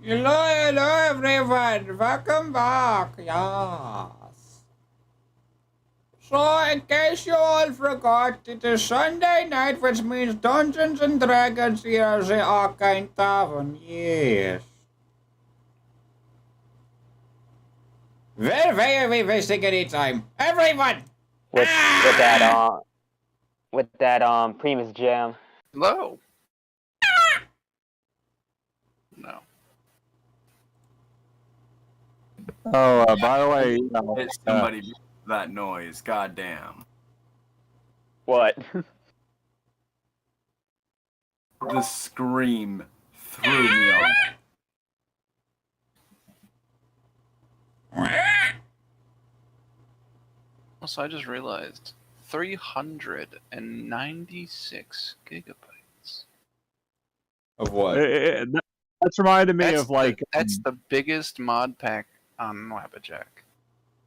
Hello everyone, welcome back, yes. So, in case you all forgot, it is Sunday night, which means Dungeons and Dragons here at the Arcane Tavern, yes. Where are we wasting any time? Everyone! With that Primus Gem. Hello. No. Oh, by the way, It's somebody that noise. Goddamn. What? The scream threw me off. Also, I just realized 396 gigabytes. Of what? That's reminded me of like that's the biggest mod pack on Wabbajack.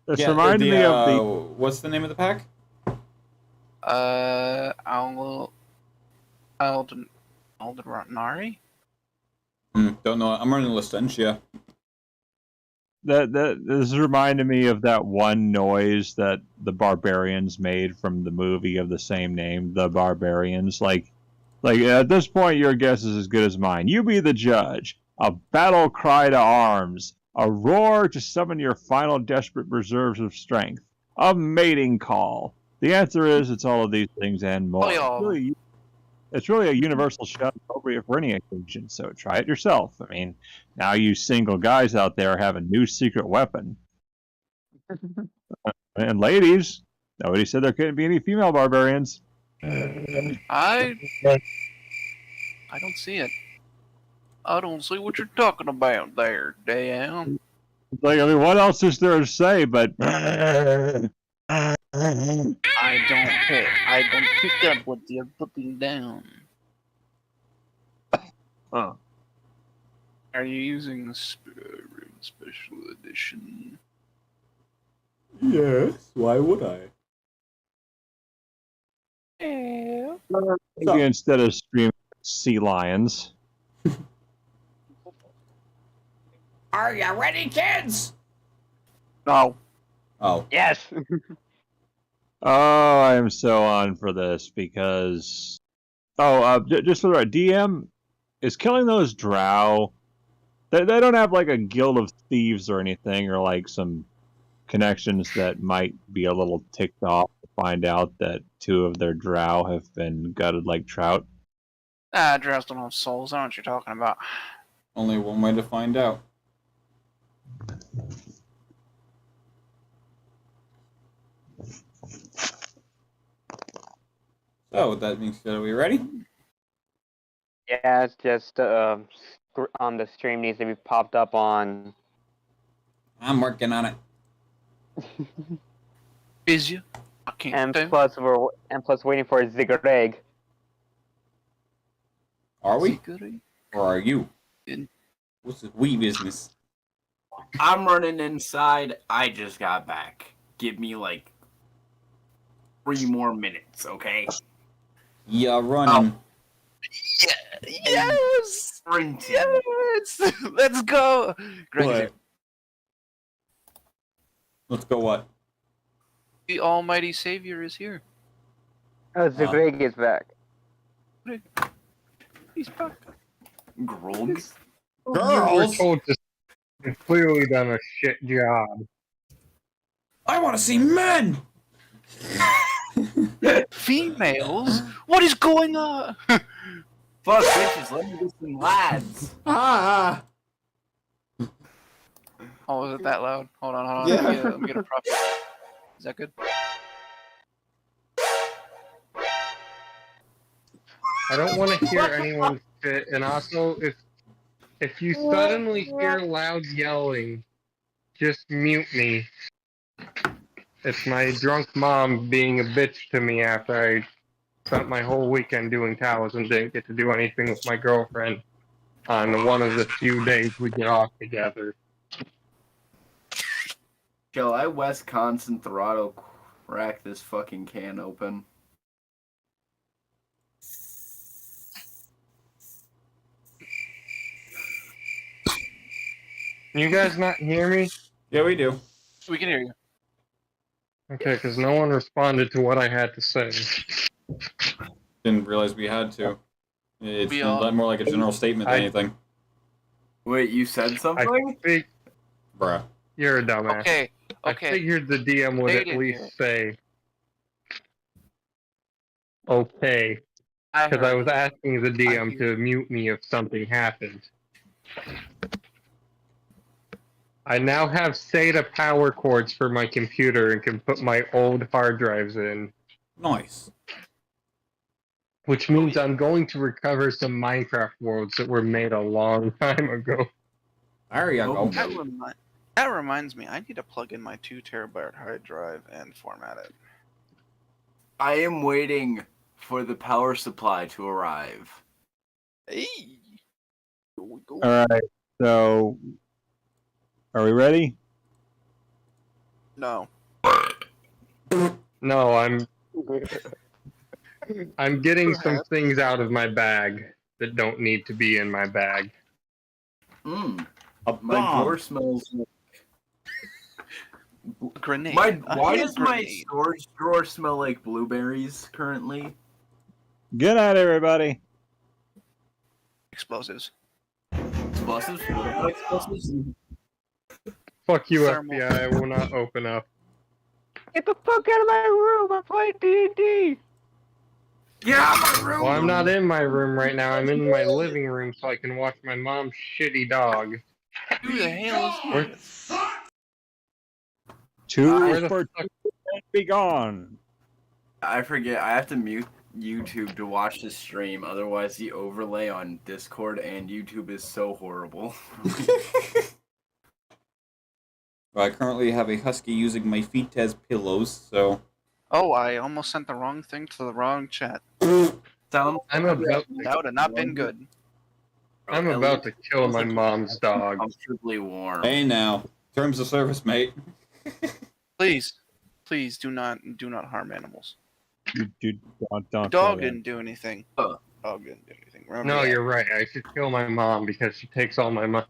That's reminded me of the. What's the name of the pack? Aldenari? Don't know. I'm running the list then, yeah. This reminded me of that one noise that the Barbarians made from the movie of the same name, The Barbarians. Like at this point, your guess is as good as mine. You be the judge. A battle cry to arms. A roar to summon your final desperate reserves of strength. A mating call. The answer is it's all of these things and more. It's really a universal shout appropriate for any occasion, so try it yourself. I mean, now you single guys out there have a new secret weapon. And ladies, nobody said there couldn't be any female barbarians. I don't see it. I don't see what you're talking about there, Dan. Like, I mean, what else is there to say but... I don't pick up what you're putting down. Huh. Are you using the Skyrim Special Edition? Yes, why would I? Yeah. Maybe instead of streaming sea lions. Are you ready, kids? No. Oh. Yes. Oh, I am so on for this because... just for the right, DM is killing those drow. They don't have like a guild of thieves or anything, or like some connections that might be a little ticked off to find out that 2 of their drow have been gutted like trout. Drows don't have souls. I don't know what you're talking about. Only one way to find out. So, with that being said, are we ready? Yeah, it's just the stream needs to be popped up on. I'm working on it. Is you? I can't And tell. plus waiting for a Zigreg. Are we? Secret. Or are you? In- What's the we business? I'm running inside. I just got back. Give me like 3 more minutes, okay? Yeah, running. Yes! Sprinting. Yes! Let's go! Greg is What? here. Let's go what? The almighty savior is here. Oh, Zigreg is back. He's back. Grog. You were Girls? told to you've clearly done a shit job. I want to see men! Females? What is going on? Fuck, bitches, let me get some lads. Ah! Oh, is it that loud? Hold on. Yeah. Let me get a prop. Is that good? I don't want to hear anyone fit, and also if you suddenly hear loud yelling, just mute me. It's my drunk mom being a bitch to me after I spent my whole weekend doing towels and didn't get to do anything with my girlfriend on one of the few days we get off together. Shall I Wisconsin throttle crack this fucking can open? Can you guys not hear me? Yeah, we do. We can hear you. Okay, because no one responded to what I had to say. Didn't realize we had to. It's We all- more like a general statement than I- anything. Wait, you said I something? think Bruh. you're a dumbass. Okay. I figured the DM would They at didn't hear least say, okay, I because I heard. was asking the DM hear to mute me if something happened. I now have SATA power cords for my computer and can put my old hard drives in, Nice. which means I'm going to recover some Minecraft worlds that were made a long time ago. There you Oh, go. That reminds me, I need to plug in my 2 terabyte hard drive and format it. I am waiting for the power supply to arrive. Hey! Here we go. All right. So, are we ready? No. No, I'm getting some Perhaps. things out of my bag that don't need to be in my bag. Mmm. A My bomb. drawer smells. Grenade. Why A does my grenade. storage drawer smell like blueberries currently? Good night, everybody. Explosives. Explosives? What explosives? Fuck you, Thermal. FBI, I will not open up. Get the fuck out of my room! I'm playing D&D! Get out of my room! Well, I'm not in my room right now. I'm in my living room so I can watch my mom's shitty dog. Who the hell is Where, this? Two where the for fuck? be gone. I forget. I have to mute YouTube to watch the stream. Otherwise, the overlay on Discord and YouTube is so horrible. I currently have a husky using my feet as pillows, so... Oh, I almost sent the wrong thing to the wrong chat. Sound I'm about That would have not been good. I'm about to kill my mom's dog. comfortably warm. Hey now. Terms of service, mate. Please do not harm animals. You don't Dog say that. didn't do anything. Uh. Dog didn't do anything. Remember No, that. you're right. I should kill my mom because she takes all my money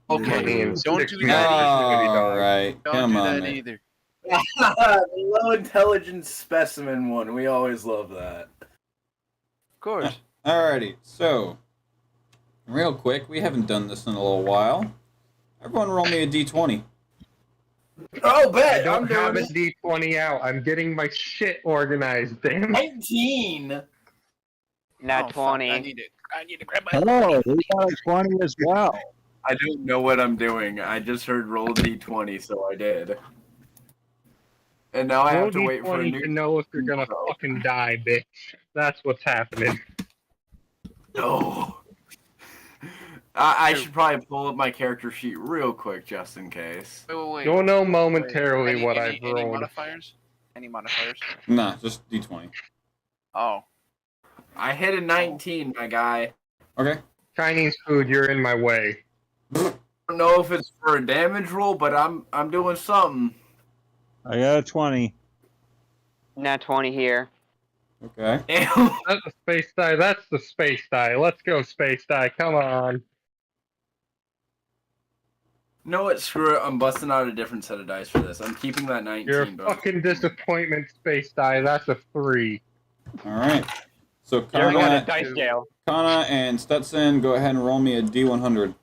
Okay, and don't sticks do me that on her either. shitty dog. Alright, Don't come do on, that mate. either. The low intelligence specimen one. We always love that. Of course. Alrighty, so... Real quick, we haven't done this in a little while. Everyone roll me a d20. Oh, I bet! I'm don't have doing a D20 out. I'm getting my shit organized, damn it. 19! Not Oh, fuck, 20. I need to grab my. Hello, we got a 20 as well. I don't know what I'm doing. I just heard roll d20, so I did. And now I Roll have to wait for a D20 new... to know if you're gonna fucking die, bitch. That's what's happening. No. I should probably pull up my character sheet real quick just in case. Wait. You'll know momentarily Any, what any, I've any rolled. modifiers? Any modifiers? Nah, just D20. Oh. I hit a 19, my guy. Okay. Chinese food, you're in my way. I don't know if it's for a damage roll, but I'm doing something. I got a 20. Nat 20 here. Okay. Damn. That's the space die. That's the space die. Let's go, space die. Come on. know what? Screw it. I'm busting out a different set of dice for this. I'm keeping that 19. You're a but fucking disappointment, space die. That's a 3. All right. So You're going to Kana, dice jail. Kana and Stetson, go ahead and roll me a D100.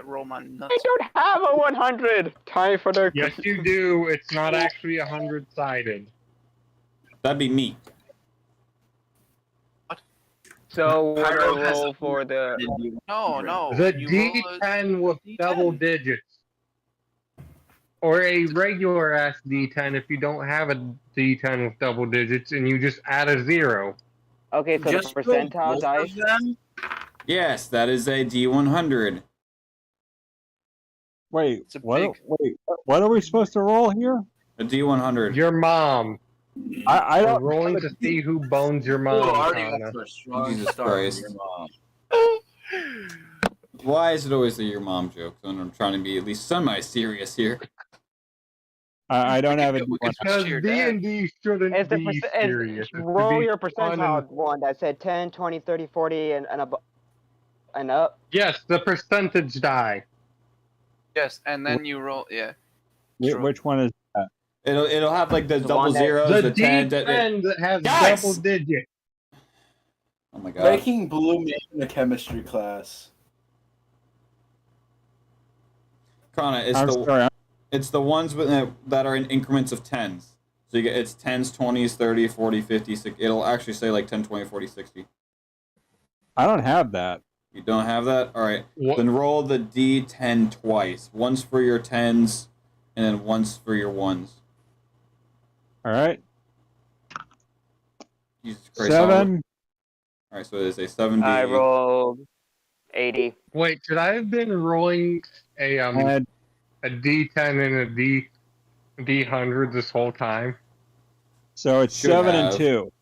Roll my I nuts. don't have a 100. Time for the. Yes, you do. It's not actually 100-sided. That'd be me. So what do Pyro I has roll a- for the? No. The you roll a D10 with D10. double digits. Or a regular ass D10 if you don't have a D10 with double digits and you just add a 0. Okay, so Just the roll percentile both dice. of them? Yes, that is a D100. Wait, It's a what? big- What are we supposed to roll here? A D100. Your mom. I We're don't. rolling to see who bones your Oh, mom. already Kana. got to a strong Jesus start Christ. with your mom. Why is it always a your mom joke? I'm trying to be at least semi-serious here. I don't have a We could D100. switch Because to your dad. D&D shouldn't It's the be perc- serious. it's, It should roll be your fun percentile and- one that said 10, 20, 30, 40, and up. Yes, the percentage die. Yes, and then you roll. Yeah. Sure. Which one is that? It'll have like the The double one that- zeros, The the 10. D10 that has Guys! double digits. Oh my god. Making blue me in a chemistry class. Kana, I'm sorry. it's the ones that are in increments of 10s. So you get it's 10s, 20s, 30, 40, 50, 60. It'll actually say like 10, 20, 40, 60. I don't have that. You don't have that? All right. What? Then roll the D10 twice. Once for your 10s and then once for your 1s. All right. Jesus Christ. 7. All right, so it is a 7D. I rolled 80. Wait, should I have been rolling a And D10 and a D100 this whole time? so it's Should 7 have. and 2.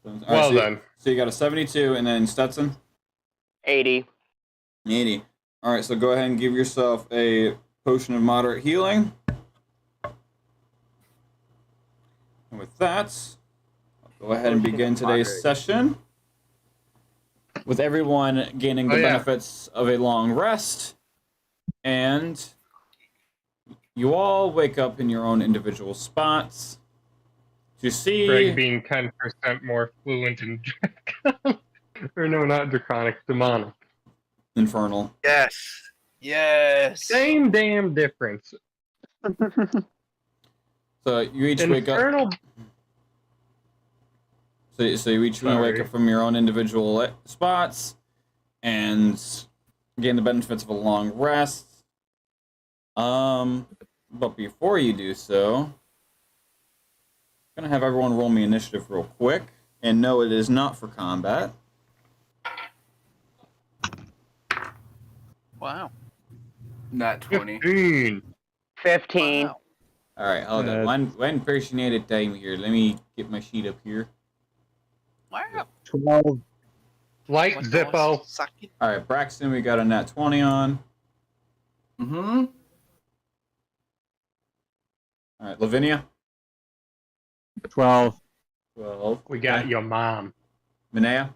All right, Well so, then. So you got a 72 and then Stetson? 80. 80. All right, so go ahead and give yourself a potion of moderate healing. And with that, I'll go ahead and Potion begin of today's moderate. session with everyone gaining the Oh, yeah. benefits of a long rest. And you all wake up in your own individual spots to see... Greg being 10% more fluent in Draconic. Or no, not Draconic, Demonic. Infernal. Yes. Same damn difference. So you each wake up... Infernal. So you each want to wake Sorry. up from your own individual spots and gain the benefits of a long rest. But before you do so, I'm gonna have everyone roll me initiative real quick. And no, it is not for combat. Wow. Not 20. 15. 15. Wow. All right, hold on. One person at a time here. Let me get my sheet up here. Wow. 12. Like What's Zippo. going- Suck it. All right, Braxton, we got a nat 20 on. Mm-hmm. All right, Lavinia. 12. 12. We got your mom. Minea.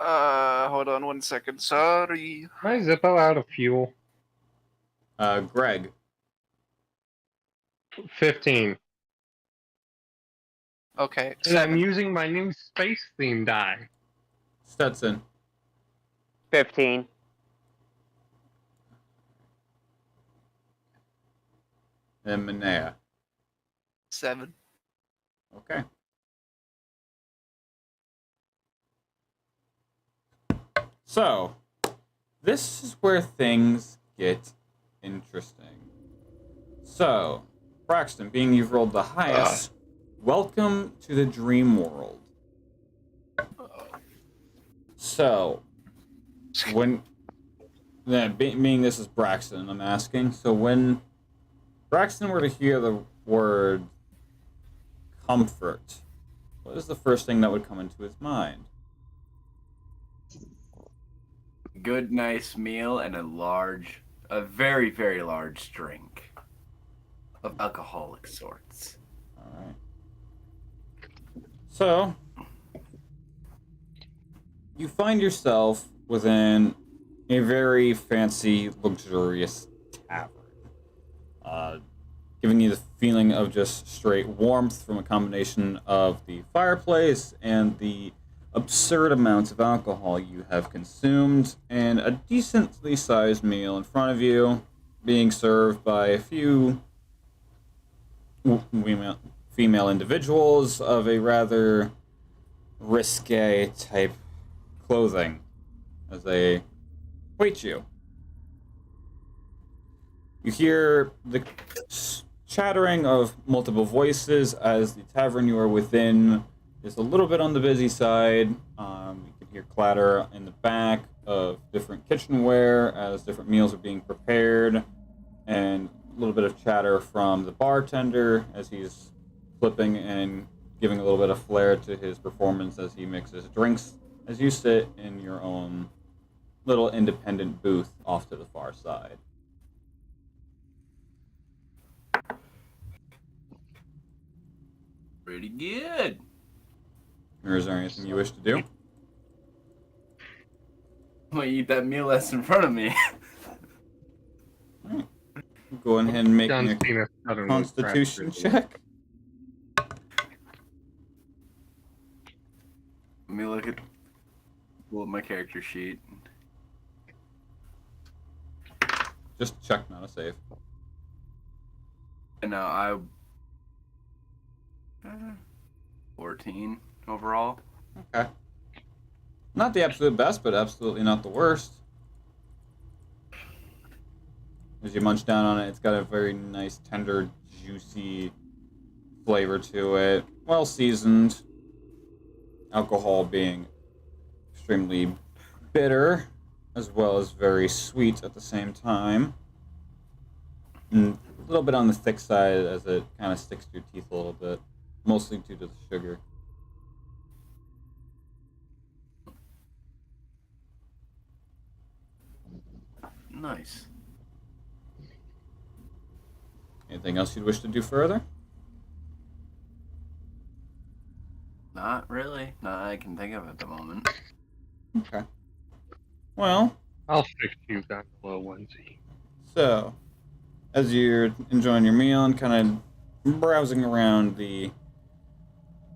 Hold on 1 second. Sorry. My Zippo out of fuel. Greg. 15. Okay. And I'm 7. using my new space theme die. Stetson. 15. And Minea. 7. Okay. So, this is where things get interesting. So, Braxton, being you've rolled the highest, welcome to the dream world. So, when being this is Braxton, I'm asking. So when Braxton were to hear the word comfort, what is the first thing that would come into his mind? Good, nice meal and a very, very large drink of alcoholic sorts. All right. So, you find yourself within a very fancy, luxurious tavern, giving you the feeling of just straight warmth from a combination of the fireplace and the absurd amounts of alcohol you have consumed, and a decently sized meal in front of you, being served by a few female individuals of a rather risque type clothing as they wait you. You hear the chattering of multiple voices as the tavern you are within is a little bit on the busy side. You can hear clatter in the back of different kitchenware as different meals are being prepared, and a little bit of chatter from the bartender as he's flipping and giving a little bit of flair to his performance as he mixes drinks as you sit in your own little independent booth off to the far side. Pretty good. Or is there anything you wish to do? I'm gonna eat that meal that's in front of me. Go ahead and make John me Cena a suddenly constitution fractured. check. Let me pull up my character sheet. Just check, not a save. And now 14 overall. Okay. Not the absolute best, but absolutely not the worst. As you munch down on it, it's got a very nice, tender, juicy flavor to it. Well seasoned. Alcohol being extremely bitter, as well as very sweet at the same time. And a little bit on the thick side as it kind of sticks to your teeth a little bit, mostly due to the sugar. Nice. Anything else you'd wish to do further? Not really. Not I can think of at the moment. Okay. Well, I'll fix you down below onesie. so, as you're enjoying your meal and kind of browsing around the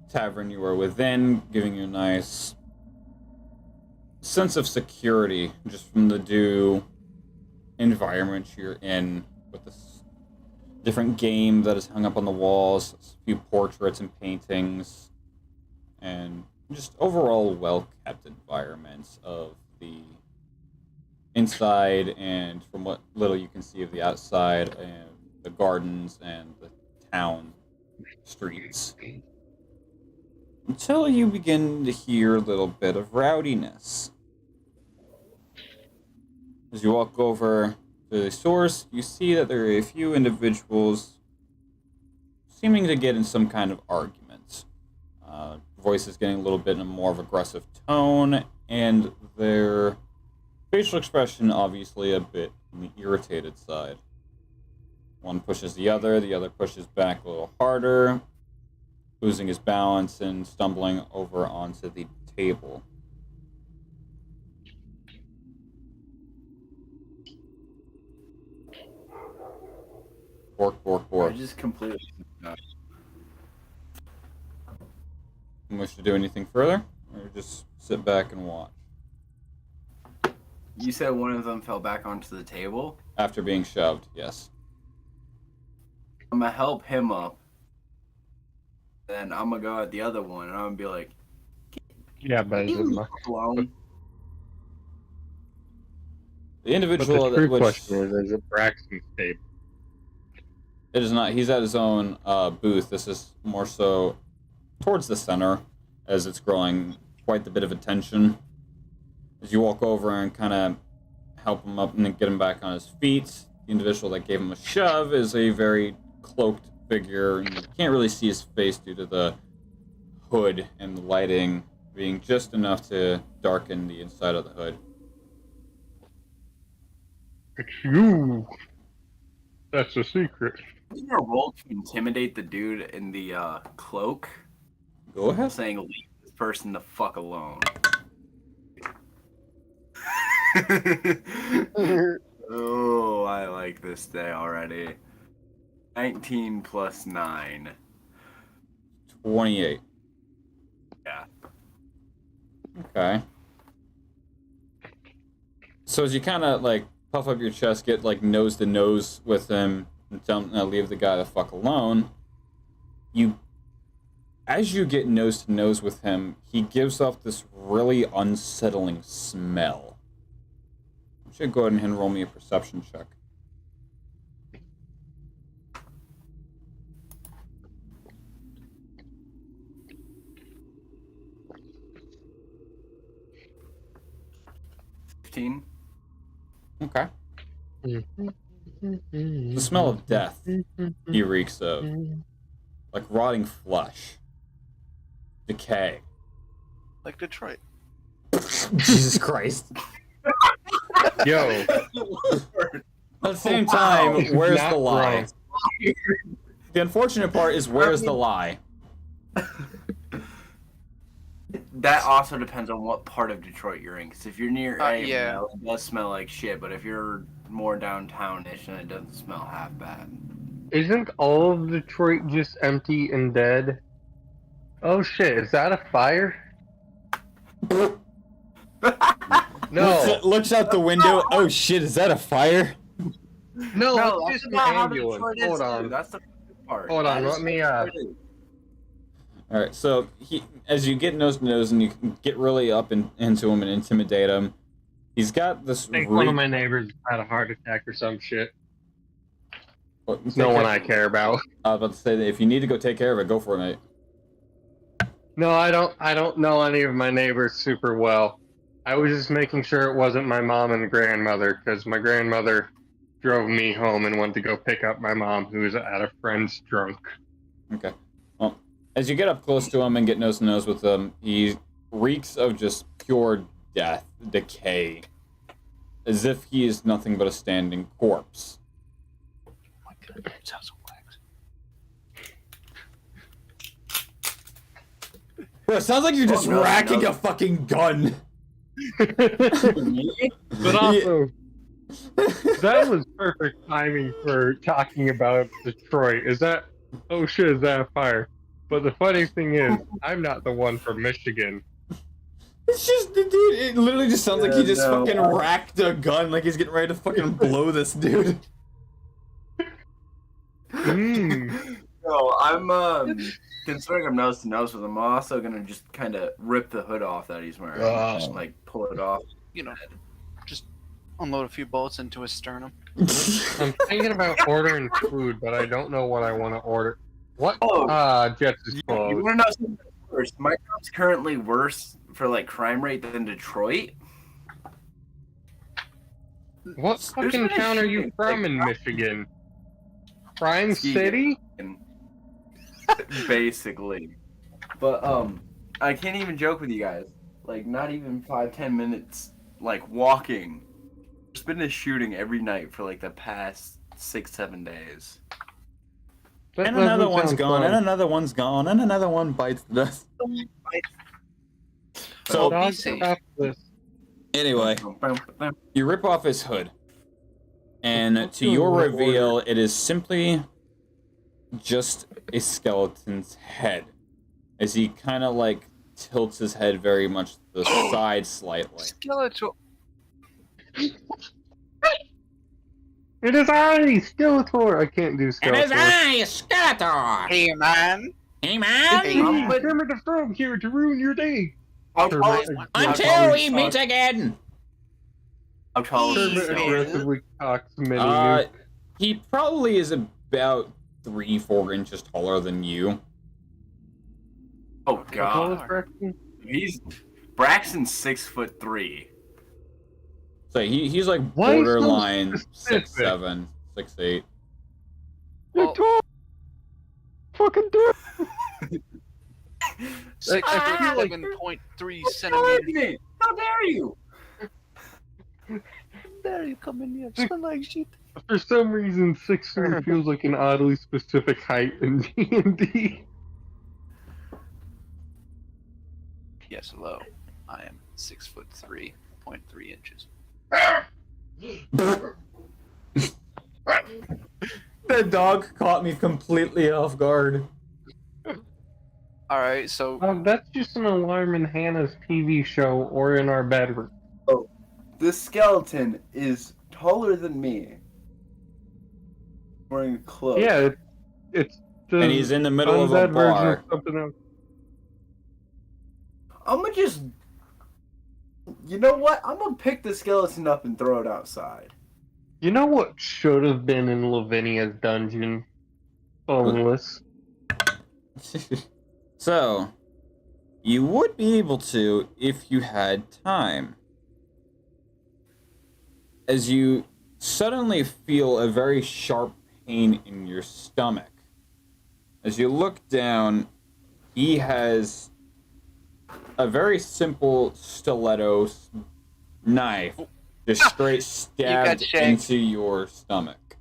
tavern you are within, giving you a nice sense of security just from the due environment you're in, with this different game that is hung up on the walls, a few portraits and paintings, and just overall well-kept environments of the inside, and from what little you can see of the outside, and the gardens and the town streets. Until you begin to hear a little bit of rowdiness. As you walk over to the source, you see that there are a few individuals seeming to get in some kind of argument. Voice is getting a little bit in a more of aggressive tone, and their facial expression obviously a bit on the irritated side. One pushes the other pushes back a little harder, losing his balance and stumbling over onto the table. Bork, bork, I bork. just completely. You wish to do anything further, or just sit back and watch? You said one of them fell back onto the table. After being shoved, yes. I'm gonna help him up. Then I'm gonna go at the other one, and I'm gonna be like, Yeah, but "Leave me alone." The But individual the true which question is it Braxton's table? it is not. He's at his own booth. This is more so towards the center, as it's growing quite the bit of attention. As you walk over and kind of help him up and then get him back on his feet, the individual that gave him a shove is a very cloaked figure, and you can't really see his face due to the hood and the lighting being just enough to darken the inside of the hood. It's you. That's a secret. Isn't there a roll to intimidate the dude in the cloak? Go ahead. Saying, leave this person the fuck alone. Oh, I like this day already. 19 plus 9. 28. Yeah. Okay. So as you kind of like puff up your chest, get like nose to nose with him, and tell him to leave the guy the fuck alone, as you get nose to nose with him, he gives off this really unsettling smell. You should go ahead and roll me a perception check. Okay. The smell of death he reeks of. Like rotting flesh. Decay. Like Detroit. Jesus Christ. Yo. At the same time, where's the lie? The unfortunate part is where's the lie? That also depends on what part of Detroit you're in. Because if you're near yeah. it does smell like shit. But if you're more downtown-ish, then it doesn't smell half bad. Isn't all of Detroit just empty and dead? Oh shit, is that a fire? No. Looks out the window. Oh shit, is that a fire? No, No, it's that's just an not how ambulance. Detroit is, Hold dude. on. That's the good part. Hold on, That let is me, what it is. Alright, so as you get nose to nose and you can get really up into him and intimidate him, he's got this. I think one of my neighbors had a heart attack or some shit. No one I care about. I was about to say that if you need to go take care of it, go for it, mate. No, I don't know any of my neighbors super well. I was just making sure it wasn't my mom and grandmother, because my grandmother drove me home and went to go pick up my mom, who was at a friend's drunk. Okay. Well, as you get up close to him and get nose to nose with him, he reeks of just pure death, decay, as if he is nothing but a standing corpse. Oh my god, it sounds so wax. Bro, it sounds like you're just no, racking no. a fucking gun. But also, that was perfect timing for talking about Detroit. Oh shit, is that a fire? But the funny thing is, I'm not the one from Michigan. It's just, dude, it literally just sounds like he just fucking racked a gun, like he's getting ready to fucking blow this dude. No, I'm considering I'm nose to nose with him. I'm also gonna just kind of rip the hood off that he's wearing, just like pull it off. You know, just unload a few bullets into his sternum. I'm thinking about ordering food, but I don't know what I want to order. What? Oh. Jets is You closed. want to know something worse? My town's currently worse for like crime rate than Detroit. What There's fucking been a town are you shooting, from like, in Michigan? Crime Muskegon. City? Basically. But I can't even joke with you guys. Like not even 5-10 minutes like walking. There's been a shooting every night for like the past 6-7 days. That And another doesn't one's sound gone, fun. and another one's gone, and another one bites the dust. So, Be Dog, safe. stop this. anyway, you rip off his hood. And Let's to do your a reveal, it is simply just a skeleton's head. As he kind of like tilts his head very much to the side slightly. Skeletal. It is I, Skeletor! I can't do Skeletor. Skeletor! Hey man. Hey, man! Hey, Hey, Kermit the Frog here to ruin your day! How Kermit- tall is Until we meet again! How tall is Kermit this? aggressively cocks mini He probably is about 3-4 inches taller than you. Oh How tall is god. Braxton? Braxton's 6'3". So he's like Why so borderline specific? 6'7", 6'8". You're Well, tall. Fucking do it. 6'7.3 centimeters. Me. How dare you? There you come in here, smell like shit. For some reason, 6'3" feels like an oddly specific height in D&D. Yes, hello. I am 6'3.3 inches. The dog caught me completely off guard. All right, so That's just an alarm in Hannah's TV show or in our bedroom. This skeleton is taller than me. Wearing clothes. Yeah, it's the And he's in the middle of a undead version bar. of something else. I'm gonna just. You know what? I'm gonna pick the skeleton up and throw it outside. You know what should have been in Lavinia's dungeon? Homeless. So, you would be able to if you had time. As you suddenly feel a very sharp pain in your stomach. As you look down, he has a very simple stiletto knife just straight stabbed shanked. into your stomach.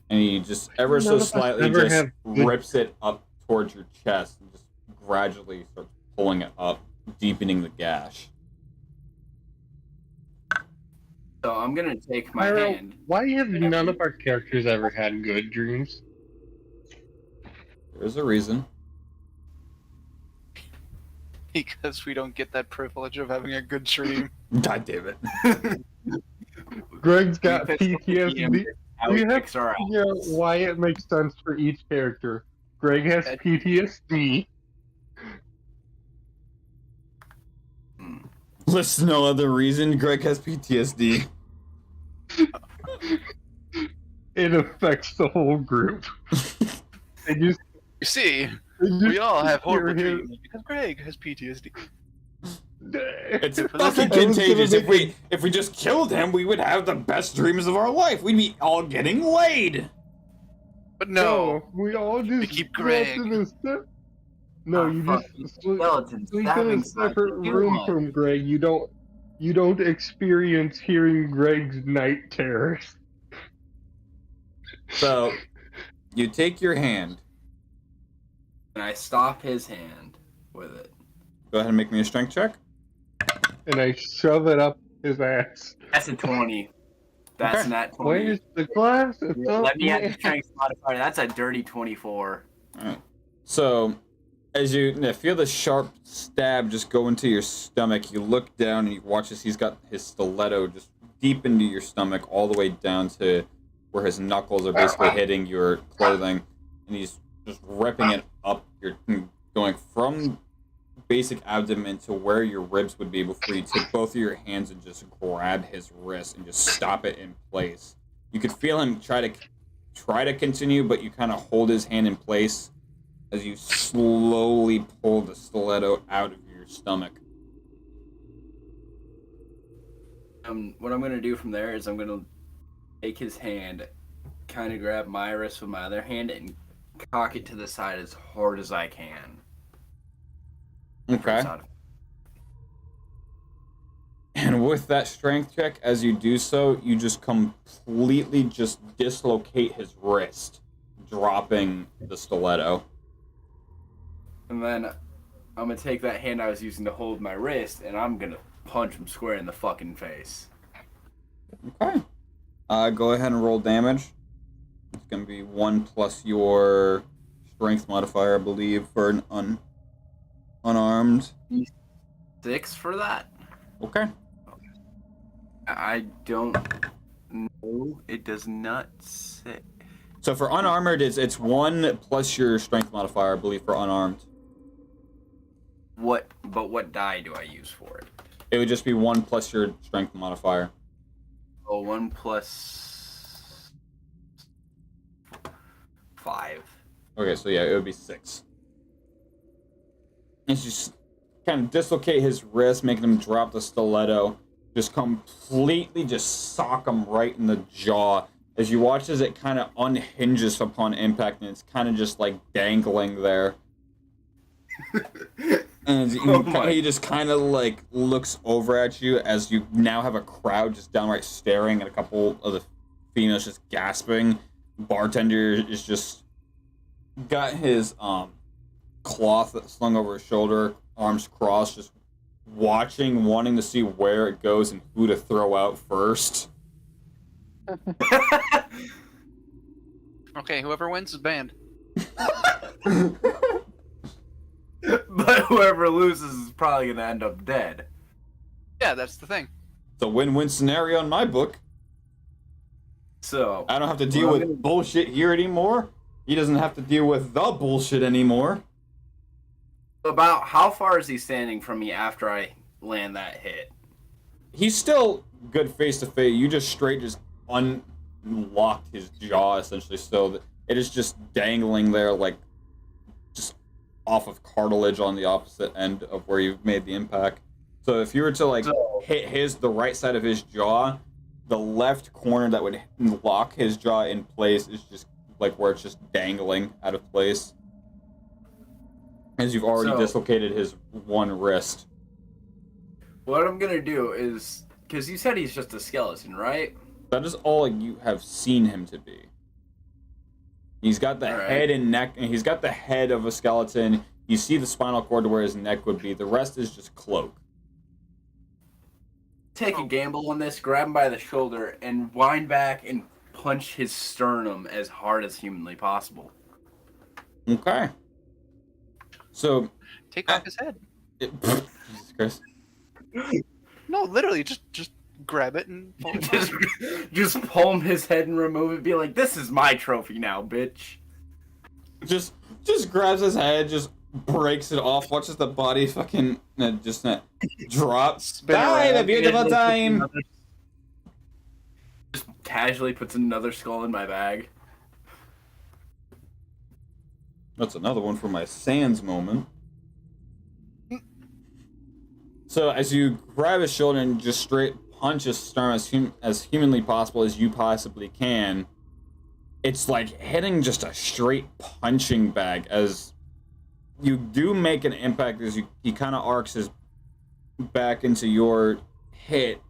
And he just ever so None of us slightly ever just have good- rips it up towards your chest and just gradually starts pulling it up, deepening the gash. So I'm gonna take my Pyro, hand. why have none of our characters ever had good dreams? There's a reason. because we don't get that privilege of having a good dream. God damn it. Greg's got We pissed off the PTSD. DM how We he have picks our to figure out why it makes sense for each character. Greg has PTSD. Listen, no other reason. Greg has PTSD. It affects the whole group. They just, You see, they just we all have hear horrible him. dreams because Greg has PTSD. It's Listen, fucking I was gonna contagious. make If we just killed him, we would have the best dreams of our life. We'd be all getting laid. But no, we all just keep slept Greg. in a No, you fuck, just sleep skeleton in stabbing a separate something. room from Greg. You don't experience hearing Greg's night terrors. So, you take your hand. And I stop his hand with it. Go ahead and make me a strength check. And I shove it up his ass. That's a 20. That's Okay. not 20. Where's the glass? It's up Let me add the there. strength modifier. That's a dirty 24. So, as you feel the sharp stab just go into your stomach, you look down and you watch as he's got his stiletto just deep into your stomach, all the way down to where his knuckles are basically hitting your clothing, and he's just ripping it up. You're going from basic abdomen to where your ribs would be before you take both of your hands and just grab his wrist and just stop it in place. You could feel him try to continue, but you kind of hold his hand in place as you slowly pull the stiletto out of your stomach. What I'm going to do from there is I'm going to take his hand, kind of grab my wrist with my other hand, and cock it to the side as hard as I can. Okay. And with that strength check, as you do so, you just completely just dislocate his wrist, dropping the stiletto. And then I'm going to take that hand I was using to hold my wrist, and I'm going to punch him square in the fucking face. Okay. Go ahead and roll damage. It's going to be 1 plus your strength modifier, I believe, for an unarmed. 6 for that? Okay. I don't know. It does not say. So for unarmored, it's 1 plus your strength modifier, I believe, for unarmed. But what die do I use for it? It would just be 1 plus your strength modifier. Oh, 1 plus 5. Okay, so yeah, it would be 6. And just kind of dislocate his wrist, making him drop the stiletto. just completely just sock him right in the jaw. As you watch as it kind of unhinges upon impact, and it's kind of just like dangling there. And he just kind of like looks over at you as you now have a crowd just downright staring at a couple of the females just gasping. Bartender is just got his cloth slung over his shoulder, arms crossed, just watching, wanting to see where it goes and who to throw out first. Okay, whoever wins is banned. But whoever loses is probably gonna end up dead. Yeah, that's the thing. It's a win-win scenario in my book. So I don't have to deal with bullshit here anymore. He doesn't have to deal with the bullshit anymore. about how far is he standing from me after I land that hit? He's still good face to face. You just straight just unlocked his jaw essentially, so it is just dangling there like just off of cartilage on the opposite end of where you've made the impact. So if you were to like hit the right side of his jaw, the left corner that would lock his jaw in place is just like where it's just dangling out of place. As you've already dislocated his one wrist. What I'm gonna do is, because you said he's just a skeleton, right? That is all you have seen him to be. He's got the head and neck, and he's got the head of a skeleton. You see the spinal cord to where his neck would be. The rest is just cloak. Take a gamble on this, grab him by the shoulder, and wind back and punch his sternum as hard as humanly possible. Okay. So take off his head. Jesus Christ. No, literally, just grab it and pull it. just palm his head and remove it. Be like, this is my trophy now, bitch. Just grabs his head, just breaks it off, watches the body fucking just drops. Die, a beautiful time. Just casually puts another skull in my bag. That's another one for my Sans moment. So as you grab his shoulder and just straight punch his sternum as humanly possible as you possibly can, it's like hitting just a straight punching bag. As you do make an impact, as he kind of arcs his back into your hit,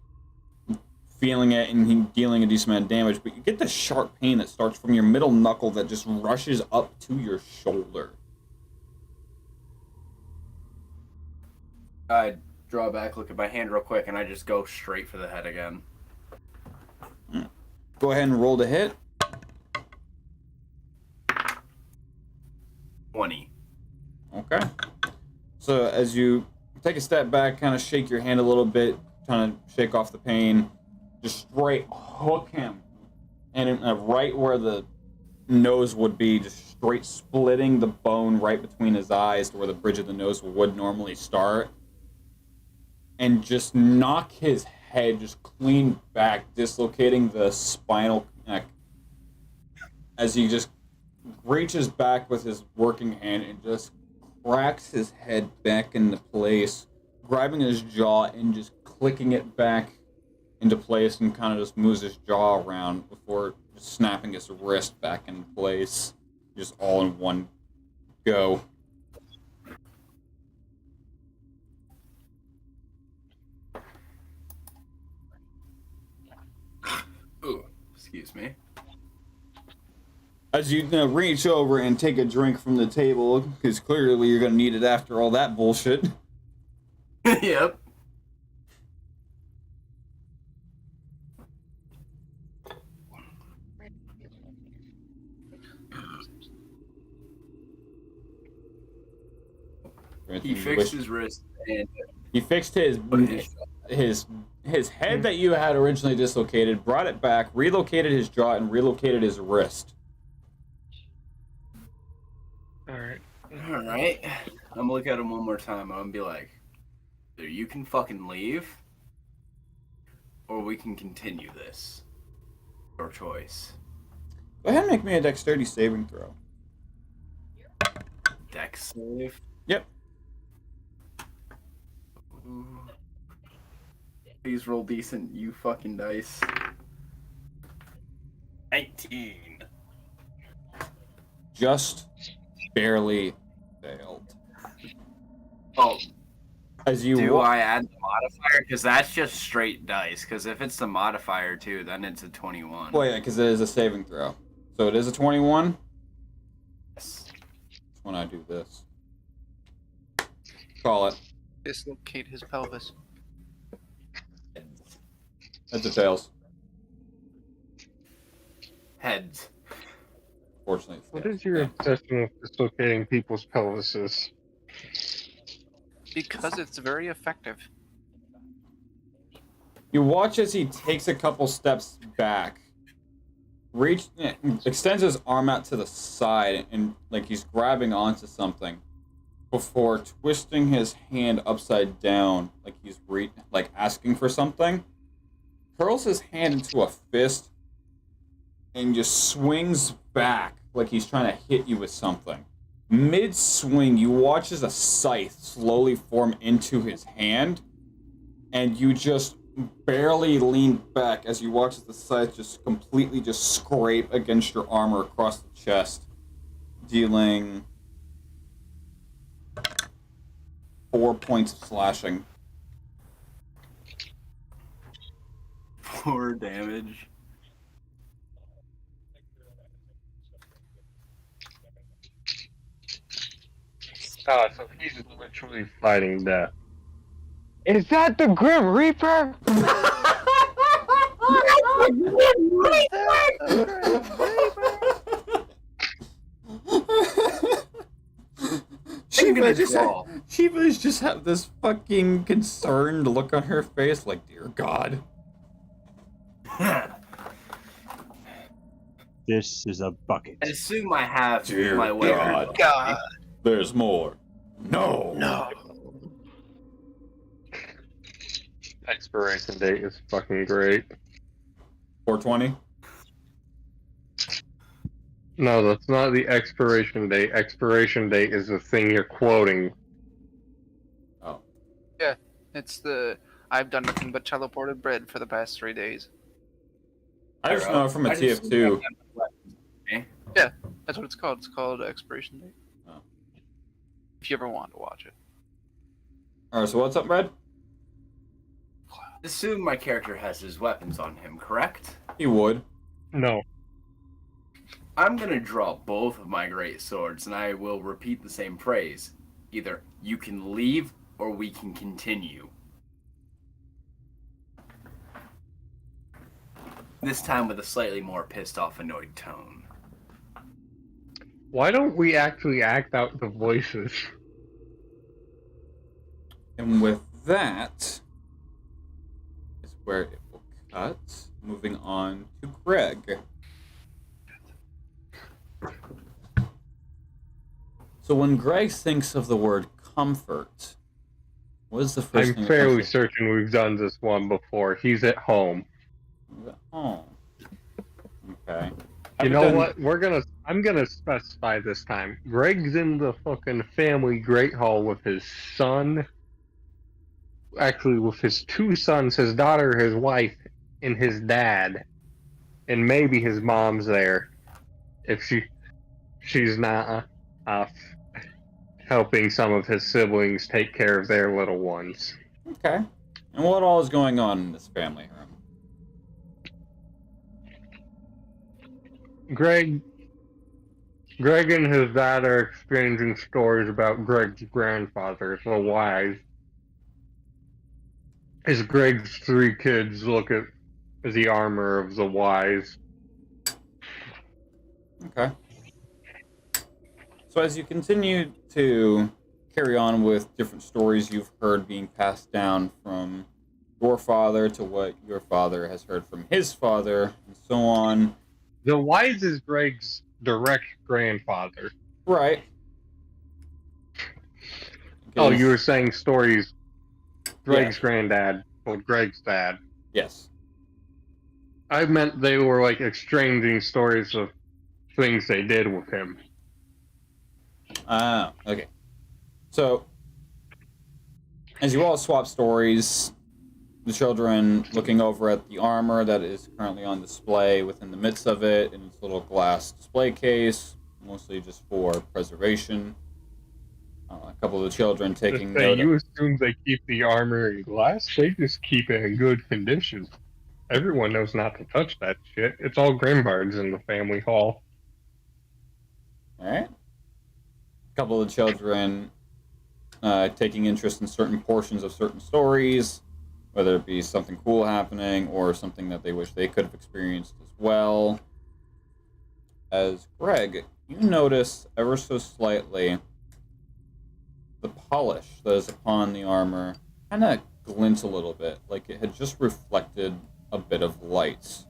feeling it and he dealing a decent amount of damage, but you get the sharp pain that starts from your middle knuckle that just rushes up to your shoulder. I draw back, look at my hand real quick, and I just go straight for the head again. Go ahead and roll the hit. 20. Okay. So as you take a step back, kind of shake your hand a little bit, trying to shake off the pain, just straight hook him, and right where the nose would be, just straight splitting the bone right between his eyes to where the bridge of the nose would normally start, and just knock his head just clean back, dislocating the spinal neck as he just reaches back with his working hand and just cracks his head back into place, grabbing his jaw and just clicking it back into place, and kind of just moves his jaw around before snapping his wrist back in place, just all in one go. Ooh, excuse me. As you reach over and take a drink from the table, because clearly you're going to need it after all that bullshit. Yep. He fixed his wrist and he fixed his head that you had originally dislocated, brought it back, relocated his jaw, and relocated his wrist. Alright. Alright. I'm gonna look at him one more time. I'm gonna be like, either you can fucking leave, or we can continue this. Your choice. Go ahead and make me a dexterity saving throw. Dex save? Yep. Please roll decent, you fucking dice. 19. Just barely failed. Oh, As you do I add the modifier? Because that's just straight dice. Because if it's the modifier too, then it's a 21. Well, yeah, because it is a saving throw. So it is a 21. Yes. That's when I do this. Call it. Dislocate his pelvis. That's a tails. Heads. Fortunately. What is your obsession with dislocating people's pelvises? Because it's very effective. You watch as he takes a couple steps back, extends his arm out to the side, and like he's grabbing onto something, before twisting his hand upside down, like he's asking for something. Curls his hand into a fist, and just swings back like he's trying to hit you with something. Mid-swing, you watch as a scythe slowly form into his hand, and you just barely lean back as you watch as the scythe just completely just scrape against your armor across the chest, dealing 4 points of slashing. 4 damage. So he's literally fighting death. Is that the Grim Reaper? Shiva's just have this fucking concerned look on her face, like, dear God. This is a bucket. I assume I have Dear my way. God. God. There's more. No. No. Expiration date is fucking great. 420? No, that's not the expiration date. Expiration date is the thing you're quoting. Oh. It's the I've done nothing but teleported bread for the past 3 days. I just know from a TF2. That's what it's called. It's called expiration date. Oh. If you ever want to watch it. Alright, so what's up, Red? Assume my character has his weapons on him, correct? He would. No. I'm gonna draw both of my great swords, and I will repeat the same phrase. Either you can leave, or we can continue. This time with a slightly more pissed off, annoyed tone. Why don't we actually act out the voices? And with that is where it will cut. Moving on to Greg. So when Greg thinks of the word comfort, what is the first thing I'm that comes fairly to- certain we've done this one before. He's at home. Oh. Okay. You know what? I'm gonna specify this time. Greg's in the fucking family great hall with his son. Actually, with his 2 sons, his daughter, his wife, and his dad, and maybe his mom's there. If she's not helping some of his siblings take care of their little ones. Okay. And what all is going on in this family room? Greg and his dad are exchanging stories about Greg's grandfather, the Wise. As Greg's 3 kids look at the armor of the Wise. Okay. So as you continue to carry on with different stories you've heard being passed down from your father to what your father has heard from his father, and so on. The Wise is Greg's direct grandfather. Right. Oh, Because- you were saying stories. Greg's granddad told Greg's dad. Yes. I meant they were like exchanging stories of things they did with him. Ah, okay. So, as you all swap stories, the children looking over at the armor that is currently on display within the midst of it in its little glass display case, mostly just for preservation. A couple of the children taking note. You assume they keep the armor in glass? They just keep it in good condition. Everyone knows not to touch that shit. It's all Grimbards in the family hall. All right. A couple of the children taking interest in certain portions of certain stories, whether it be something cool happening or something that they wish they could have experienced as well. As Greg, you notice ever so slightly the polish that is upon the armor kind of glints a little bit, like it had just reflected a bit of light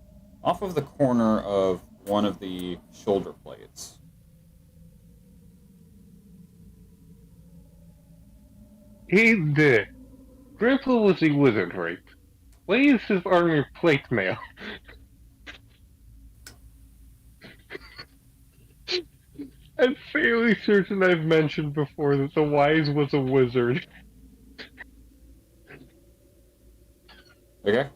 off of the corner of one of the shoulder plates. Hey there. Grandpa was a wizard, right? Why is his armor plate mail? I'm fairly certain I've mentioned before that the Wise was a wizard. Okay.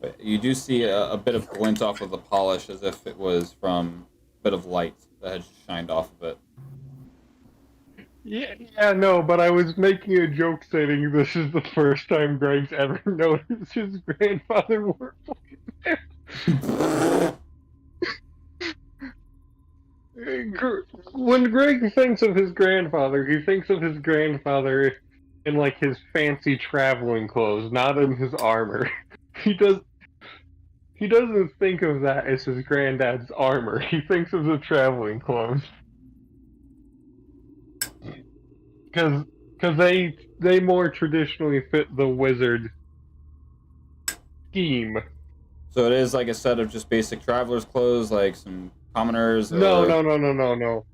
But you do see a bit of glint off of the polish as if it was from a bit of light that had shined off of it. Yeah, no, but I was making a joke saying this is the first time Greg's ever noticed his grandfather wore When Greg thinks of his grandfather, he thinks of his grandfather in like his fancy traveling clothes, not in his armor. He doesn't think of that as his granddad's armor. He thinks of the traveling clothes. Because they more traditionally fit the wizard scheme. So it is like a set of just basic traveler's clothes, like some commoners? Or... No.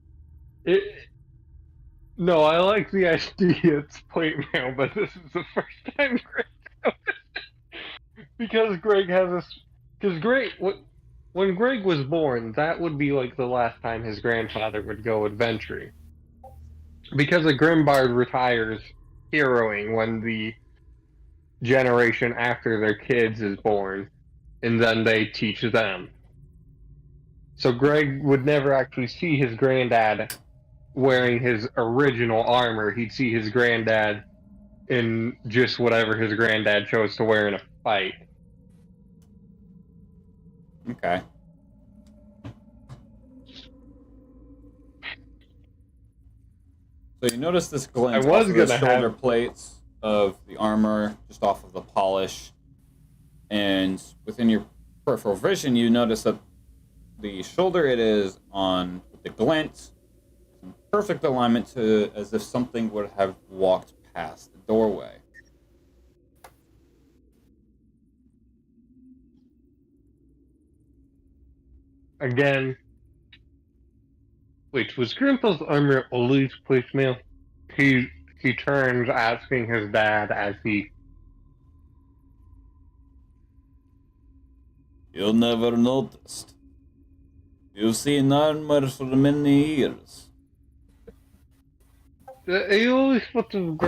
No, I like the idea it's plate mail, but this is the first time Greg noticed. Because Greg has this... Because when Greg was born, that would be like the last time his grandfather would go adventuring. Because a Grimbard retires heroing when the generation after their kids is born, and then they teach them. So Greg would never actually see his granddad wearing his original armor. He'd see his granddad in just whatever his granddad chose to wear in a fight. Okay. So you notice this glint off of the shoulder plates of the armor, just off of the polish. And within your peripheral vision, you notice that the shoulder it is on the glint is in perfect alignment to as if something would have walked past the doorway. Again. Wait, was Grandpa's armor always plate mail? He turns asking his dad as he... You never noticed. You've seen armor for many years. I always thought of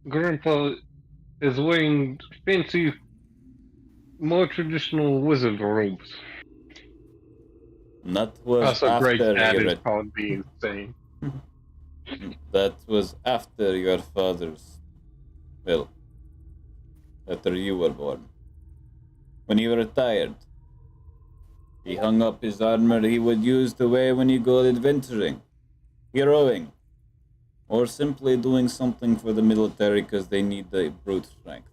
Grandpa is wearing fancy, more traditional wizard robes. That was also, Greg's dad after is called being insane. That was after your father's... Well, after you were born. When he retired, he hung up his armor he would use to wear when you go adventuring, heroing, or simply doing something for the military because they need the brute strength.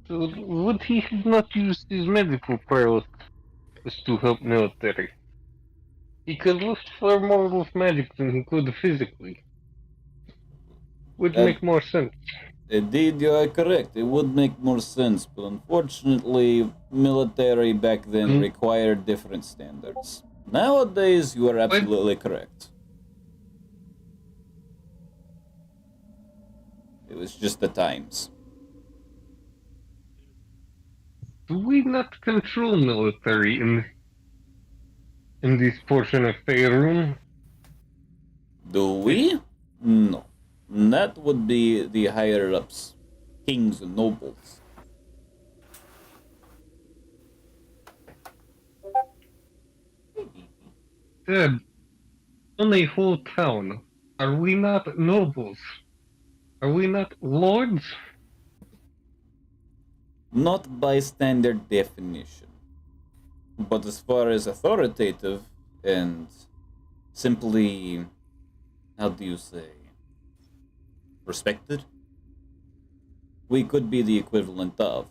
So would he have not used his medical powers to help military? He could lift far more with magic than he could physically. Would make more sense. Indeed, you are correct. It would make more sense, but unfortunately, military back then required different standards. Nowadays, you are absolutely correct. It was just the times. Do we not control military in this portion of Faerun? Do we? No. That would be the higher-ups. kings and nobles. Dad, on a whole town, are we not nobles? Are we not lords? Not by standard definition. But as far as authoritative and simply, how do you say, respected, we could be the equivalent of.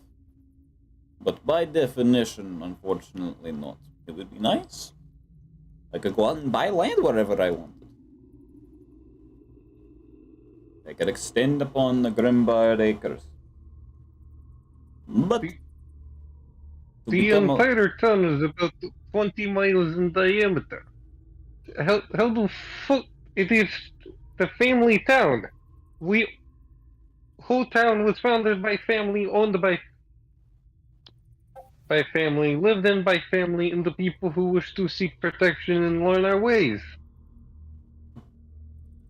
But by definition, unfortunately not. It would be nice. I could go out and buy land wherever I wanted. I could extend upon the Grimbar acres. But The entire town is about 20 miles in diameter. How the fuck it is the family town? Whole town was founded by family, owned by family, lived in by family, and the people who wish to seek protection and learn our ways.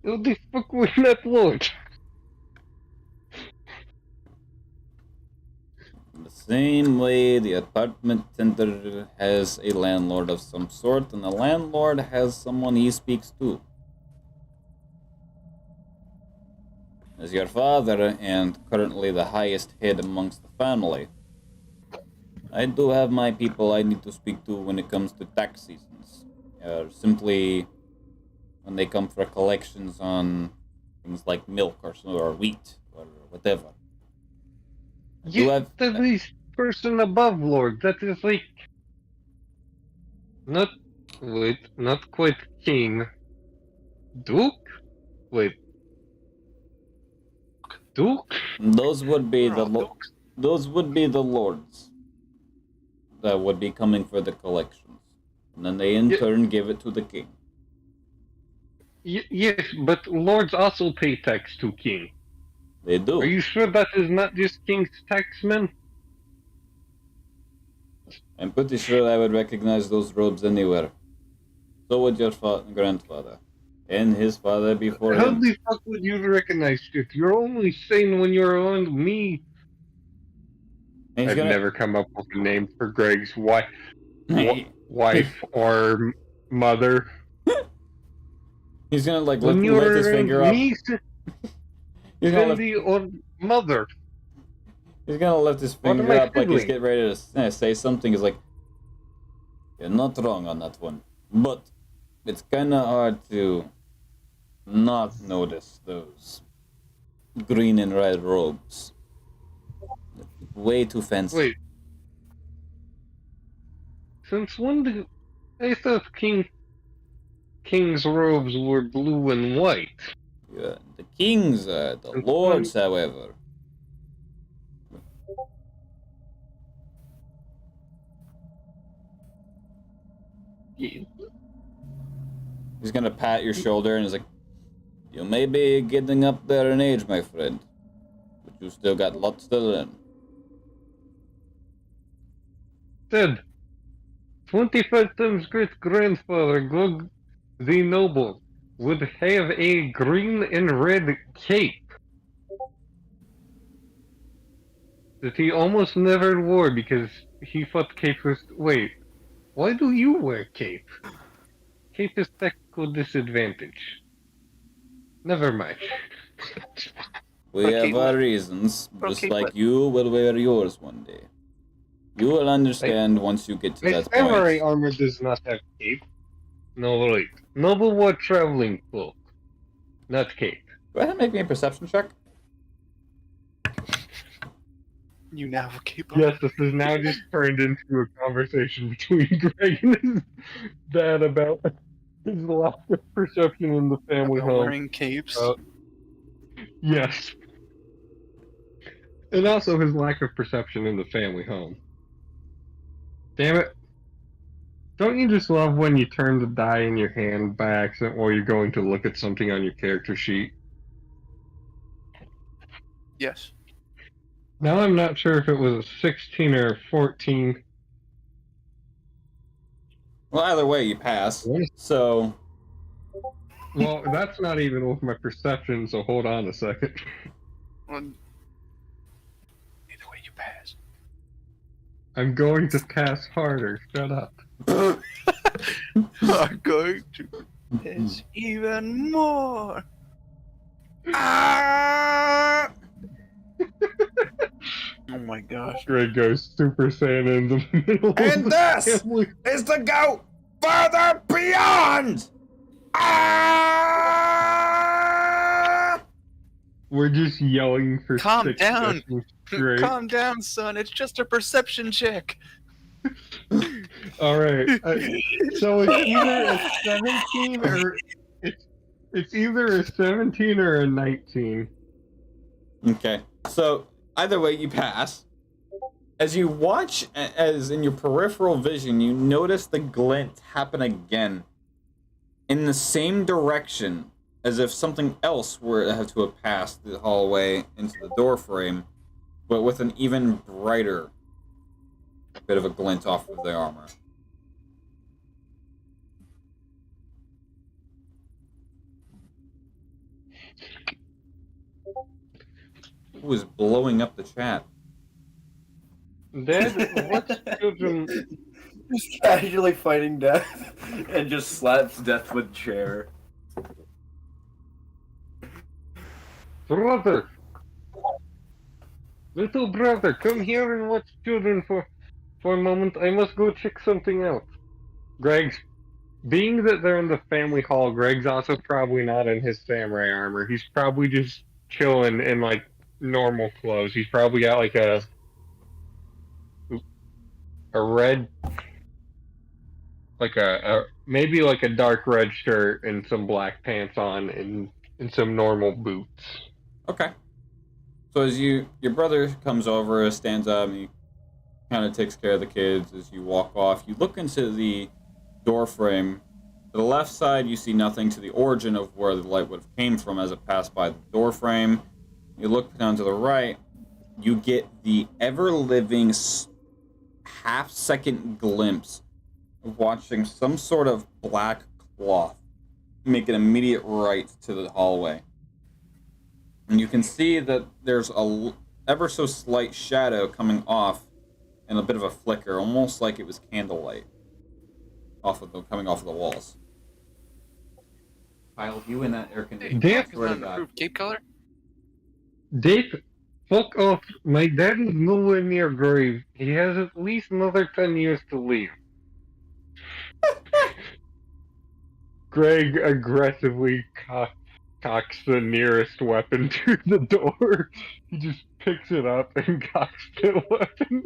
How the fuck we not lords? the same way the apartment center has a landlord of some sort, and the landlord has someone he speaks to. As your father, and currently the highest head amongst the family, I do have my people I need to speak to when it comes to tax seasons, or simply when they come for collections on things like milk or wheat or whatever. That is person above lord. That is like not quite king. Duke? Wait. Duke? Those would be the lords that would be coming for the collections, and then they in turn give it to the king. Yes, but lords also pay tax to king. They do. Are you sure that is not just king's taxmen? I'm pretty sure I would recognize those robes anywhere. So would your grandfather. And his father before How him. the fuck would you recognize it? You're only sane when you're around me. I've never come up with a name for Greg's wife or mother. He's gonna lift his finger up. He's gonna or mother. He's gonna lift his finger up like he's getting ready to say something. He's like, "You're not wrong on that one, but it's kind of hard to not notice those green and red robes. Way too fancy." Wait. Since when did I thought King's robes were blue and white? Yeah, the kings are the lords, however. Yeah. He's gonna pat your shoulder and he's like, "You may be getting up there in age, my friend, but you still got lots to learn." Said 25 times great grandfather Gog the Noble would have a green and red cape that he almost never wore because he thought cape was. Wait, why do you wear cape? Cape is technical disadvantage. Never mind. We have our reasons, just like you will wear yours one day. You will understand once you get to that point. Samurai armor does not have cape. No, wait. Noble wore traveling cloak, not cape. Go ahead and make me a perception check. You now have a cape on. Yes, this has now just turned into a conversation between Greg and his dad about his lack of perception in the family home. Wearing capes. Yes. And also his lack of perception in the family home. Damn it. Don't you just love when you turn the die in your hand by accident while you're going to look at something on your character sheet? Yes. Now I'm not sure if it was a 16 or a 14. Well, either way, you pass. So. Well, that's not even with my perception, so hold on a second. Well, I'm going to pass harder. Shut up. I'm going to piss even more. Ah! Oh my gosh. Greg goes Super Saiyan in the middle And of the this family. is to go further beyond. Ah! We're just yelling for Calm 6 down. sessions straight. Calm down, son. It's just a perception check. All right. So it's either a 17 or it's either a 17 or a 19. Okay, so either way, you pass. As you watch, as in your peripheral vision, you notice the glint happen again in the same direction as if something else were to have passed the hallway into the door frame, but with an even brighter bit of a glint off of the armor. Who is blowing up the chat? Dad, what's children? Just casually fighting death and just slaps death with chair. Brother! Little brother, come here and watch children for a moment. I must go check something out. Greg's, being that they're in the family hall, Greg's also probably not in his samurai armor. He's probably just chilling in, like, normal clothes. He's probably got, like, a red, like maybe like a dark red shirt and some black pants on and some normal boots. Okay. So as your brother comes over, stands up, and he kind of takes care of the kids as you walk off. You look into the door frame. To the left side, you see nothing to the origin of where the light would have came from as it passed by the door frame. You look down to the right, you get the ever-living half-second glimpse of watching some sort of black cloth make an immediate right to the hallway. And you can see that there's a ever so slight shadow coming off and a bit of a flicker, almost like it was candlelight coming off of the walls. Kyle, you in that air conditioning. Damn. Swear to God. Cape color? Dave, fuck off. My dad is nowhere near grave. He has at least another 10 years to live. Greg aggressively cocks the nearest weapon to the door. He just picks it up and cocks the weapon.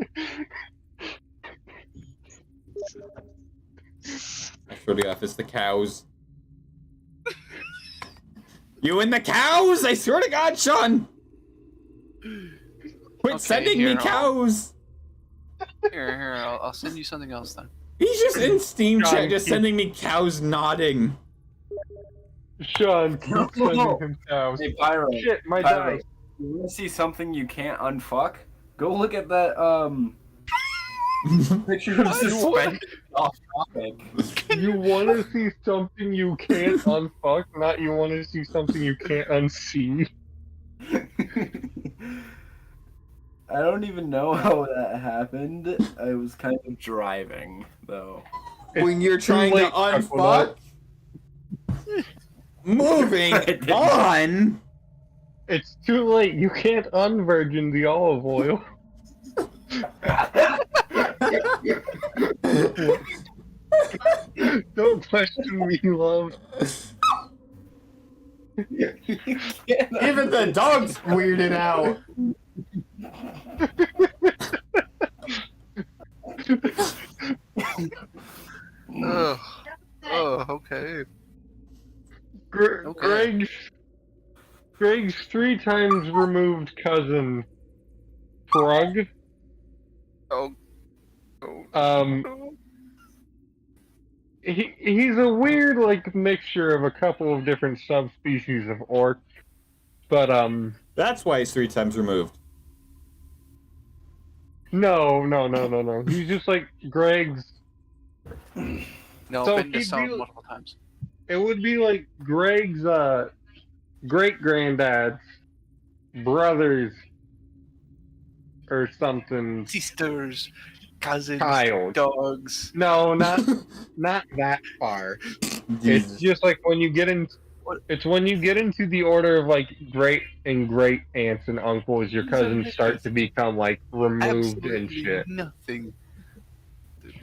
I swear to God, if it's the cows. You and the cows! I swear to God, Sean! Quit Okay, sending here, me cows! Here, I'll send you something else then. He's just in Steam Sean, chat, just sending me cows nodding. Sean, keep sending him cows. Hey, Pyro. Shit, my Pyro, dice. you wanna see something you can't unfuck? Go look at that, picture of suspended off topic. You want to see something you can't unfuck, not you want to see something you can't unsee. I don't even know how that happened. I was kind of driving, though. When you're Too trying to late, unfuck. Moving on! It's too late. You can't unvirgin the olive oil. Don't question me, love. Even the dog's weirded out. Okay. Greg's 3 times removed cousin, Prologue. Oh. He's a weird, like, mixture of a couple of different subspecies of orc, but, That's why he's 3 times removed. No. He's just like Greg's. No, So I've been to he'd some be- multiple times. It would be like Greg's, great-granddad's brothers or something. Sisters, cousins, child. dogs. No, not that far. Jesus. It's just like when you get in. It's when you get into the order of like great and great aunts and uncles, your cousins start to become like removed and Absolutely shit. nothing.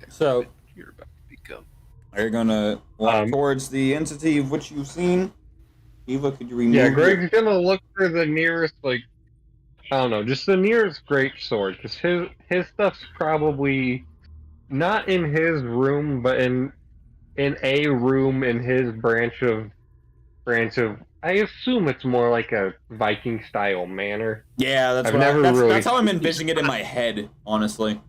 So- You're about to become. Are you gonna walk towards the entity of which you've seen? Eva, could you remove Yeah, your- Greg's gonna look for the nearest like I don't know, just the nearest great sword, because his stuff's probably not in his room, but in a room in his branch of. I assume it's more like a Viking style manor. Yeah, that's I've what never that's, really- that's how I'm envisioning it in my head, honestly.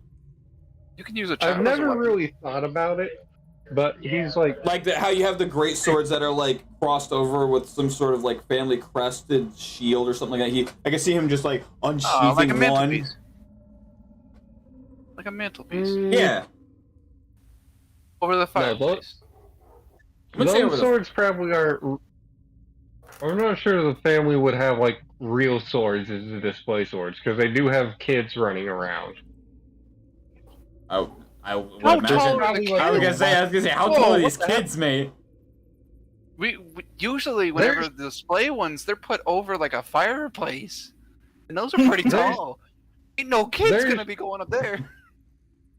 You can use a I've child as a never weapon. really thought about it, but he's like, Like how you have the great swords that are like crossed over with some sort of like family crested shield or something like that. I can see him just like unsheathing Like a one. mantelpiece. Like a mantelpiece. Yeah. Over the No, fireplace. Let's say over those the- swords probably are. I'm not sure the family would have like real swords as the display swords, because they do have kids running around. I would How imagine. tall are Probably the like I was kids? gonna say, how Whoa, tall are what these the hell? kids, mate? We usually whenever the display ones, they're put over like a fireplace, and those are pretty There's- tall. Ain't no kids there's- gonna be going up there.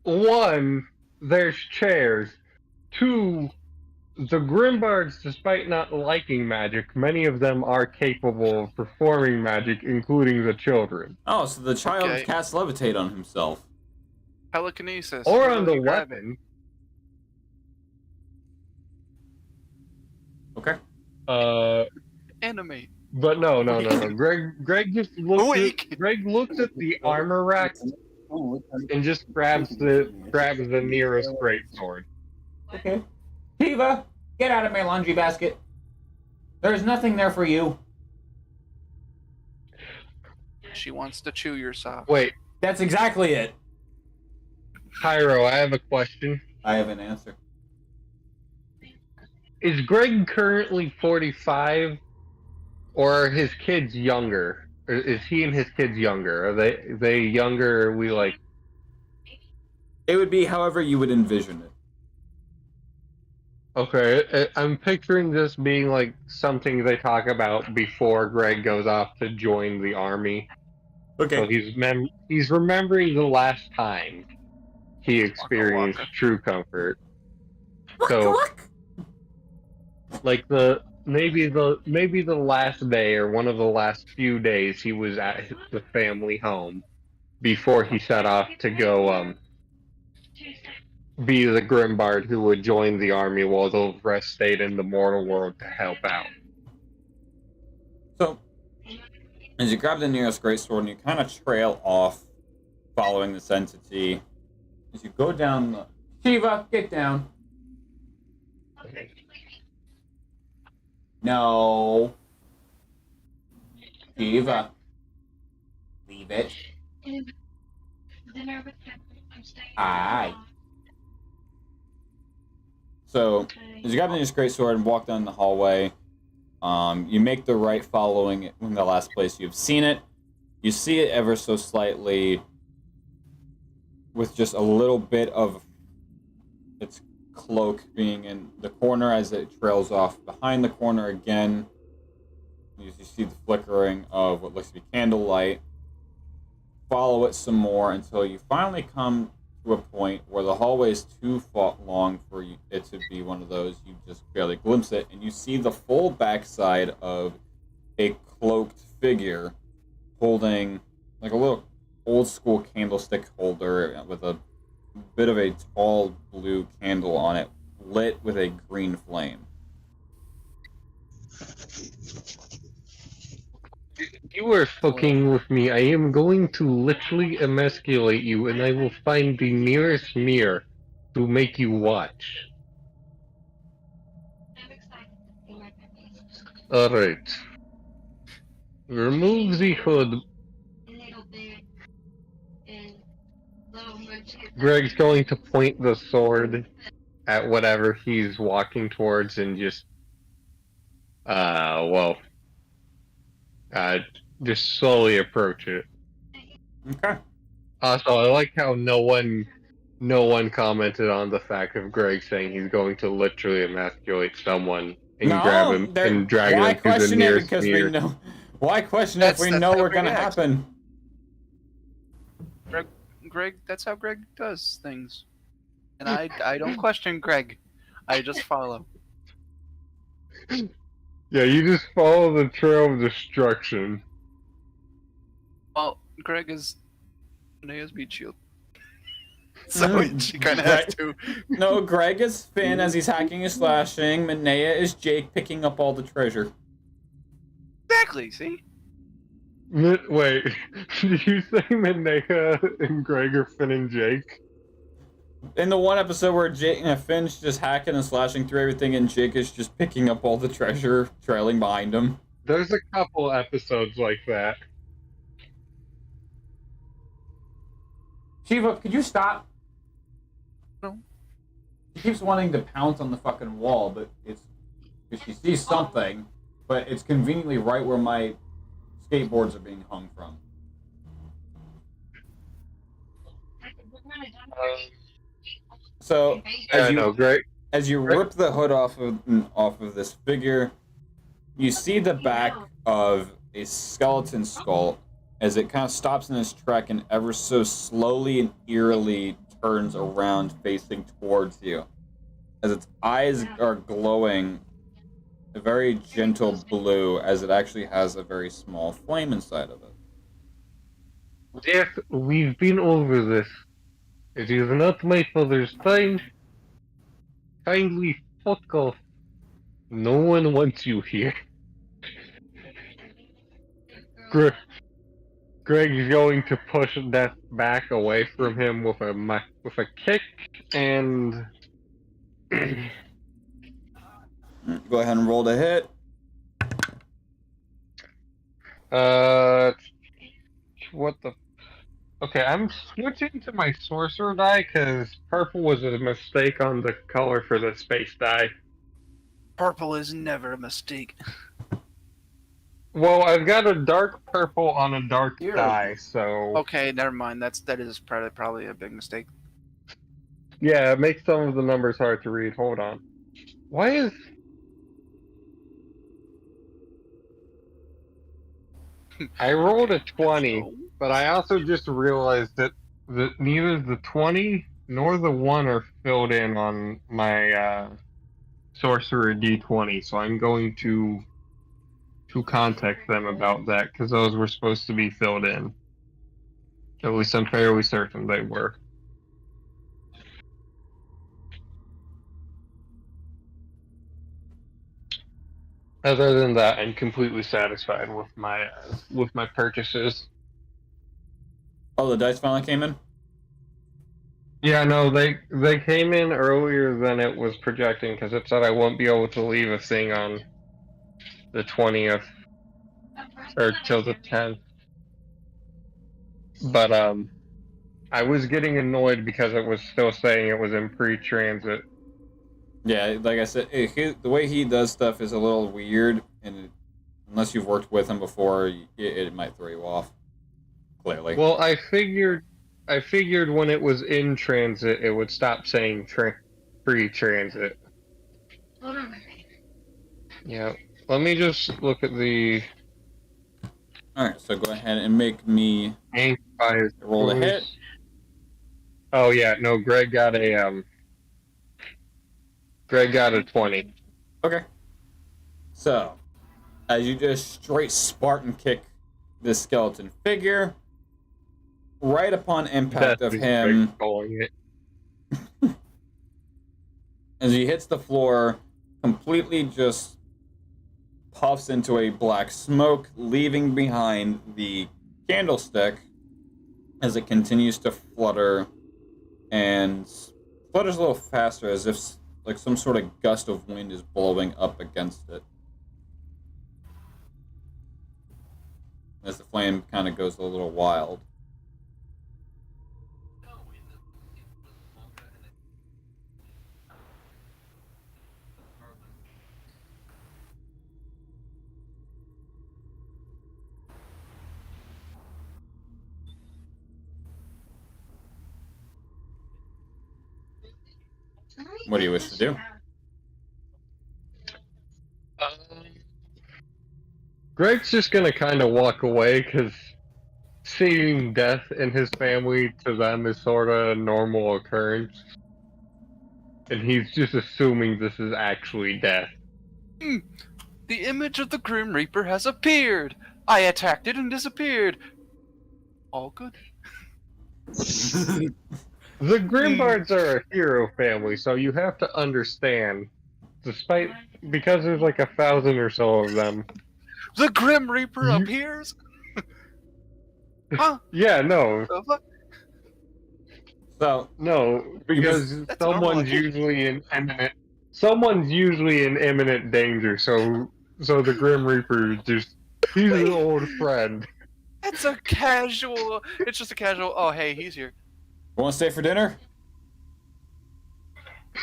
One, there's chairs. Two, the Grimbards, despite not liking magic, many of them are capable of performing magic, including the children. Oh, so the child Okay. casts levitate on himself. Telekinesis. Or Where on will the you grab it? weapon. Okay. Animate. But no. Greg just looks Awake. at, Greg looks at the armor rack and just grabs the nearest greatsword. Okay. Eva, get out of my laundry basket. There's nothing there for you. She wants to chew your sock. Wait, That's exactly it. Pyro, I have a question. I have an answer. Is Greg currently 45, or are his kids younger? Or is he and his kids younger? Are they younger? Or are we like? It would be however you would envision it. Okay, I'm picturing this being like something they talk about before Greg goes off to join the army. Okay. So he's remembering the last time he experienced waka. true comfort. So like maybe the last day or one of the last few days he was at the family home before he set off to go be the Grimbard who would join the army while the rest stayed in the mortal world to help out. So, as you grab the nearest greatsword and you kind of trail off, following this entity, as you go down the... Shiva, get down. No. Shiva. Leave it. Aye. So, as you grab the nearest greatsword and walk down the hallway, you make the right following it in the last place you've seen it. You see it ever so slightly with just a little bit of its cloak being in the corner as it trails off behind the corner again. You see the flickering of what looks to be candlelight. Follow it some more until you finally come to a point where the hallway is too long for it to be one of those. You just barely glimpse it, and you see the full backside of a cloaked figure holding like a little old school candlestick holder with a bit of a tall blue candle on it, lit with a green flame. If you are fucking with me, I am going to literally emasculate you, and I will find the nearest mirror to make you watch. Alright. Remove the hood. Greg's going to point the sword at whatever he's walking towards and just just slowly approach it. Okay. Also, I like how no one no one commented on the fact of Greg saying he's going to literally emasculate someone and grab No, him and drag why him to the question it? nearest Because we mirror. know. Why question it if we That's know how we're Greg gonna acts. happen? Greg, that's how Greg does things. And I don't question Greg. I just follow. Yeah, you just follow the trail of destruction. Well, Greg is Nea's meat shield. So she kind of has to. No, Greg is Finn as he's hacking and slashing. Minea is Jake picking up all the treasure. Exactly, see? Wait, did you say Mineka and Greg are Finn and Jake? In the one episode where Finn's just hacking and slashing through everything, and Jake is just picking up all the treasure, trailing behind him. There's a couple episodes like that. Shiva, could you stop? No. She keeps wanting to pounce on the fucking wall, but it's because she sees something, but it's conveniently right where my skateboards are being hung from. So as you rip the hood off of this figure, you see the back of a skeleton skull as it kind of stops in its trek and ever so slowly and eerily turns around facing towards you. As its eyes are glowing a very gentle blue, as it actually has a very small flame inside of it. Yes, we've been over this. It is not my father's time. Kindly fuck off. No one wants you here. Greg's going to push Death back away from him with a kick and. Go ahead and roll the hit. What the? Okay, I'm switching to my sorcerer die because purple was a mistake on the color for the space die. Purple is never a mistake. Well, I've got a dark purple on a dark die, so Okay, never mind. That is probably a big mistake. yeah, it makes some of the numbers hard to read. Hold on. Why is I rolled a 20, but I also just realized that neither the 20 nor the 1 are filled in on my sorcerer D20, so I'm going to contact them about that because those were supposed to be filled in. At least I'm fairly certain they were. Other than that, I'm completely satisfied with my purchases. Oh, the dice finally came in? Yeah, no, they came in earlier than it was projecting because it said I won't be able to leave a thing on the 20th or till the 10th. But I was getting annoyed because it was still saying it was in pre-transit. Yeah, like I said, the way he does stuff is a little weird, and unless you've worked with him before, it might throw you off. Clearly. Well, I figured when it was in transit, it would stop saying pre-transit. Yeah. Let me just look at the. Alright, so go ahead and make me roll a hit. Oh yeah, no, Greg got a 20. Okay. So, as you just straight Spartan kick this skeleton figure, right upon impact of him, as he hits the floor, completely just puffs into a black smoke, leaving behind the candlestick as it continues to flutter and flutters a little faster, as if like some sort of gust of wind is blowing up against it. As the flame kind of goes a little wild. What do you wish to do? Greg's just gonna kind of walk away because seeing death in his family to them is sort of a normal occurrence. And he's just assuming this is actually death. The image of the Grim Reaper has appeared. I attacked it and disappeared. All good. The Grimbards are a hero family, so you have to understand, because there's like 1,000 or so of them. The Grim Reaper appears? Huh? Yeah, no, The fuck? So, no, because That's someone's normal. usually in imminent danger. So the Grim Reaper he's an old friend. It's a casual. It's just a casual. Oh, hey, he's here. you want to stay for dinner?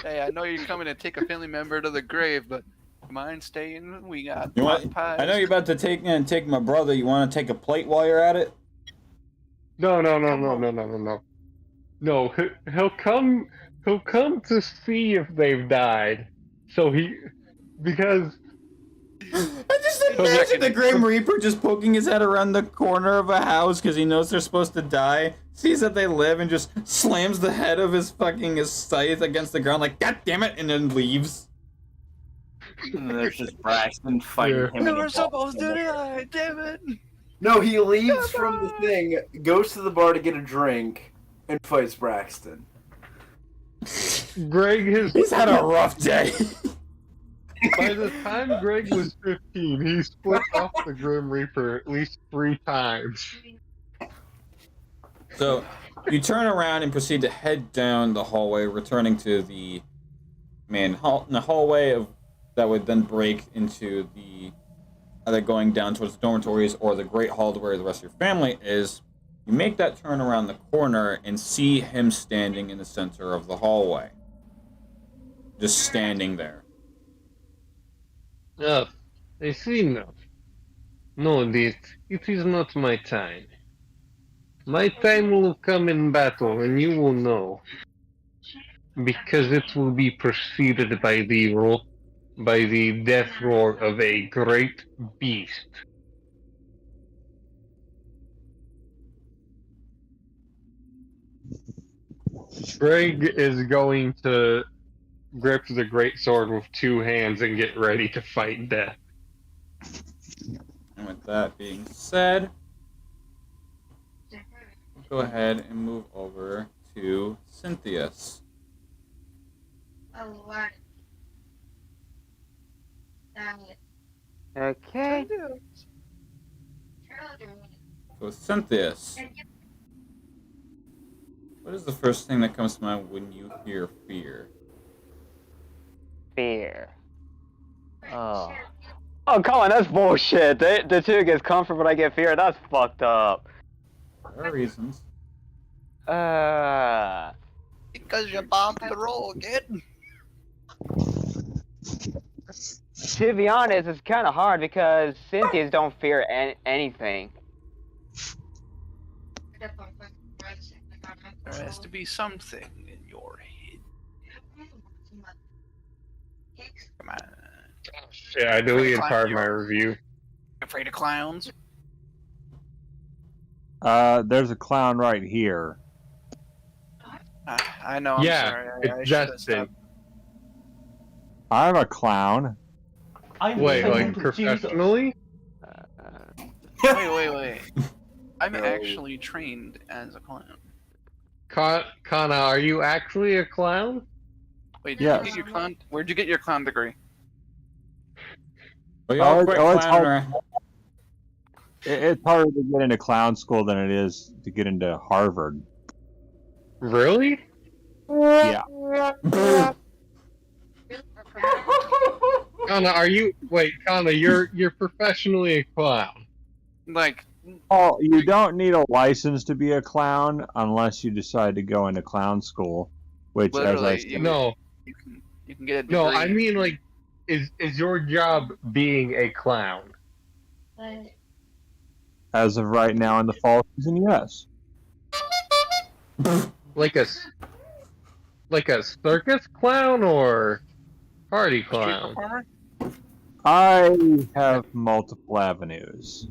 Hey, I know you're coming to take a family member to the grave, but mind staying? We got You pot want? pies. I know you're about to take my brother. You want to take a plate while you're at it? No. No, he'll come to see if they've died. Because I just imagine the Grim Reaper just poking his head around the corner of a house because he knows they're supposed to die, sees that they live, and just slams the head of his scythe against the ground like, God damn it, and then leaves. And there's just Braxton fighting Yeah. him. We in a were supposed to boxing match. die, damn it! No, he leaves from the thing, goes to the bar to get a drink, and fights Braxton. He's had a rough day. by the time Greg was 15, he split off the Grim Reaper at least 3 times. So, you turn around and proceed to head down the hallway, returning to the main hall, the hallway that would then break into either going down towards the dormitories or the great hall where the rest of your family is. You make that turn around the corner and see him standing in the center of the hallway. Just standing there. Ah, I see now. No, it is not my time. My time will come in battle, and you will know. Because it will be preceded by the death roar of a great beast. Greg is going to grip the great sword with 2 hands and get ready to fight death. And with that being said, go ahead and move over to Cynthia's. Okay. So Cynthia's. What is the first thing that comes to mind when you hear fear? Fear. Oh, come on, that's bullshit. The two gets comfort, but I get fear. That's fucked up. There are reasons. Because you bombed the roll again. To be honest, it's kind of hard because Cynthia's don't fear anything. There has to be something in your head. Come on. Yeah, I deleted part of my review. Afraid of clowns? There's a clown right here. I know, I'm Yeah, sorry. I it's should have Justin. stopped. I'm a clown. Wait, like professionally? Wait. I'm actually trained as a clown. Kana, are you actually a clown? Wait, Yes. where'd you get your clown degree? Well, y'all Oh, quit it's clowning hard. around. It's harder to get into clown school than it is to get into Harvard. Really? Yeah. Kana, you're professionally a clown. Like, Oh, you don't need a license to be a clown unless you decide to go into clown school, which, as I literally, said, No, you can get a degree. no, I mean like, is your job being a clown? as of right now in the fall season, yes. Like a like a circus clown or party Street clown? performer? I have multiple avenues.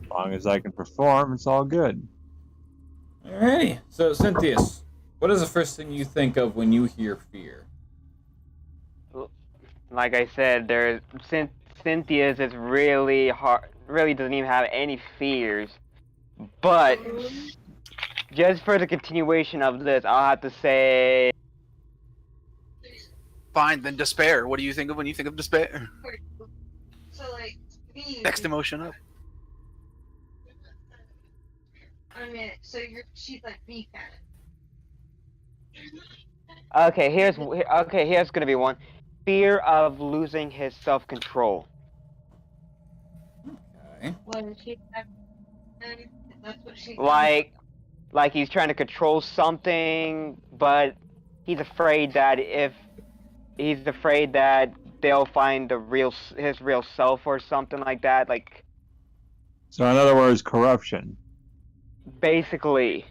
As long as I can perform, it's all good. Alrighty. So, Cynthius, what is the first thing you think of when you hear fear? Like I said, Cynthia's is really hard. Really doesn't even have any fears. But just for the continuation of this, I'll have to say Fine, then despair. What do you think of when you think of despair? So like me. Next emotion up. I mean, so she's like me kind okay. Here's gonna be one: fear of losing his self-control. Okay. of. What is she? That's what she. Like he's trying to control something, but he's afraid that they'll find his real self or something like that. Like So, in other words, corruption. basically,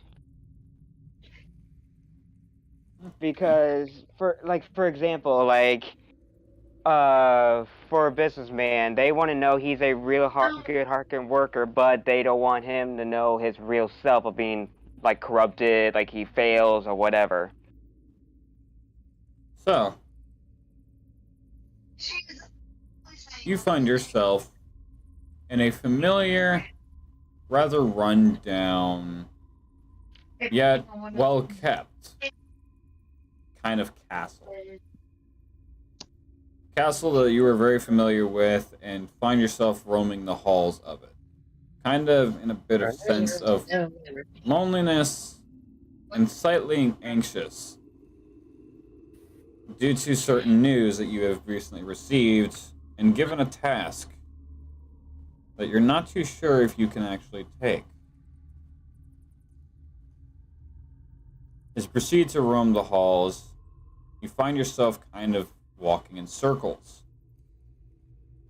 because for example, for a businessman, they want to know he's a real good hard worker, but they don't want him to know his real self of being like corrupted, like he fails or whatever. So, you find yourself in a familiar, rather run-down, yet well-kept kind of castle. Castle that you are very familiar with and find yourself roaming the halls of it. Kind of in a bit of sense of loneliness and slightly anxious due to certain news that you have recently received and given a task that you're not too sure if you can actually take. As you proceed to roam the halls, you find yourself kind of walking in circles.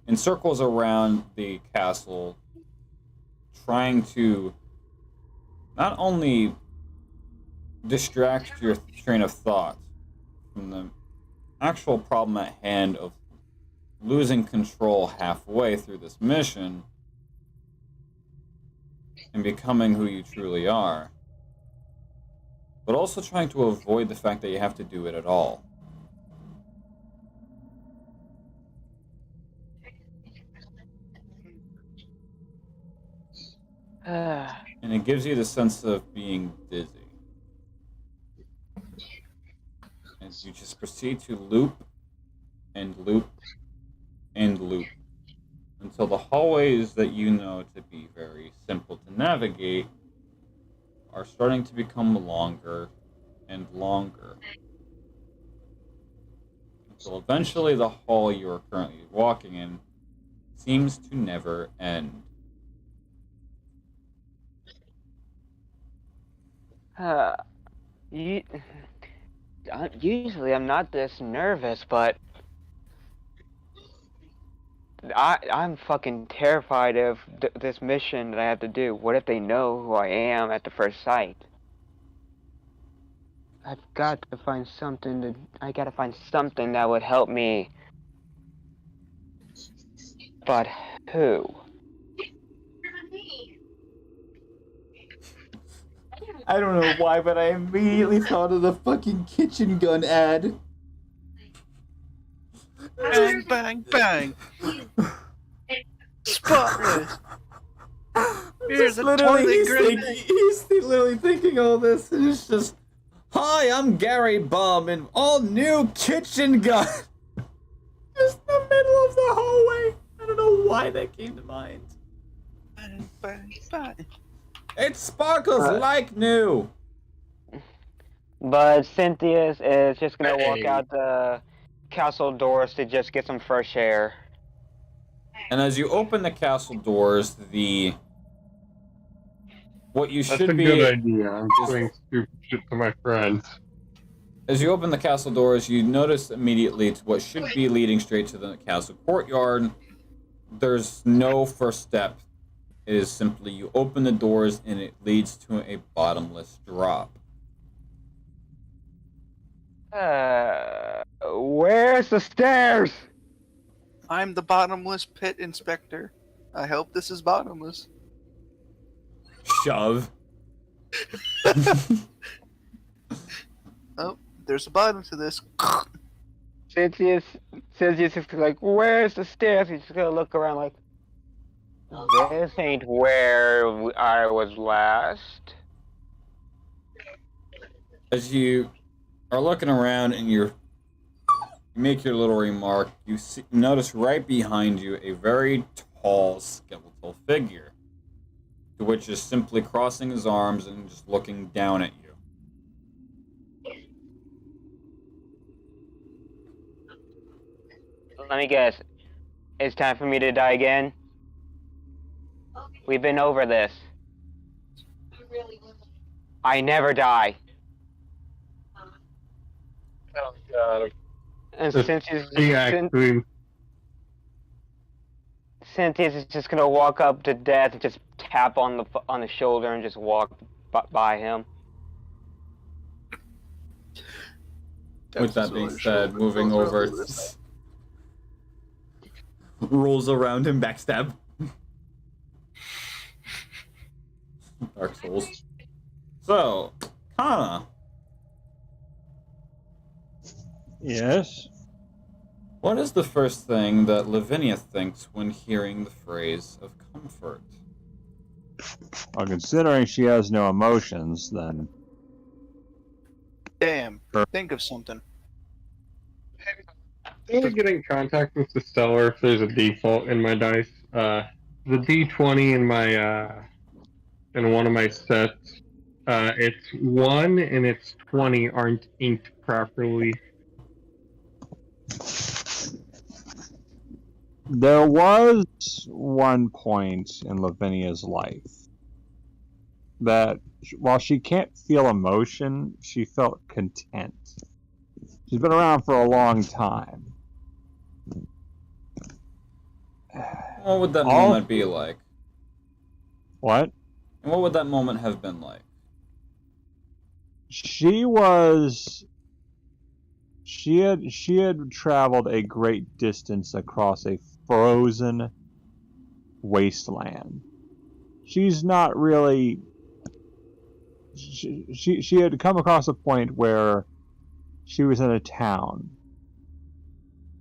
In circles around the castle, trying to not only distract your train of thought from the actual problem at hand of losing control halfway through this mission and becoming who you truly are, but also trying to avoid the fact that you have to do it at all. And it gives you the sense of being dizzy. As you just proceed to loop and loop and loop until the hallways that you know to be very simple to navigate are starting to become longer and longer. Until eventually the hall you are currently walking in seems to never end. Usually I'm not this nervous, but I'm fucking terrified of this mission that I have to do. What if they know who I am at the first sight? I gotta find something that would help me. But who? I don't know why, but I immediately thought of the fucking kitchen gun ad. Bang, bang, bang. Spotless. Here's a toilet grenade. He's literally thinking all this, and it's just, hi, I'm Gary Bum, and all new kitchen gun. Just in the middle of the hallway. I don't know why that came to mind. Bang, bang, bang. It sparkles like new. But Cynthia's is just gonna walk Hey. out the castle doors to just get some fresh air. And as you open the castle doors, what you That's should a be good idea. I'm is- doing stupid shit to my friends. As you open the castle doors, you notice immediately to what should be leading straight to the castle courtyard. There's no first step. It is simply you open the doors and it leads to a bottomless drop. Where's the stairs? I'm the bottomless pit inspector. I hope this is bottomless. Shove. Oh, there's a bottom to this. Cynthia's just like, where's the stairs? He's just gonna look around like, this ain't where I was last. As you are looking around and you make your little remark, you notice right behind you a very tall skeletal figure, to which is simply crossing his arms and just looking down at you. Let me guess. It's time for me to die again? We've been over this. I never die. Oh god. And Cynthia's is just gonna walk up to Death and just tap on the shoulder and just walk by him. With that being said, moving over, rolls around him, backstab. Dark Souls. So, Kana, Yes. what is the first thing that Lavinia thinks when hearing the phrase of comfort? Well, considering she has no emotions, then Damn, think of something. I'm gonna get in contact with the stellar if there's a default in my dice. The D20 in my in one of my sets, it's 1 and it's 20 aren't inked properly. there was one point in Lavinia's life that while she can't feel emotion, she felt content. She's been around for a long time. What would that moment be like? What? And what would that moment have been like? She had traveled a great distance across a frozen wasteland. She's not really. She had come across a point where she was in a town,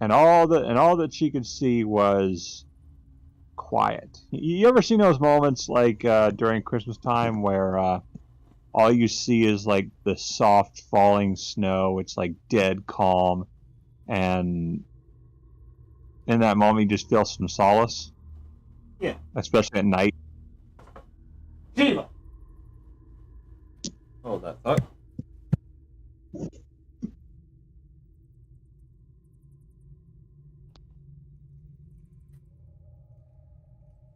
and all that she could see was quiet. You ever seen those moments like during Christmas time where all you see is like the soft falling snow? It's like dead calm, and in that moment you just feel some solace. Yeah. Especially at night. Shiva! Hold that thought.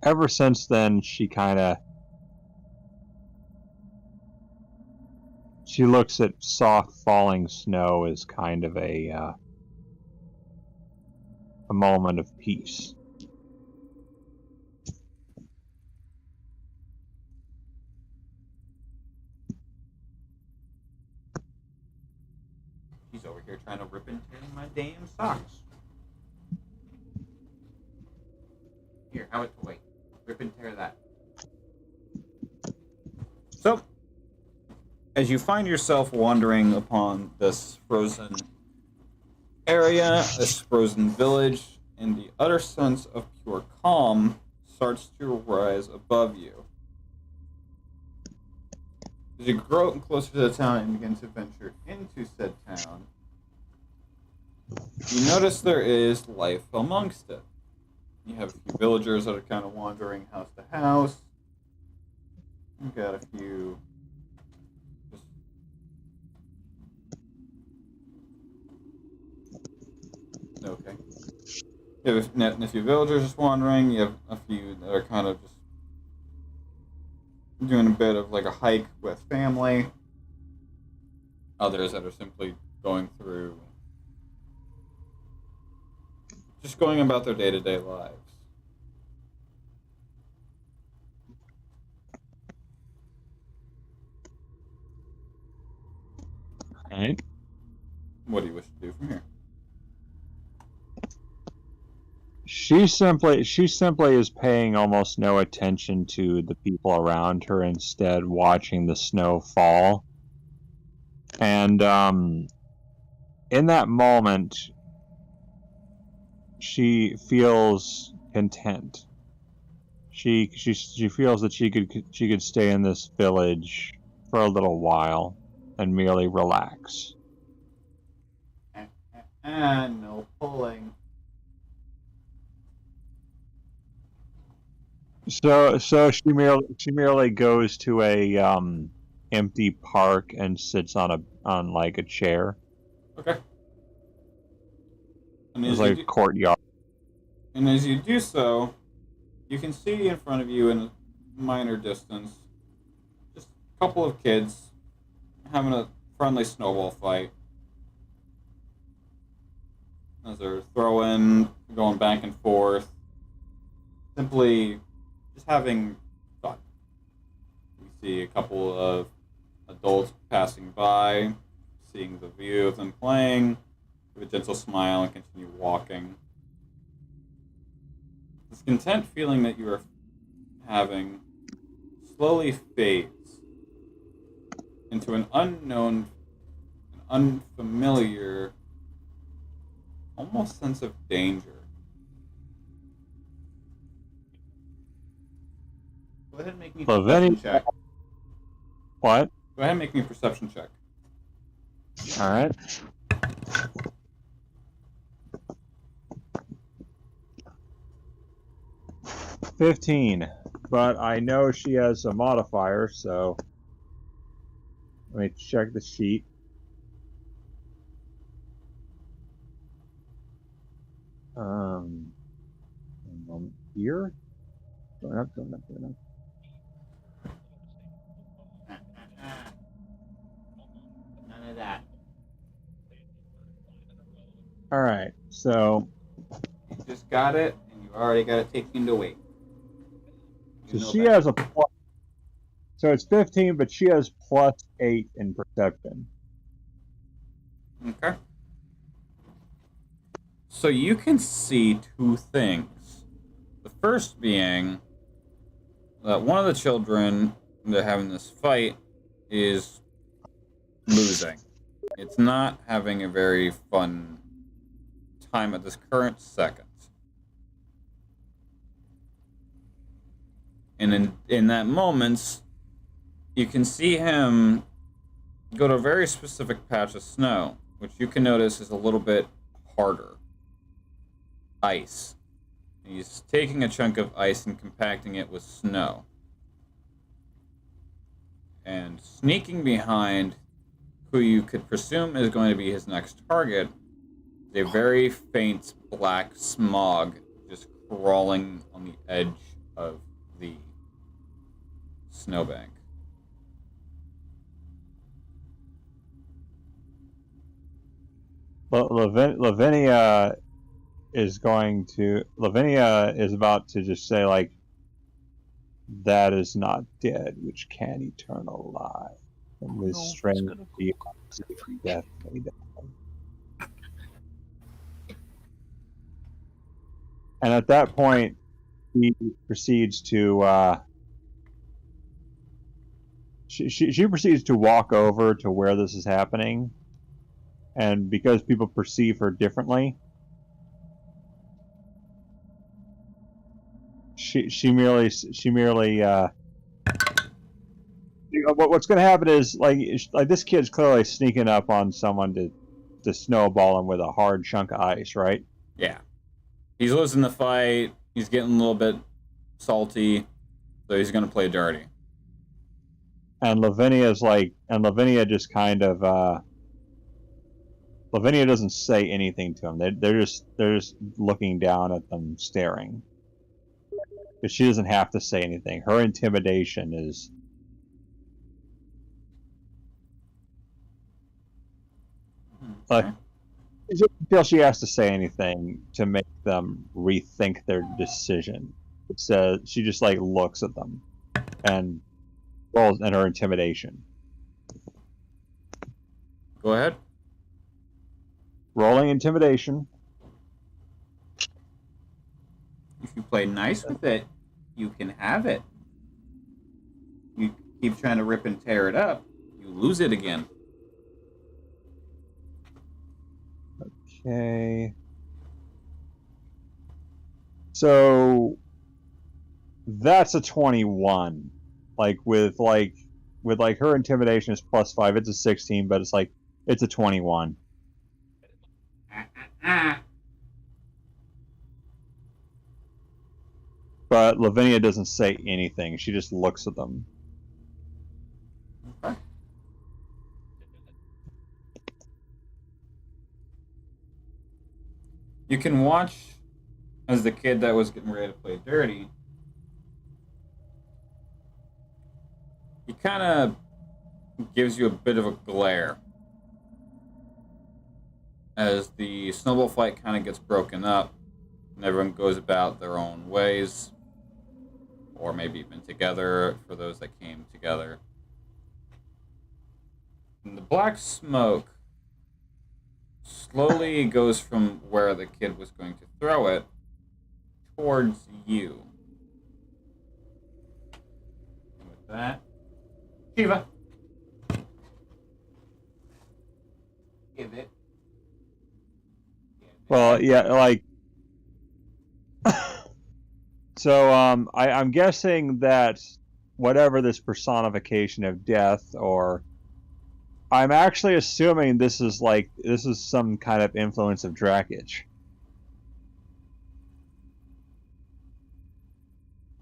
Ever since then, she looks at soft falling snow as kind of a moment of peace. He's over here trying to rip and tear my damn socks. Here, have it to wait. Rip and tear that. So, as you find yourself wandering upon this frozen area, this frozen village, and the utter sense of pure calm starts to rise above you. As you grow closer to the town and begin to venture into said town, you notice there is life amongst it. You have a few villagers that are kind of wandering house to house. You've got a few just okay. You have a few villagers just wandering. You have a few that are kind of just doing a bit of like a hike with family. Others that are simply going through, just going about their day-to-day lives. Right? What do you wish to do from here? She simply is paying almost no attention to the people around her, instead watching the snow fall. And in that moment, she feels content. She feels that she could stay in this village for a little while and merely relax. And no pulling. So she merely goes to a empty park and sits on like a chair. Okay. And It's as, like a courtyard. and as you do so, you can see in front of you in a minor distance just a couple of kids having a friendly snowball fight. As they're throwing, going back and forth, simply just having fun. You see a couple of adults passing by, seeing the view of them playing, with a gentle smile and continue walking. This content feeling that you are having slowly fades into an unknown, an unfamiliar, almost sense of danger. Go ahead and make me a perception check. What? Go ahead and make me a perception check. All right. $15, but I know she has a modifier, so let me check the sheet. One moment here. Going up. None of that. All right, so You just got it, and you already got it taken into weight. You know she that. has a plus. So it's 15, but she has +8 in perception. Okay. So you can see two things. The first being that one of the children that are having this fight is losing. It's not having a very fun time at this current second. And in that moment, you can see him go to a very specific patch of snow, which you can notice is a little bit harder. Ice. He's taking a chunk of ice and compacting it with snow. And sneaking behind who you could presume is going to be his next target is a very faint black smog just crawling on the edge of the snowbank. Lavinia is about to just say, like, that is not dead, which can eternal lie. And this strange definitely dead. And at that point, he proceeds to she proceeds to walk over to where this is happening, and because people perceive her differently, she merely what's going to happen is like this kid's clearly sneaking up on someone to snowball him with a hard chunk of ice, right? Yeah. He's losing the fight. He's getting a little bit salty. So he's going to play dirty. And Lavinia just kind of Lavinia doesn't say anything to him. They're just looking down at them, staring. Because she doesn't have to say anything. Her intimidation is until she has to say anything to make them rethink their decision. She just like looks at them and rolls in her intimidation. Go ahead. Rolling intimidation. If you play nice with it, you can have it. You keep trying to rip and tear it up, you lose it again. Okay. So that's a 21. With her intimidation is +5, it's a 16, but it's a 21. But Lavinia doesn't say anything. She just looks at them. Okay. You can watch as the kid that was getting ready to play dirty, he kind of gives you a bit of a glare as the snowball fight kind of gets broken up and everyone goes about their own ways, or maybe even together for those that came together. And the black smoke slowly goes from where the kid was going to throw it towards you. And with that, Shiva, give it. Well, yeah, so I'm guessing that whatever this personification of death, or I'm actually assuming this is some kind of influence of Drakich.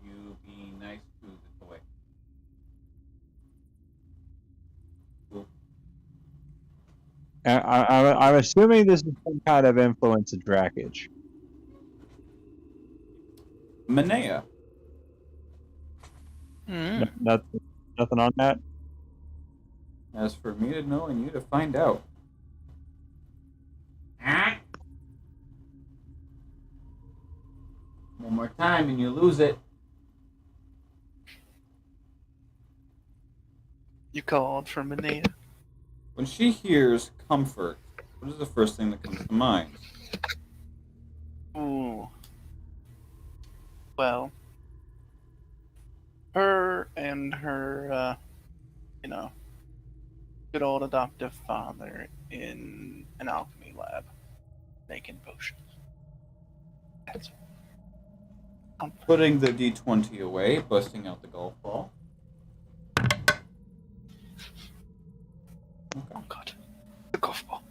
You be nice to the toy. I'm assuming this is some kind of influence of Drakich. Manea. Nothing on that. As for me to know and you to find out. One more time and you lose it. You called for Manea. When she hears comfort, what is the first thing that comes to mind? Ooh. Well, her and her, good old adoptive father in an alchemy lab making potions. That's comfort. Putting the D20 away, busting out the golf ball. Oh god. The golf ball.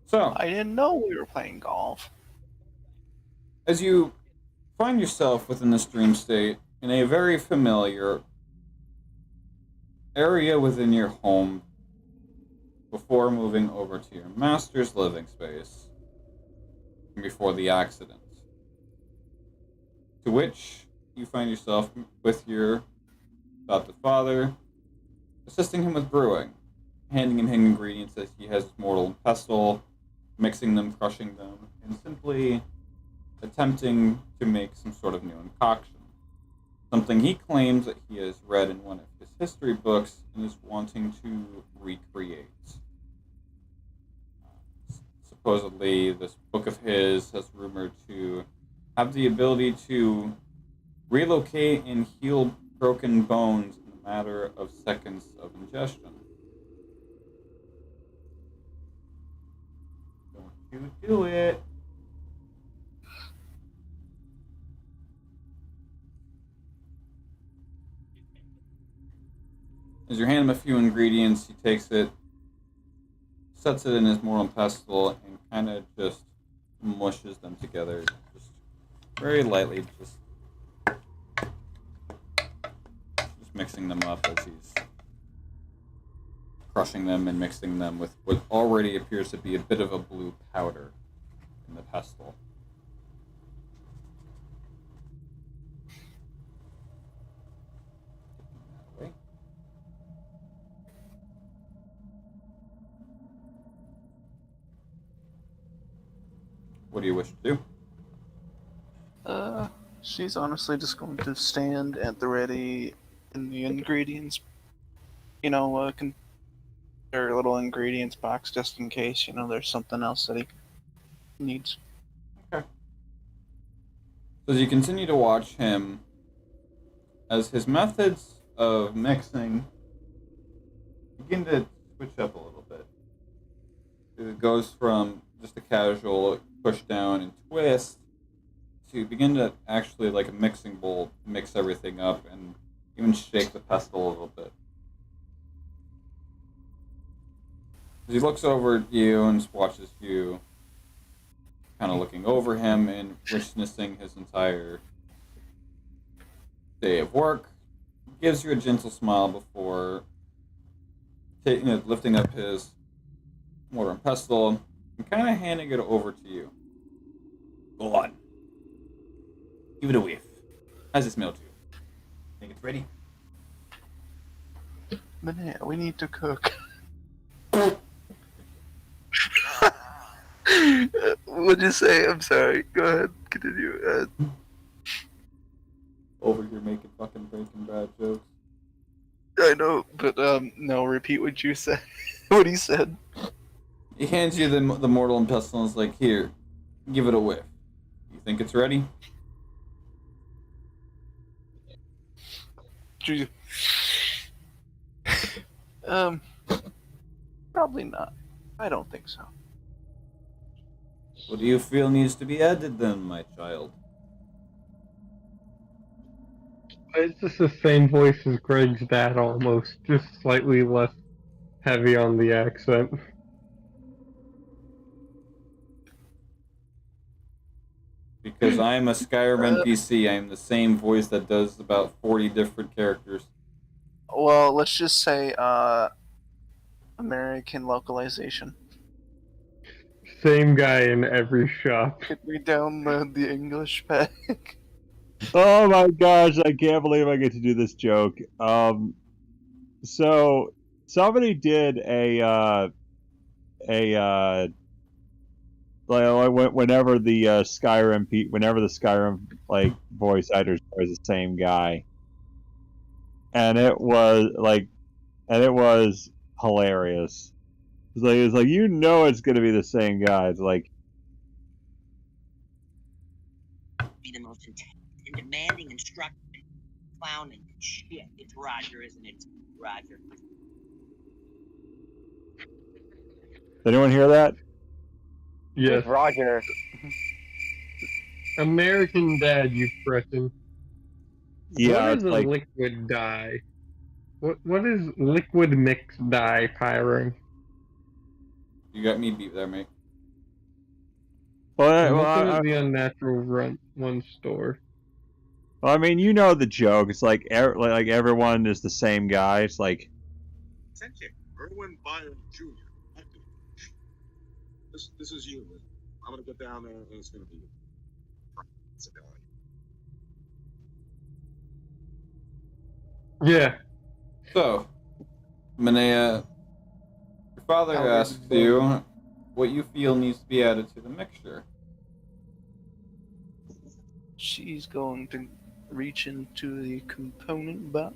So, I didn't know we were playing golf. as you find yourself within this dream state in a very familiar area within your home before moving over to your master's living space before the accident, to which you find yourself with your adopted father, assisting him with brewing, handing him ingredients that he has his mortal and pestle, mixing them, crushing them, and simply attempting to make some sort of new concoction. Something he claims that he has read in one of his history books and is wanting to recreate. Supposedly, this book of his has rumored to have the ability to relocate and heal broken bones in a matter of seconds of ingestion. Don't you do it. As you hand him a few ingredients, he takes it, sets it in his mortal pestle, and kind of just mushes them together, just very lightly, just mixing them up as he's crushing them and mixing them with what already appears to be a bit of a blue powder in the pestle. What do you wish to do? She's honestly just going to stand at the ready in the ingredients, their little ingredients box just in case, there's something else that he needs. Okay. So as you continue to watch him, as his methods of mixing begin to switch up a little bit. It goes from just a casual push down and twist to begin to actually, like a mixing bowl, mix everything up and even shake the pestle a little bit. As he looks over at you and just watches you, kind of looking over him and witnessing his entire day of work, gives you a gentle smile before lifting up his mortar and pestle and kind of handing it over to you. Go on. Give it a whiff. How's it smell to you? Think it's ready? But we need to cook. What'd you say? I'm sorry. Go ahead. Continue. Over here making fucking Breaking Bad jokes. I know, but no. Repeat what you said. What he said. He hands you the mortar and pestle and is like, here, give it a whiff. You think it's ready? Probably not. I don't think so. What do you feel needs to be added then, my child? It's just the same voice as Greg's dad almost, just slightly less heavy on the accent. Because I'm a Skyrim NPC, I'm the same voice that does about 40 different characters. Well, let's just say American localization. Same guy in every shop. Could we download the English pack? Oh my gosh, I can't believe I get to do this joke. So somebody did whenever the Skyrim like voice actors was the same guy, and it was hilarious. It's like it's gonna be the same guy. It's like, be the most intense and demanding instructor. Clowning shit. It's Roger, isn't it? Roger. did anyone hear that? Yes. Roger. American Dad, you frickin'. Yeah, What it's is a like, liquid dye? What is liquid mix dye firing? You got me beat there, mate. I'm looking at the Unnatural One store. Well, I mean, you know the joke. It's like everyone is the same guy. It's like, Authentic. Irwin Byron Jr. This is you. I'm gonna get down there and it's gonna be it's a guy. Yeah. So, Manea, your father asks you what you feel needs to be added to the mixture. She's going to reach into the component box.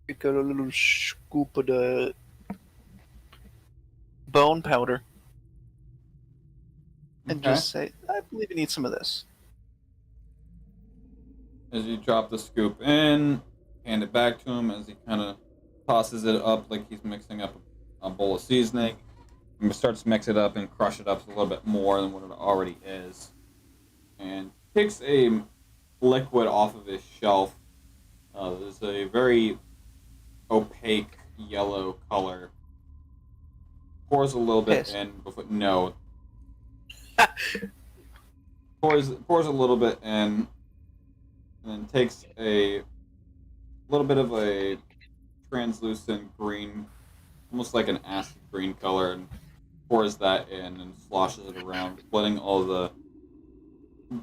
Pick out a little scoop of the bone powder. And just say, I believe you need some of this. As you drop the scoop in, hand it back to him as he kind of tosses it up like he's mixing up a bowl of seasoning. And starts to mix it up and crush it up a little bit more than what it already is. And takes a liquid off of his shelf. There's a very opaque yellow color. Pours a little bit in before pours a little bit in, and then takes a little bit of a translucent green, almost like an acid green color, and pours that in and sloshes it around, letting all the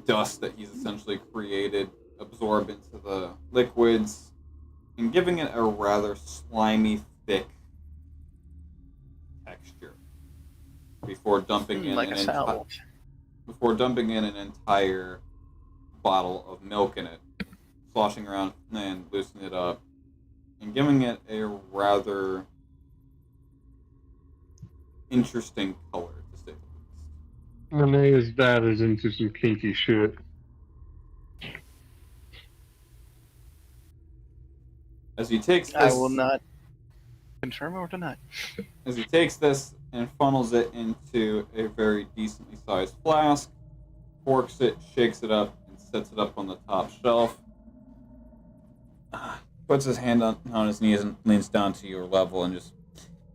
dust that he's essentially created absorb into the liquids, and giving it a rather slimy, thick texture before dumping in Like a salve. before dumping in an entire bottle of milk in it, sloshing around and loosening it up, and giving it a rather interesting color, to say the least. Renee's dad is into some kinky shit. As he takes this, I will not confirm or deny. As he takes this and funnels it into a very decently sized flask, forks it, shakes it up, and sets it up on the top shelf. Puts his hand on his knees and leans down to your level and just,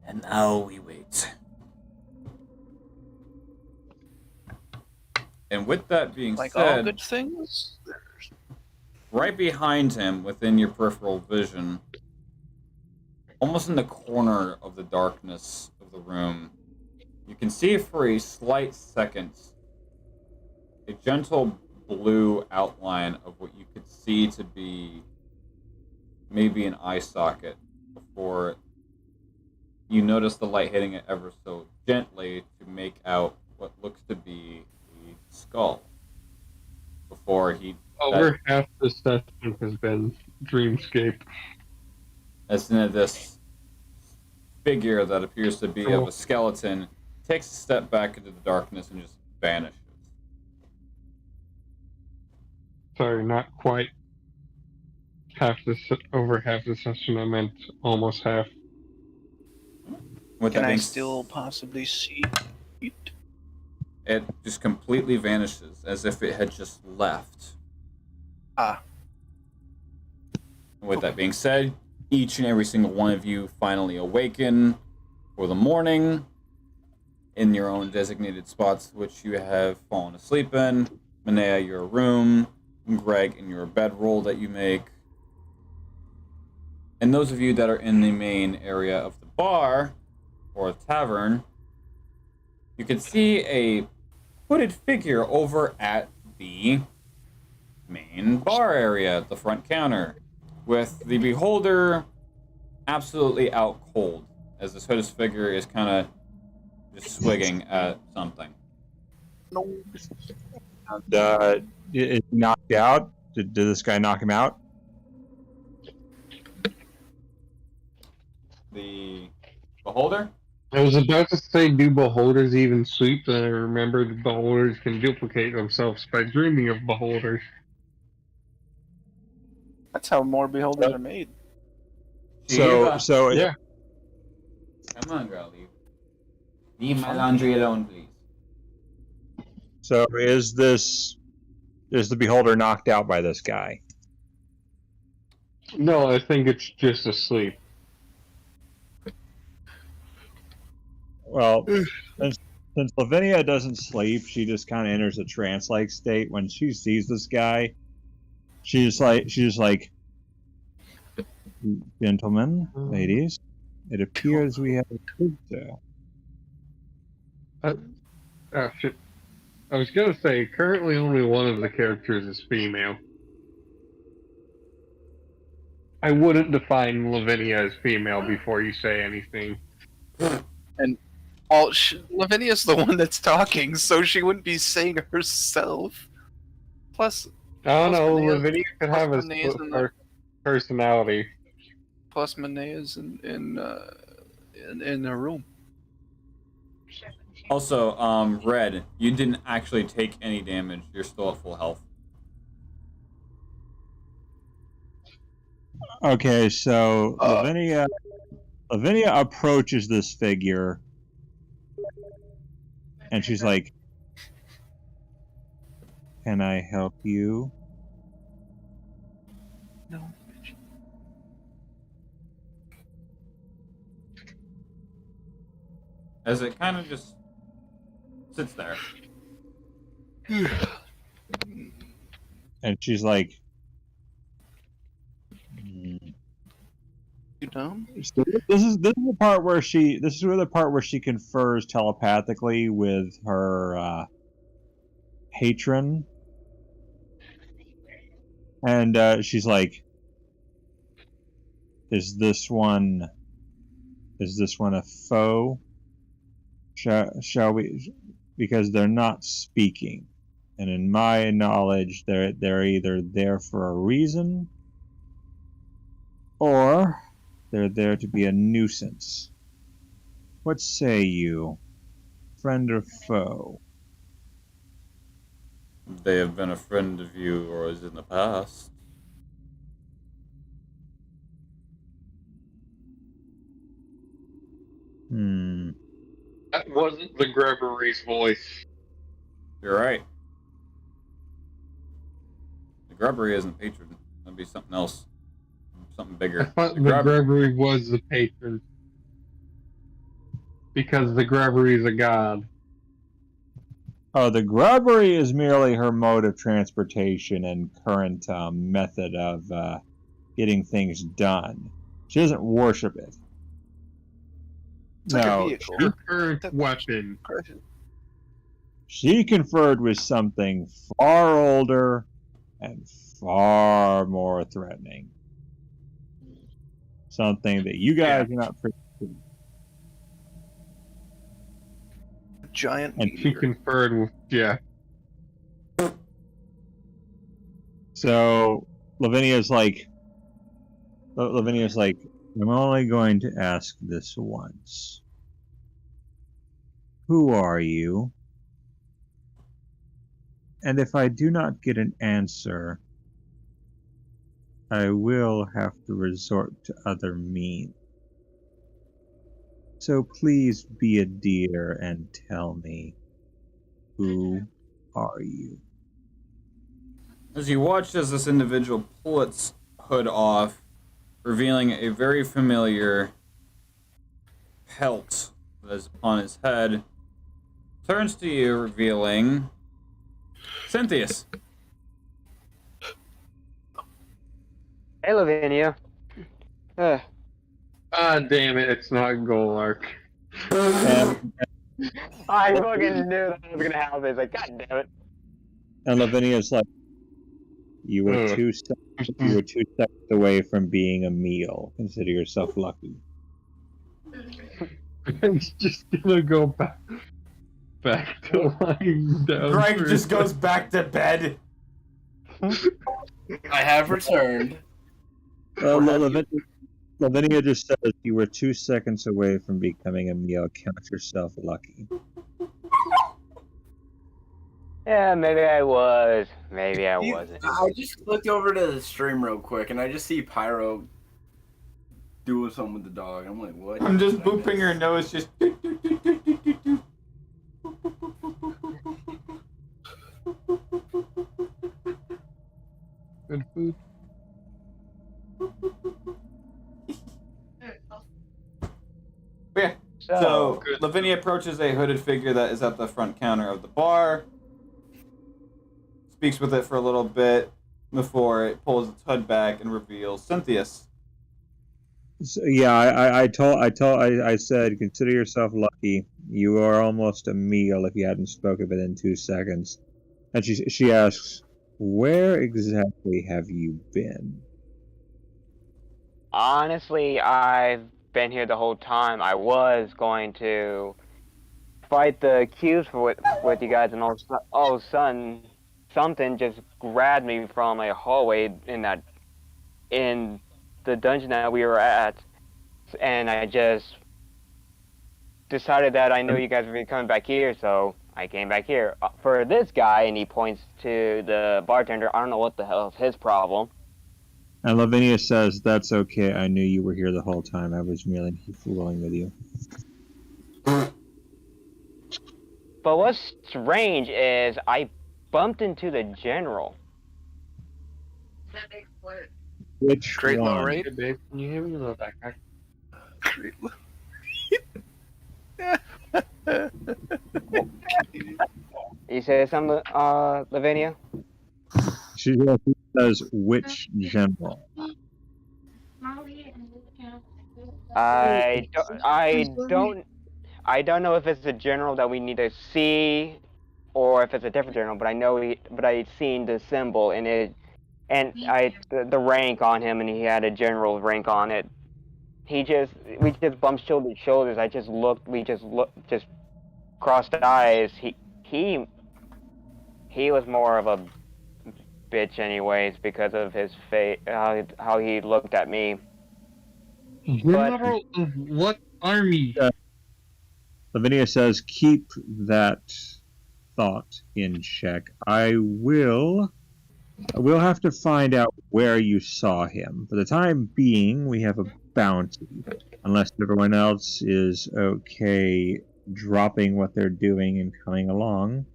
and now we wait. And with that being Like said, all good things, right behind him, within your peripheral vision, almost in the corner of the darkness of the room, you can see for a slight second a gentle blue outline of what you could see to be maybe an eye socket before you notice the light hitting it ever so gently to make out what looks to be a skull. Before Over half the session has been Dreamscape. as soon as this figure that appears to be of a skeleton takes a step back into the darkness and just vanishes. Sorry, not quite over half the session. I meant almost half. With can that I being still possibly see it? It just completely vanishes as if it had just left. Ah. With that being said, each and every single one of you finally awaken for the morning in your own designated spots, which you have fallen asleep in. Manea, your room. Greg, in your bedroll that you make. And those of you that are in the main area of the bar, or tavern, you can see a hooded figure over at the main bar area at the front counter, with the beholder absolutely out cold, as this hooded figure is kind of just swigging at something. Is he knocked out? Did this guy knock him out? The beholder? I was about to say, do beholders even sleep? Then I remembered beholders can duplicate themselves by dreaming of beholders. That's how more beholders are made. So Yeah. Come on, girl. Leave my laundry alone, please. So is the beholder knocked out by this guy? No, I think it's just asleep. Well, since Lavinia doesn't sleep, she just kind of enters a trance-like state when she sees this guy. She's like, gentlemen, ladies, it appears we have a visitor. Oh shit! I was gonna say, currently only one of the characters is female. I wouldn't define Lavinia as female before you say anything. And Lavinia's the one that's talking, so she wouldn't be saying herself. Plus, I don't know. Manea- Lavinia could have a Manea's in the- personality. Plus, Manea's in her room. Also, Red, you didn't actually take any damage. You're still at full health. Okay, so Lavinia approaches this figure, and she's like, "Can I help you?" No. As it kind of just sits there. And she's like, You dumb? So this is the part where she confers telepathically with her patron, and she's like, "Is this one a foe? Shall we? Because they're not speaking, and in my knowledge, they're either there for a reason, or they're there to be a nuisance. What say you?" friend or foe? They have been a friend of yours in the past. That wasn't the Gregory's voice. You're right. The Grubbery isn't patron. That'd be something else. Something I bigger. thought The the Grub- Gregory was the patron. Because the Gregory is a god. Oh, the grubbery is merely her mode of transportation and current method of getting things done. She doesn't worship it. It's like a No, vehicle. Her current weapon. she conferred with something far older and far more threatening. Something that you guys are not privy to. Giant And she meteor. conferred with Jeff. So Lavinia's like, I'm only going to ask this once. Who are you? And if I do not get an answer, I will have to resort to other means. So please be a dear and tell me, who are you? As you watch as this individual pull its hood off, revealing a very familiar pelt that is on his head, turns to you, revealing Cynthius. Hey, Lavinia. Ah, damn it, it's not Golark. I fucking knew that was gonna happen. It's like, God damn it. And Lavinia's like, you were 2 seconds away from being a meal. Consider yourself lucky. It's just gonna go back to lying down. Greg for a just goes back to bed. I have returned. Lavinia just says you were 2 seconds away from becoming a meal. Count yourself lucky. Yeah, maybe I was. Maybe I wasn't. I just clicked over to the stream real quick, and I just see Pyro doing something with the dog. I'm like, what? I'm just booping her nose, just. Good food. Yeah. So Lavinia approaches a hooded figure that is at the front counter of the bar. Speaks with it for a little bit before it pulls its hood back and reveals Cynthius. So, yeah, I said, consider yourself lucky. You are almost a meal if you hadn't spoken within 2 seconds. And she asks, where exactly have you been? Honestly, I've been here the whole time. I was going to fight the cubes with you guys, and all of a sudden, something just grabbed me from a hallway in the dungeon that we were at, and I just decided that I knew you guys would be coming back here, so I came back here. For this guy, and he points to the bartender, I don't know what the hell is his problem. And Lavinia says, that's okay, I knew you were here the whole time. I was merely fooling with you. But what's strange is I bumped into the general. That makes what? Which Straight low one? rate. Hey, babe, can you hand me the backpack? Straight low. You say something, Lavinia? She says, which general? I don't know if it's a general that we need to see, or if it's a different general. But I know but I'd seen the symbol and the rank on him, and he had a general rank on it. We just bumped shoulder to shoulders. We just crossed eyes. He was more of a bitch anyways because of his face, how he looked at me. General of what army? Lavinia says, keep that thought in check. We'll have to find out where you saw him. For the time being, we have a bounty. Unless everyone else is okay dropping what they're doing and coming along.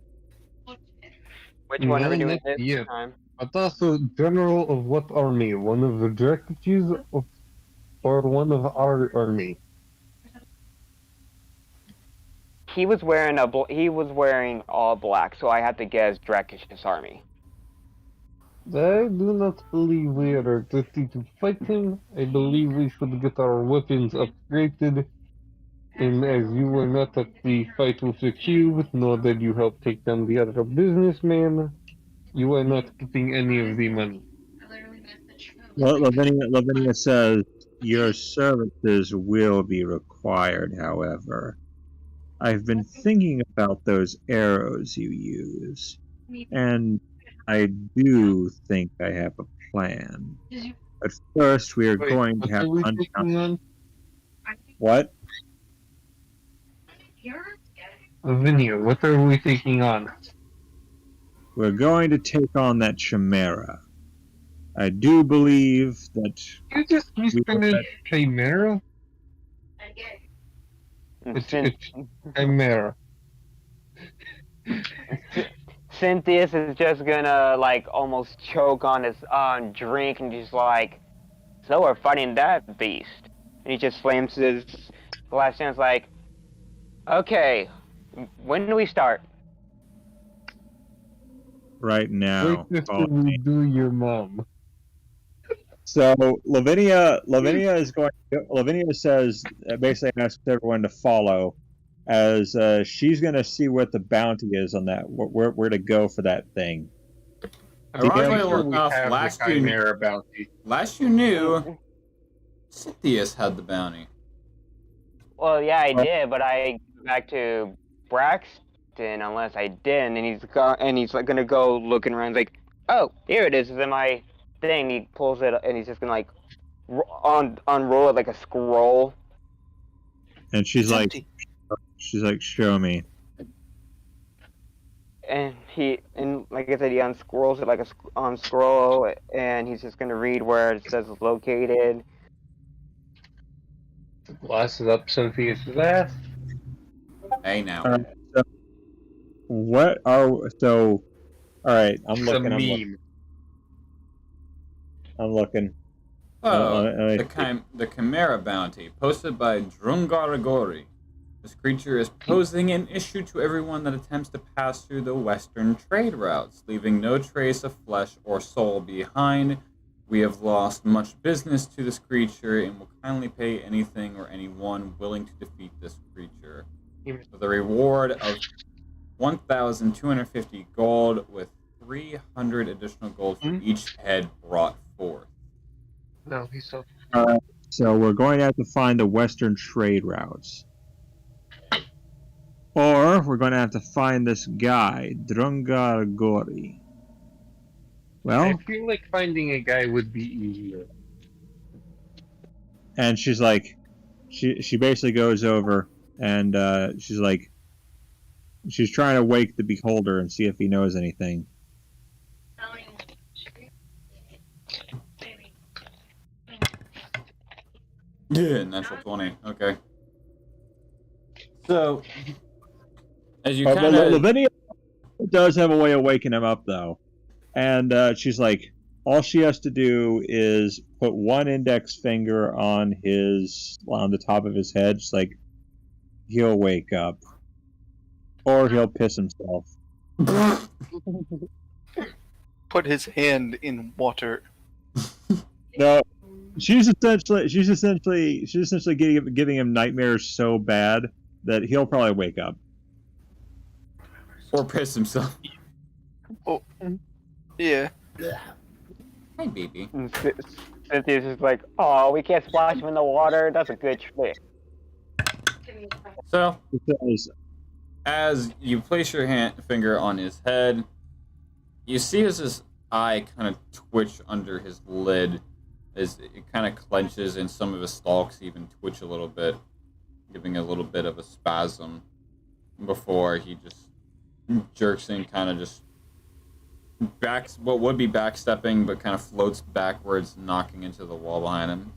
Which one are we No, doing not this yet. time? But also, General of what army? One of the Drakiches or one of our army? He was wearing all black, so I have to guess Drakish's army. I do not believe we are ready to fight him. I believe we should get our weapons upgraded. And as you were not at the fight with the cube, nor did you help take down the other businessman, you are not getting any of the money. Lavinia says, your services will be required, however. I've been thinking about those arrows you use, and I do think I have a plan. But first, we are Wait, going to what have are we thinking on? What? Lavinia, what are we thinking on? We're going to take on that chimera. I do believe that You just mispronounced Chimera? It's Chimera. Cynthius is just gonna like almost choke on his drink and just like, so we're fighting that beast. And he just slams his glass down. It's like, okay, when do we start? right now. Wait after we do your mom. So Lavinia says basically asks everyone to follow, as she's going to see what the bounty is on that, where to go for that thing. Ironically enough, have last the Chimera bounty. you knew, Zetithia had the bounty. Well, yeah, I did, but I go back to Braxton unless I didn't, and he's like gonna go looking around, like, oh, here it is in my thing. He pulls it, and he's just gonna like unroll it like a scroll. And she's like, show me. And like I said, he unscrolls it like a scroll, and he's just gonna read where it says it's located. Blasted up Cynthia's ass. Hey now. All right, I'm It's looking. a meme. I'm looking. Oh, the Chimera bounty, posted by Drungaragori. This creature is posing an issue to everyone that attempts to pass through the western trade routes, leaving no trace of flesh or soul behind. We have lost much business to this creature and will kindly pay anything or anyone willing to defeat this creature. With a reward of 1,250 gold, with 300 additional gold for each head brought forth. No, he's so. So we're going to have to find the western trade routes. Or we're going to have to find this guy, Drungaragori. Well, I feel like finding a guy would be easier. and she's like, she basically goes over and she's like, she's trying to wake the beholder and see if he knows anything. Yeah, natural 20. Okay. So, as you kind of... Lavinia does have a way of waking him up, though. And she's like, all she has to do is put one index finger on the top of his head. She's like, he'll wake up. Or he'll piss himself. Put his hand in water. No, she's essentially giving him nightmares so bad that he'll probably wake up. Or piss himself. Oh, yeah. Hey, baby. Cynthia's just like, oh, we can't splash him in the water. That's a good trick. So, as you place your finger on his head, you see as his eye kind of twitch under his lid, as it kind of clenches, and some of his stalks even twitch a little bit, giving a little bit of a spasm. before he just jerks in, kind of just what would be backstepping, but kind of floats backwards, knocking into the wall behind him.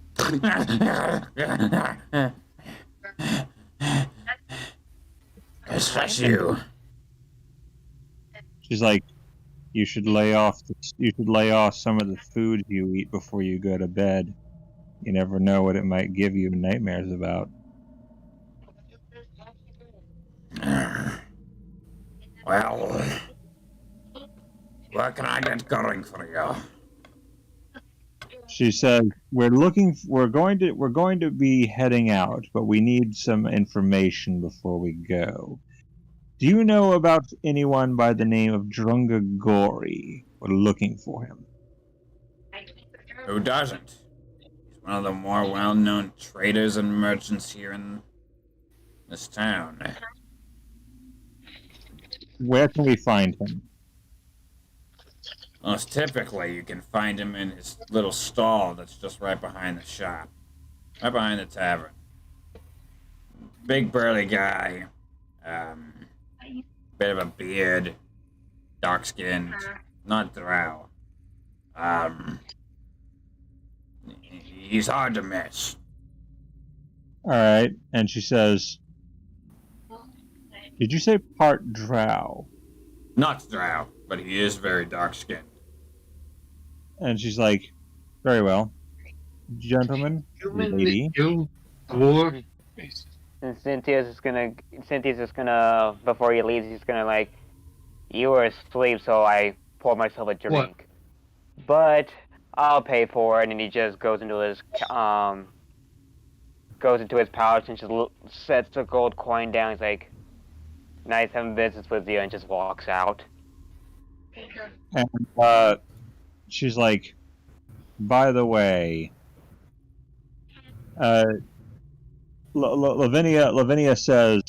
Is that you? She's like, you should lay off some of the food you eat before you go to bed. You never know what it might give you nightmares about. Well, what can I get going for you? She says, we're going to be heading out, but we need some information before we go. Do you know about anyone by the name of Drunga Gori? We're looking for him. Who doesn't? He's one of the more well-known traders and merchants here in this town. Where can we find him? Most typically, you can find him in his little stall that's just right behind the shop. Right behind the tavern. Big burly guy. Bit of a beard. Dark-skinned. Not drow. He's hard to miss. Alright, and she says, did you say part drow? Not drow, but he is very dark-skinned. And she's like, very well. Gentlemen, lady. And Cynthia's just gonna, before he leaves, he's gonna like, you were asleep, so I poured myself a drink. But I'll pay for it, and he just goes into his pouch and just sets a gold coin down. He's like, nice having business with you, and just walks out. And she's like, by the way, Lavinia says,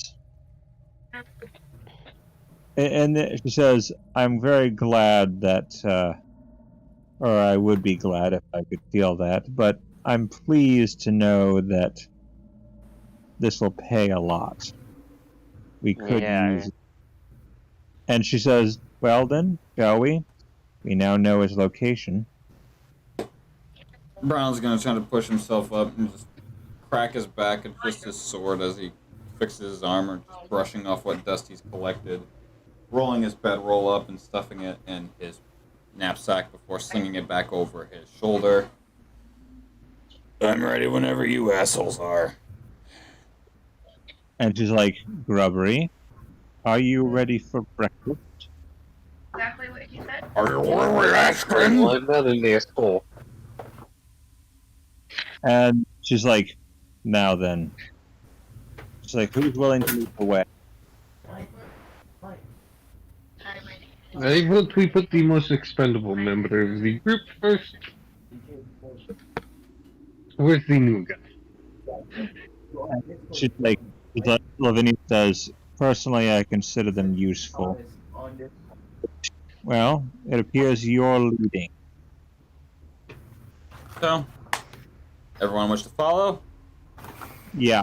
and she says, I'm very glad that, or I would be glad if I could feel that, but I'm pleased to know that this will pay a lot. We could use it. And she says, well then, shall we? We now know his location. Brown's gonna try to push himself up and just crack his back and twist his sword as he fixes his armor, just brushing off what dust he's collected, rolling his bedroll up and stuffing it in his knapsack before slinging it back over his shoulder. I'm ready whenever you assholes are. And she's like, Grubbery, are you ready for breakfast? Exactly what he said. Are you really asking? Not in the asshole. And she's like, now then. She's like, who's willing to lead the way? I vote we put the most expendable member of the group first. Where's the new guy? She's like, Lavinia says, personally I consider them useful. Well, it appears you're leading. So, everyone wish to follow? Yeah.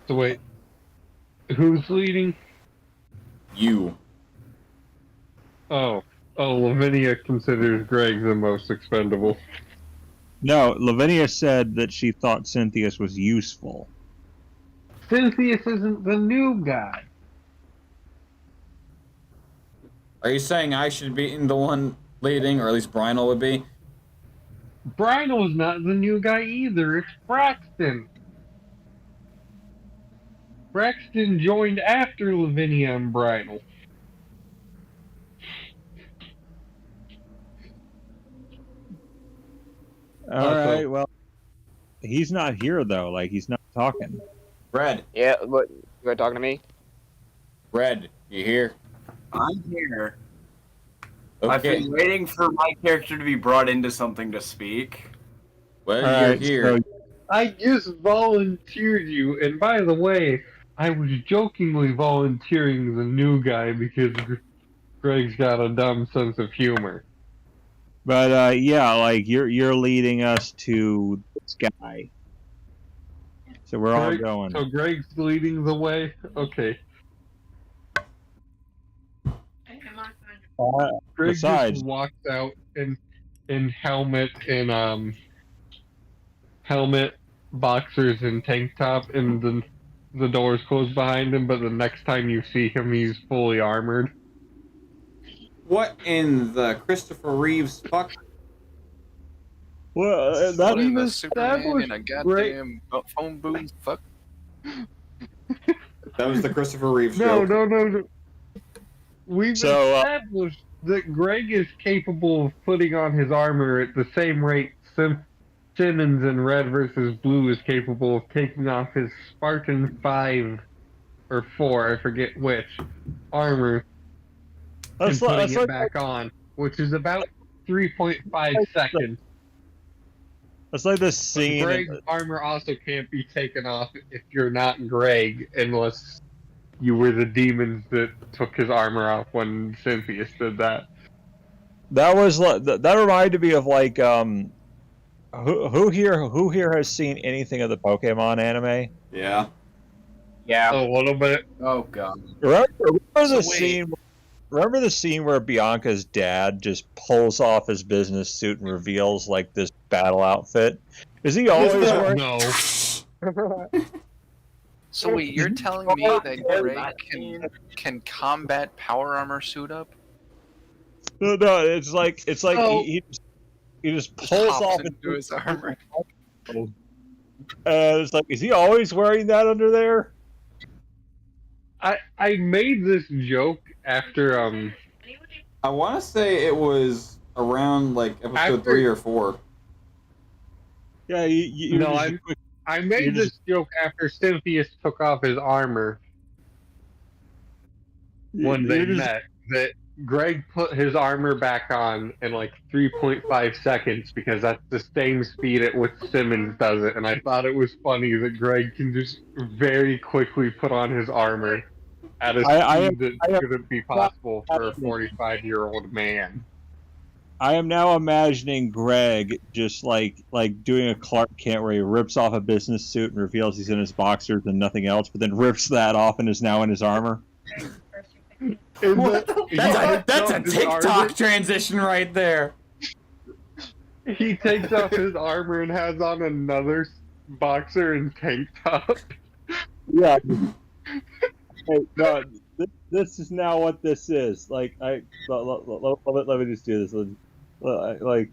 So wait, who's leading? You. Oh, Lavinia considers Greg the most expendable. No, Lavinia said that she thought Cynthius was useful. Cynthius isn't the new guy. Are you saying I should be the one leading, or at least Brynel would be? Brynel's not the new guy either, it's Braxton. Braxton joined after Lavinia and Brynel. Alright, well, he's not here though, like, he's not talking. Red. Yeah, what? You are talking to me? Red, you here? I'm here. Okay. I've been waiting for my character to be brought into something to speak. Well, Alright, you're here. So I just volunteered you, and by the way, I was jokingly volunteering the new guy because Greg's got a dumb sense of humor. But, yeah, like, you're leading us to this guy. So we're all going. So Greg's leading the way? Okay. Greg Besides, just walks out in helmet and helmet, boxers, and tank top, and the doors close behind him. But the next time you see him, he's fully armored. What in the Christopher Reeves fuck? well, What that in the was Superman in a great. goddamn phone booth? Fuck. That was the Christopher Reeves No, joke. no. We've So, established that Greg is capable of putting on his armor at the same rate Simmons in Red versus Blue is capable of taking off his Spartan 5 or 4, I forget which, armor and that's putting like it back on, which is about 3.5 seconds. that's like this But scene. Greg's armor also can't be taken off if you're not Greg, unless you were the demons that took his armor off when Cynthius did that. That was that reminded me of like who here has seen anything of the Pokemon anime? Yeah. Yeah. A little bit. Oh god. Remember So the wait. scene? Remember the scene where Bianca's dad just pulls off his business suit and reveals like this battle outfit? Is he always wearing? No. So wait, you're telling me that Greg can combat power armor suit up? No, it's like Oh. he just pulls Pops off into his armor. it's like, is he always wearing that under there? I made this joke after I want to say it was around like episode After- 3 or 4. Yeah, you No, just- I made You're this joke after Cynthius took off his armor when you're they just- met. That Greg put his armor back on in like 3.5 seconds because that's the same speed at which Simmons does it, and I thought it was funny that Greg can just very quickly put on his armor at a speed that shouldn't be possible for a 45-year-old man. I am now imagining Greg just like doing a Clark Kent where he rips off a business suit and reveals he's in his boxers and nothing else, but then rips that off and is now in his armor. That's a TikTok transition right there. He takes off his armor and has on another boxer and tank top. Yeah. Hey, no, this is now what this is. Like, let me just do this. Like,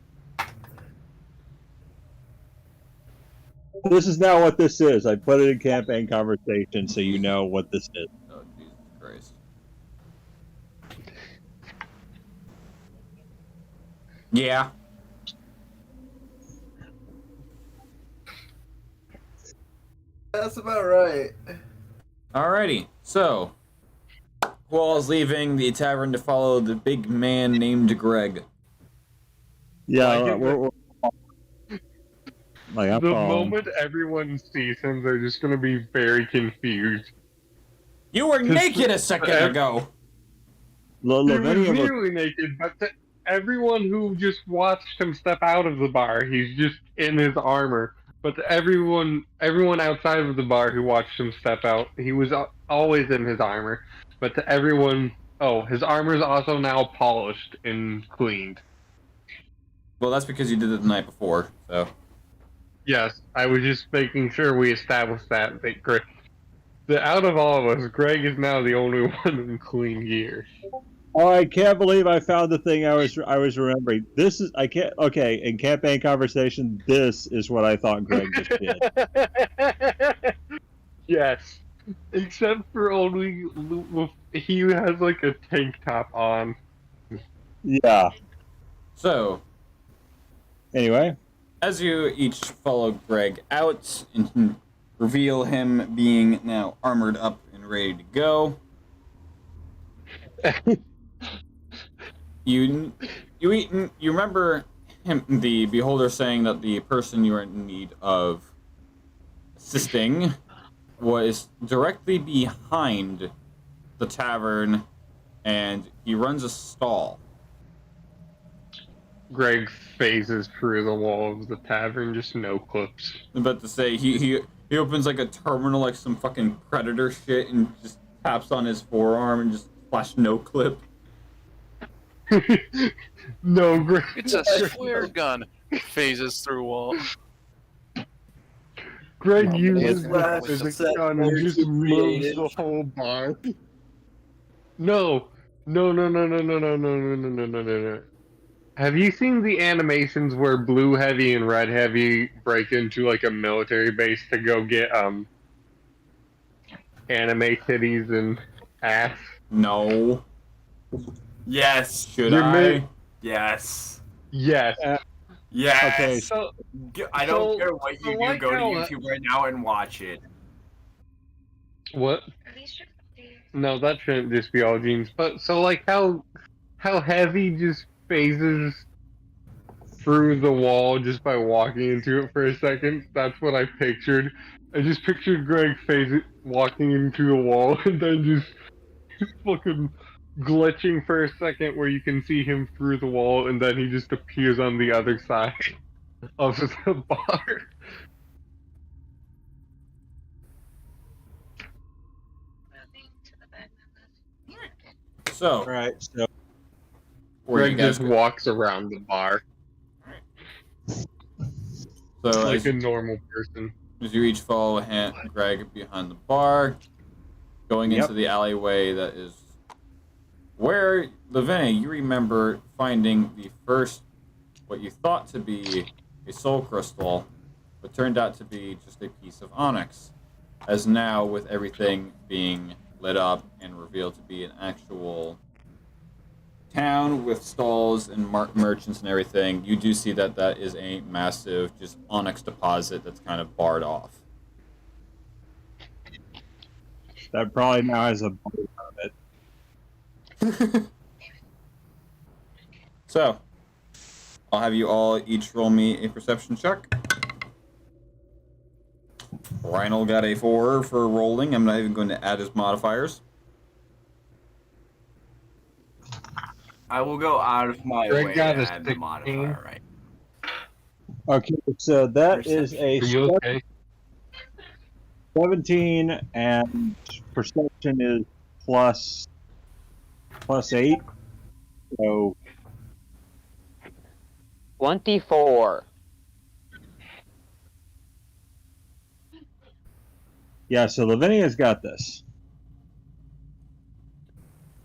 this is now what this is. I put it in campaign conversation so you know what this is. Oh, Jesus Christ. Yeah. That's about right. Alrighty, so who all is leaving the tavern to follow the big man named Greg? Yeah, I'm The following. moment everyone sees him, they're just going to be very confused. You were naked a second ago. He was Lavinia was- nearly naked, but to everyone who just watched him step out of the bar, he's just in his armor. But to everyone outside of the bar who watched him step out, he was always in his armor. But to everyone, his armor is also now polished and cleaned. Well, that's because you did it the night before, so. Yes, I was just making sure we established that Greg. Out of all of us, Greg is now the only one in clean gear. Oh, I can't believe I found the thing I was remembering. In campaign conversation, this is what I thought Greg just did. Yes, except for only he has like a tank top on. Yeah. So, Anyway, as you each follow Greg out and reveal him being now armored up and ready to go, you remember him, the beholder, saying that the person you are in need of assisting was directly behind the tavern, and he runs a stall. Greg phases through the wall of the tavern, just no clips. I'm about to say he opens like a terminal, like some fucking Predator shit, and just taps on his forearm and just flash no clip. No, Greg. It's a square gun. Phases through wall. Greg His uses the last physics set gun way and just too moves creative. the whole bar. No. No, no, no, no, no, no, no, no, no, no, no, no. Have you seen the animations where Blue Heavy and Red Heavy break into like a military base to go get anime titties and ass? No. Yes. Should You're I? mi- Yes. Yes. Yes. Okay, So I don't so- care what so you do. like Go to how, YouTube right now and watch it. what? Are these your cookies? No, that shouldn't just be all jeans. But so like how Heavy just phases through the wall just by walking into it for a second. That's what I pictured. I just pictured Greg walking into a wall and then just fucking glitching for a second where you can see him through the wall and then he just appears on the other side of the bar. Moving to the back of this. So, Alright, so where you Greg guys just walks around the bar so like a normal person. as you each follow Greg behind the bar, going into Yep. the alleyway that is where, Lavinia, you remember finding the first, what you thought to be a soul crystal, but turned out to be just a piece of onyx. As now, with everything being lit up and revealed to be an actual town with stalls and merchants and everything, you do see that that is a massive just onyx deposit that's kind of barred off. that probably now has a bubble on it. So, I'll have you all each roll me a perception check. Reinald got a 4 for rolling. I'm not even going to add his modifiers. I will go out of my Greg way got to a add the 16. modifier, right? Okay, so that is a Are you okay? 17 and perception is plus 8. So 24. yeah, so Lavinia's got this.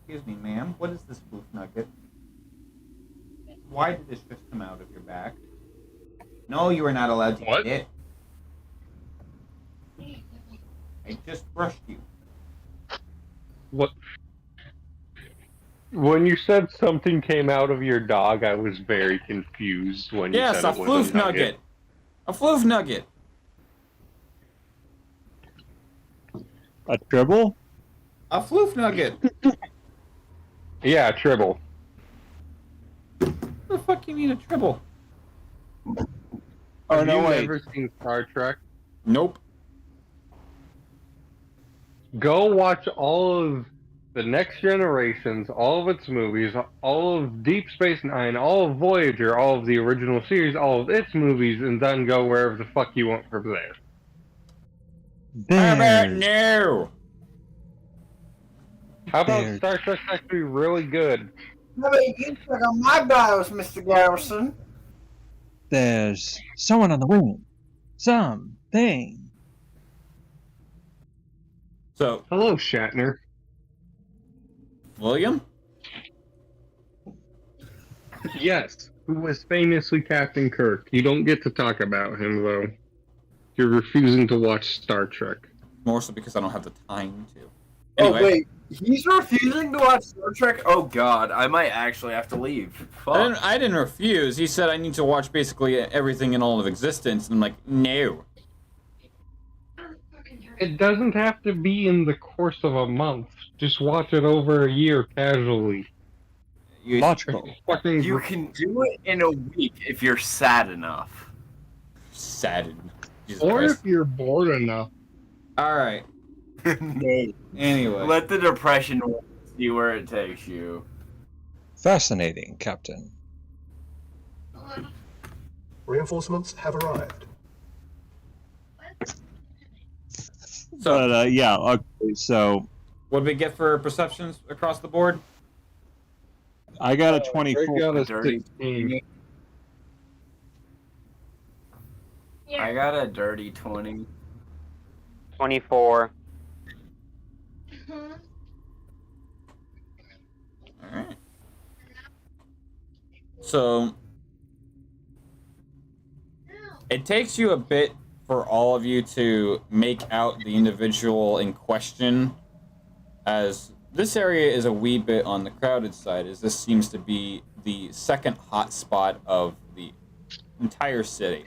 Excuse me, ma'am. What is this floof nugget? Why did this just come out of your back? No, you are not allowed to What? eat it. I just brushed you. What? When you said something came out of your dog, I was very confused when you Yes, said a it was floof nugget. A floof nugget. A tribble? A floof nugget. Yeah, Tribble. What the fuck you mean a tribble? Oh, Have no, you wait. never seen Star Trek? Nope. Go watch all of the Next Generations, all of its movies, all of Deep Space Nine, all of Voyager, all of the original series, all of its movies, and then go wherever the fuck you want from there. How about Bears. no? How about There. Star Trek's actually really good? How about you check on my bios, Mr. Garrison? There's someone on the wing. Something. So, Hello, Shatner. William? Yes, who was famously Captain Kirk. You don't get to talk about him, though. You're refusing to watch Star Trek. More so because I don't have the time to. Oh Anyway, wait, he's refusing to watch Star Trek? Oh god, I might actually have to leave. Fuck. I didn't refuse. He said I need to watch basically everything in all of existence, and I'm like, no. It doesn't have to be in the course of a month. Just watch it over a year casually. You, Logical. Fucking You can do it in a week if you're sad enough. saddened. Jesus or Christ. if you're bored enough. All right. Anyway. Let the depression see where it takes you. Fascinating, Captain. Reinforcements have arrived. So, But yeah, okay, so what did we get for perceptions across the board? I got a Drake 24. got a Dirty 16. I got a dirty 20. 24. Alright. So, it takes you a bit for all of you to make out the individual in question, as this area is a wee bit on the crowded side, as this seems to be the second hot spot of the entire city.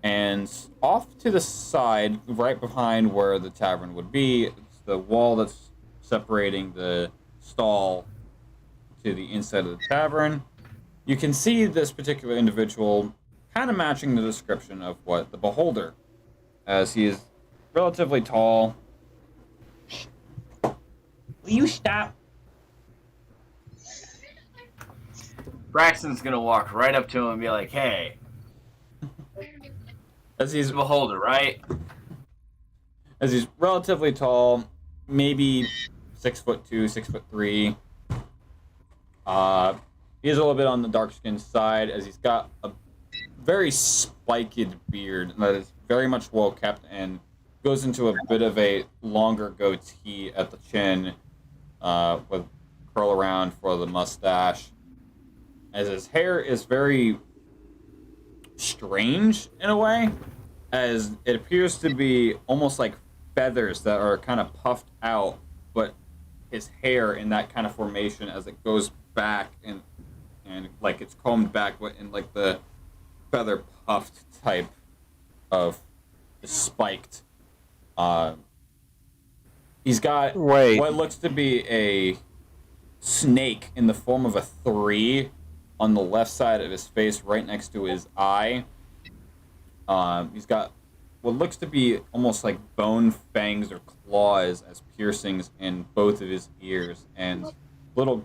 And off to the side, right behind where the tavern would be, it's the wall that's separating the stall to the inside of the tavern. You can see this particular individual kind of matching the description of what the beholder, as he is relatively tall. Will you stop? Braxton's gonna walk right up to him and be like, "Hey, As he's the beholder, right?" As he's relatively tall, maybe 6'2", 6'3". He is a little bit on the dark-skinned side, as he's got a very spiked beard that is very much well kept and goes into a bit of a longer goatee at the chin, with curl around for the mustache. As his hair is very strange in a way, as it appears to be almost like feathers that are kind of puffed out, but his hair in that kind of formation as it goes back and like it's combed back in like the feather puffed type of spiked. He's got what looks to be a snake in the form of a 3 on the left side of his face, right next to his eye. He's got what looks to be almost like bone fangs or claws as piercings in both of his ears, and little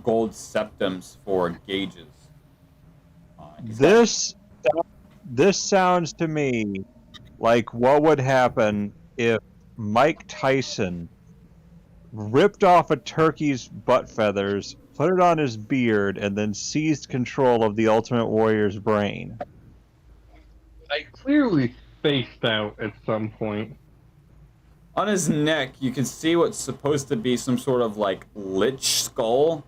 gold septums for gauges. This sounds to me like what would happen if Mike Tyson ripped off a turkey's butt feathers, put it on his beard, and then seized control of the Ultimate Warrior's brain. I clearly spaced out at some point. On his neck, you can see what's supposed to be some sort of like lich skull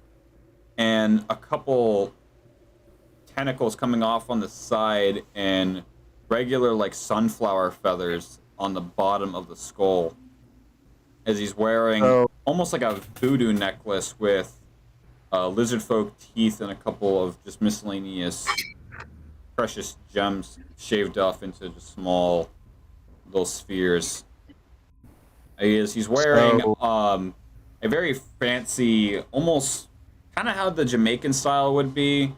and a couple tentacles coming off on the side and regular like sunflower feathers on the bottom of the skull, as he's wearing almost like a voodoo necklace with lizard folk teeth and a couple of just miscellaneous precious gems shaved off into just small little spheres. He's wearing a very fancy, almost kind of how the Jamaican style would be,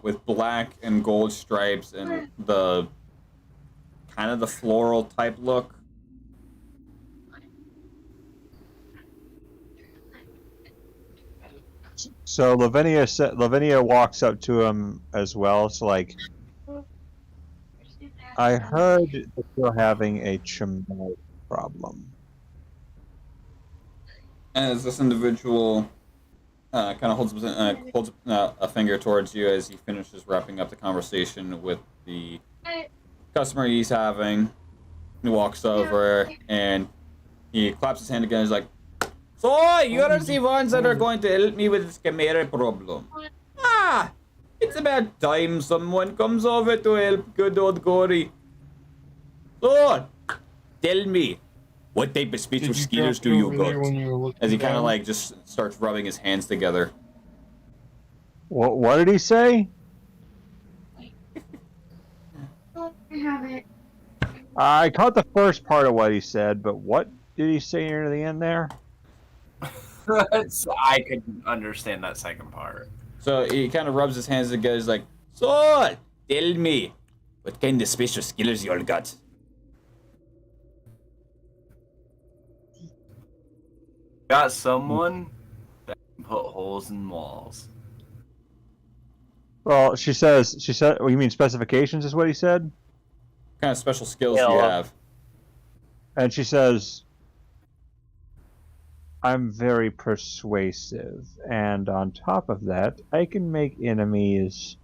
with black and gold stripes and the kind of the floral type look. So Lavinia walks up to him as well. It's like, I heard that you're having a traumatic problem. As this individual kind of holds a finger towards you as he finishes wrapping up the conversation with the customer he's having, he walks over and he claps his hand again. He's like, "So, you're the ones that are going to help me with this Chimera problem. Ah, it's about time someone comes over to help good old Gory. So, tell me, what type of special skills do you got?" As he kind of like just starts rubbing his hands together. What did he say? I caught the first part of what he said, but what did he say near the end there? I could understand that second part. So he kind of rubs his hands together. He's like, "So, tell me, what kind of special skills you all got?" Got someone that can put holes in walls. Well, she said, well, you mean specifications is what he said? What kind of special skills do you have? And she says, I'm very persuasive, and on top of that, I can make enemies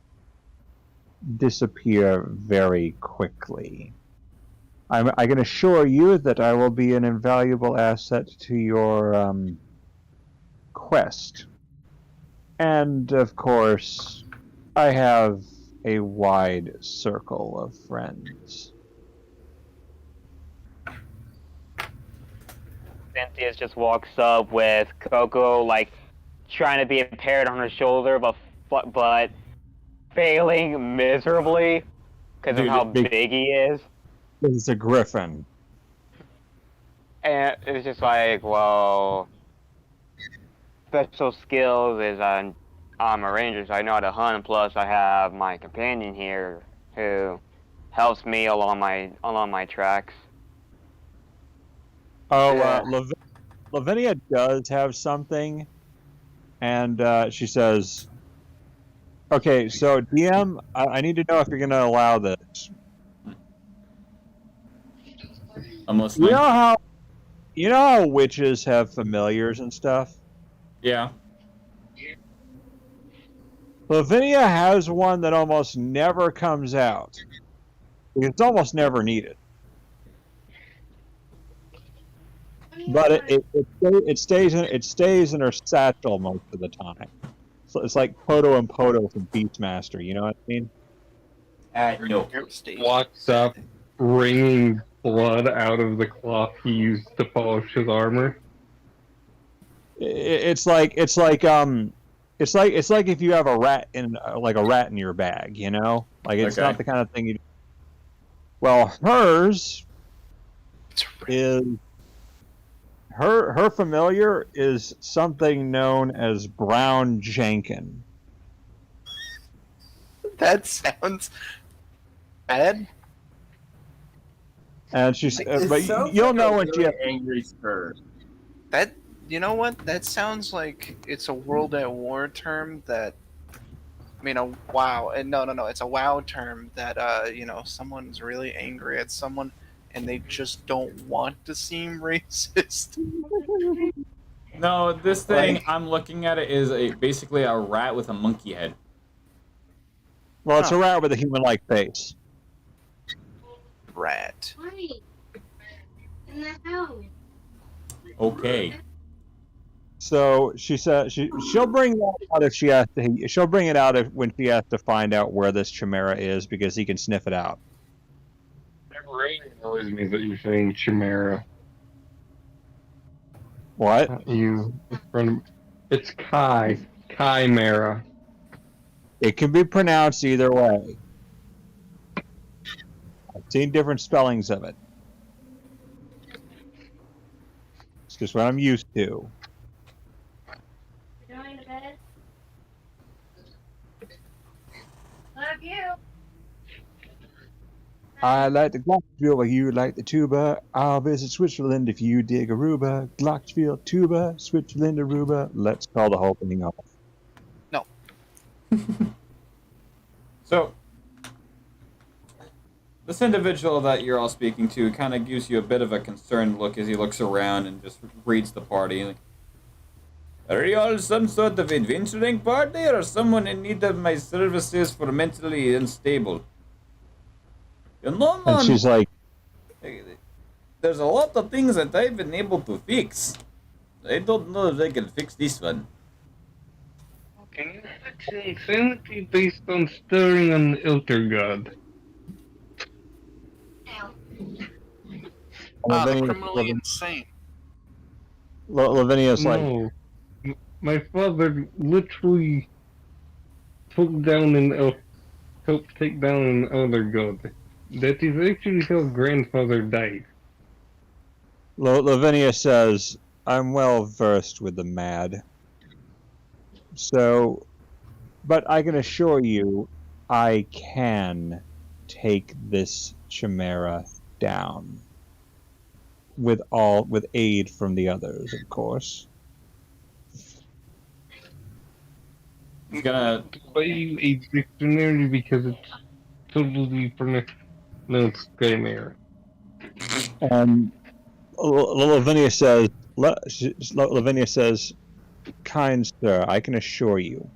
disappear very quickly. I can assure you that I will be an invaluable asset to your quest. And, of course, I have a wide circle of friends. Cynthia just walks up with Coco, like, trying to be impaired on her shoulder, but failing miserably because of Dude, how big he is. It's a griffin. And it's just like, well, special skills is I'm a ranger, so I know how to hunt. And plus, I have my companion here who helps me along my tracks. Oh, Yeah. Lavinia does have something, and she says, "Okay, so DM, I need to know if you're going to allow this. I'm listening. You know how witches have familiars and stuff? Yeah. Lavinia has one that almost never comes out. It's almost never needed. But it stays in her satchel most of the time. So it's like Poto and Poto from Beastmaster. You know what I mean? No. Walks up, wringing blood out of the cloth he used to polish his armor. It's like if you have a rat in your bag. You know, like it's Okay. not the kind of thing you. Well, hers is. Her familiar is something known as Brown Jenkin. That sounds bad. And she's, It but sounds you'll like know a when she. really angry spur. That, you know what? That sounds like it's a World at War term that. I mean, a WoW. No. It's a WoW term that, someone's really angry at someone and they just don't want to seem racist. No, this thing I'm looking at it is basically a rat with a monkey head. Well, it's a rat with a human-like face. Rat. In the house. Okay. So she said she'll bring that out if she has to. She'll bring it out when she has to find out where this chimera is because he can sniff it out. It really annoys me that you're saying chimera. What? It's chimera. It can be pronounced either way. I've seen different spellings of it. It's just what I'm used to. You going to bed? Love you. I like the Glockenspiel while you like the tuba. I'll visit Switzerland if you dig Aruba. Glockenspiel, tuba, Switzerland, Aruba. Let's call the whole thing off. No. So, this individual that you're all speaking to kind of gives you a bit of a concerned look as he looks around and just reads the party. Like, are you all some sort of adventuring party or someone in need of my services for mentally unstable? You know, man, And she's like, there's a lot of things that I've been able to fix. I don't know if I can fix this one. Can you fix insanity based on stirring an elder god? The criminally insane. Lavinia's like, No. My father literally helped take down an elder god. That is actually how grandfather died. Lavinia says, I'm well versed with the mad. So, but I can assure you, I can take this chimera down. With aid from the others, of course. He's gonna Buy you a dictionary because it's totally pronounced chimera. And Lavinia says, Lavinia says, "Kind sir, I can assure you.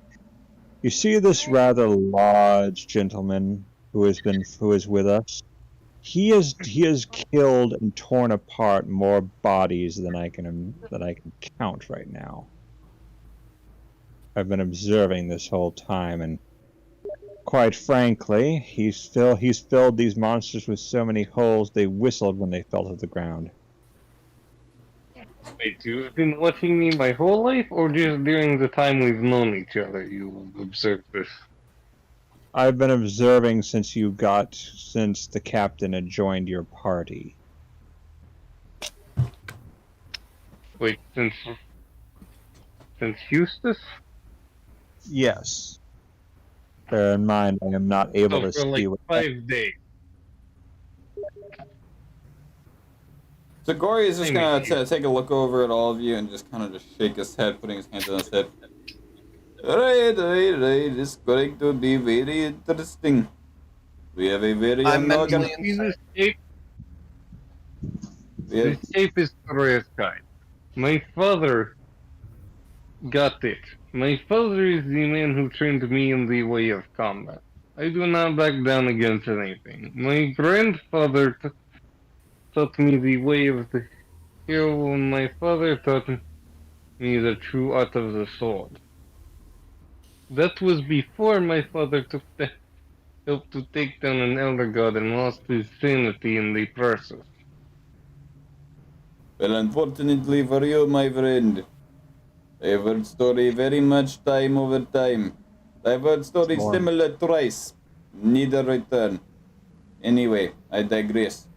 You see this rather large gentleman who is with us? He has killed and torn apart more bodies than I can count right now. I've been observing this whole time, and quite frankly, he's filled these monsters with so many holes they whistled when they fell to the ground." Wait, you've been watching me my whole life, or just during the time we've known each other you observed this? I've been observing since the captain had joined your party. Wait, since Eustace? Yes. Bear in mind, I am not able So to for like see what. 5 days. So Gory is just I gonna mean, take a look over at all of you and just kind of just shake his head, putting his hands on his head. Right. It's going to be very interesting. We have a very I'm young organ. mentally See this shape? We have, This shape is Korea's. My father got it. My father is the man who trained me in the way of combat. I do not back down against anything. My grandfather taught me the way of the hero, and my father taught me the true art of the sword. That was before my father helped to take down an elder god and lost his sanity in the process. well, unfortunately for you, my friend, I've heard story very much time over time. I've heard stories Storm. similar twice. Neither return. Anyway, I digress.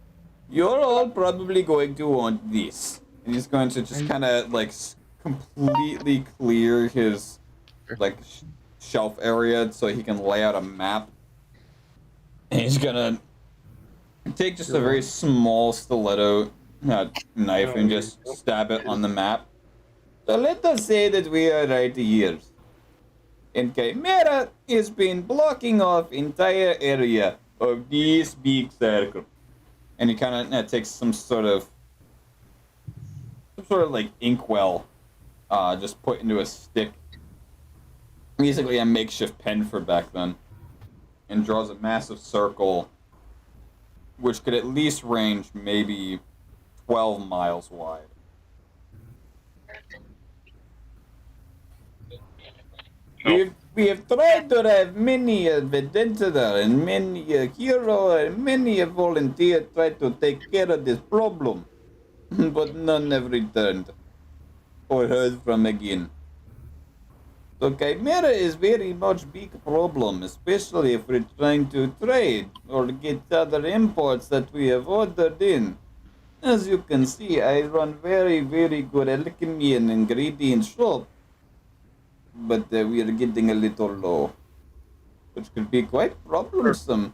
You're all probably going to want this. And he's going to just kind of like completely clear his like shelf area so he can lay out a map. And he's gonna take just a very small stiletto knife and just stab it on the map. So let us say that we are right here. And Chimera has been blocking off entire area of this big circle. And he kind of takes some sort of like inkwell, just put into a stick. Basically a makeshift pen for back then. And draws a massive circle, which could at least range maybe 12 miles wide. We have tried to have many adventurer and many hero and many volunteer tried to take care of this problem, but none have returned or heard from again. So Chimera is very much big problem, especially if we're trying to trade or get other imports that we have ordered in. As you can see, I run very, very good alchemy and ingredient shop, but we are getting a little low, which could be quite problemsome.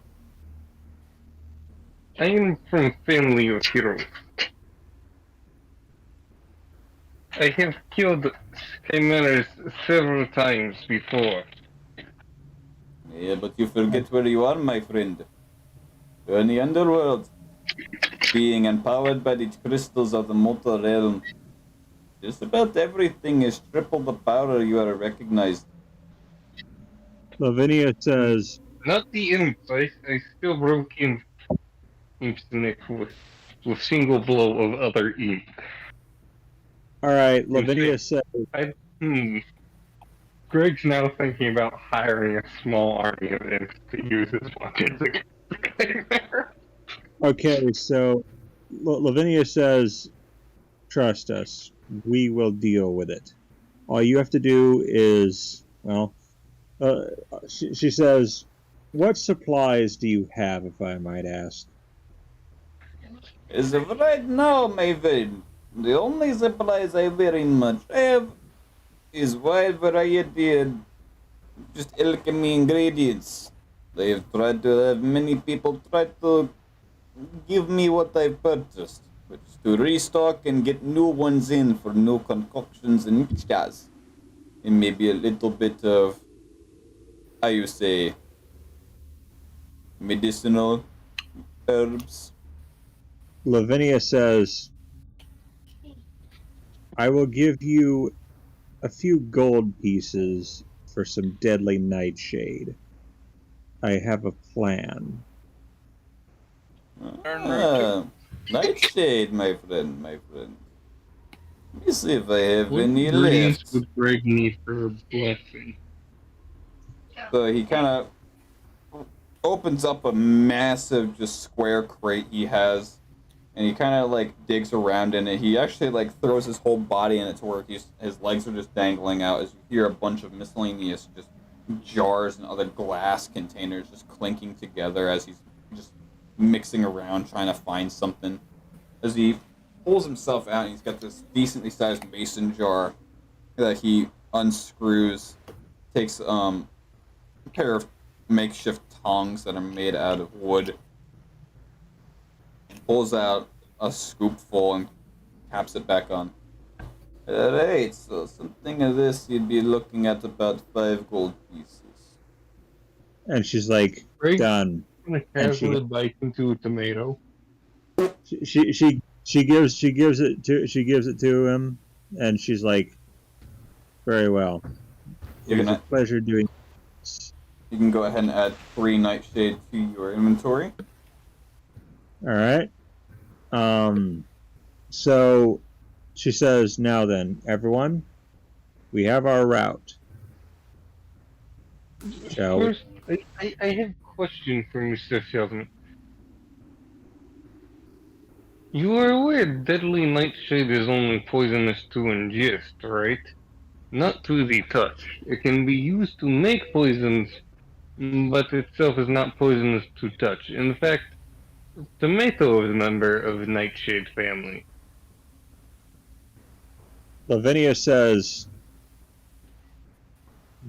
I am from family of heroes. I have killed chimeras several times before. Yeah, but you forget where you are, my friend. You're in the underworld, being empowered by the crystals of the mortal realm. Just about everything is triple the power you are recognized. Lavinia says, Not the imps. I still broke imp's neck with single blow of other imp. "All right." Lavinia says, Greg's now thinking about hiring a small army of imps to use as weapons against "Okay, so Lavinia says, trust us. We will deal with it. All you have to do is, well, she says, what supplies do you have, if I might ask?" As of right now, my friend, the only supplies I very much have is wide variety and just alchemy ingredients. They have tried to have many people try to give me what I've purchased, which is to restock and get new ones in for new concoctions and mixtures. And maybe a little bit of, how you say, medicinal herbs. Lavinia says, I will give you a few gold pieces for some deadly nightshade. I have a plan. Nightshade, my friend, my friend. Let me see if I have What any ingredients left. would Greg need for a blessing? So he kind of opens up a massive, just square crate he has, and he kind of like digs around in it. He actually like throws his whole body in it to where his legs are just dangling out as you hear a bunch of miscellaneous just jars and other glass containers just clinking together as he's just mixing around trying to find something. As he pulls himself out, and he's got this decently sized mason jar that he unscrews, takes a pair of makeshift tongs that are made out of wood, pulls out a scoopful and caps it back on. Alright, so something of this you'd be looking at about 5 gold pieces. And she's like, Greg done. gonna And she- casually bite into a tomato. She gives it to him, and she's like, very well. It was a pleasure doing this. You can go ahead and add 3 nightshade to your inventory. All right. So she says, now then, everyone, we have our route. Shall we? First, I have a question for Mr. Sheldon. You are aware deadly nightshade is only poisonous to ingest, right? Not to the touch. It can be used to make poisons, but itself is not poisonous to touch. In fact, tomato is a member of the nightshade family. Lavinia says,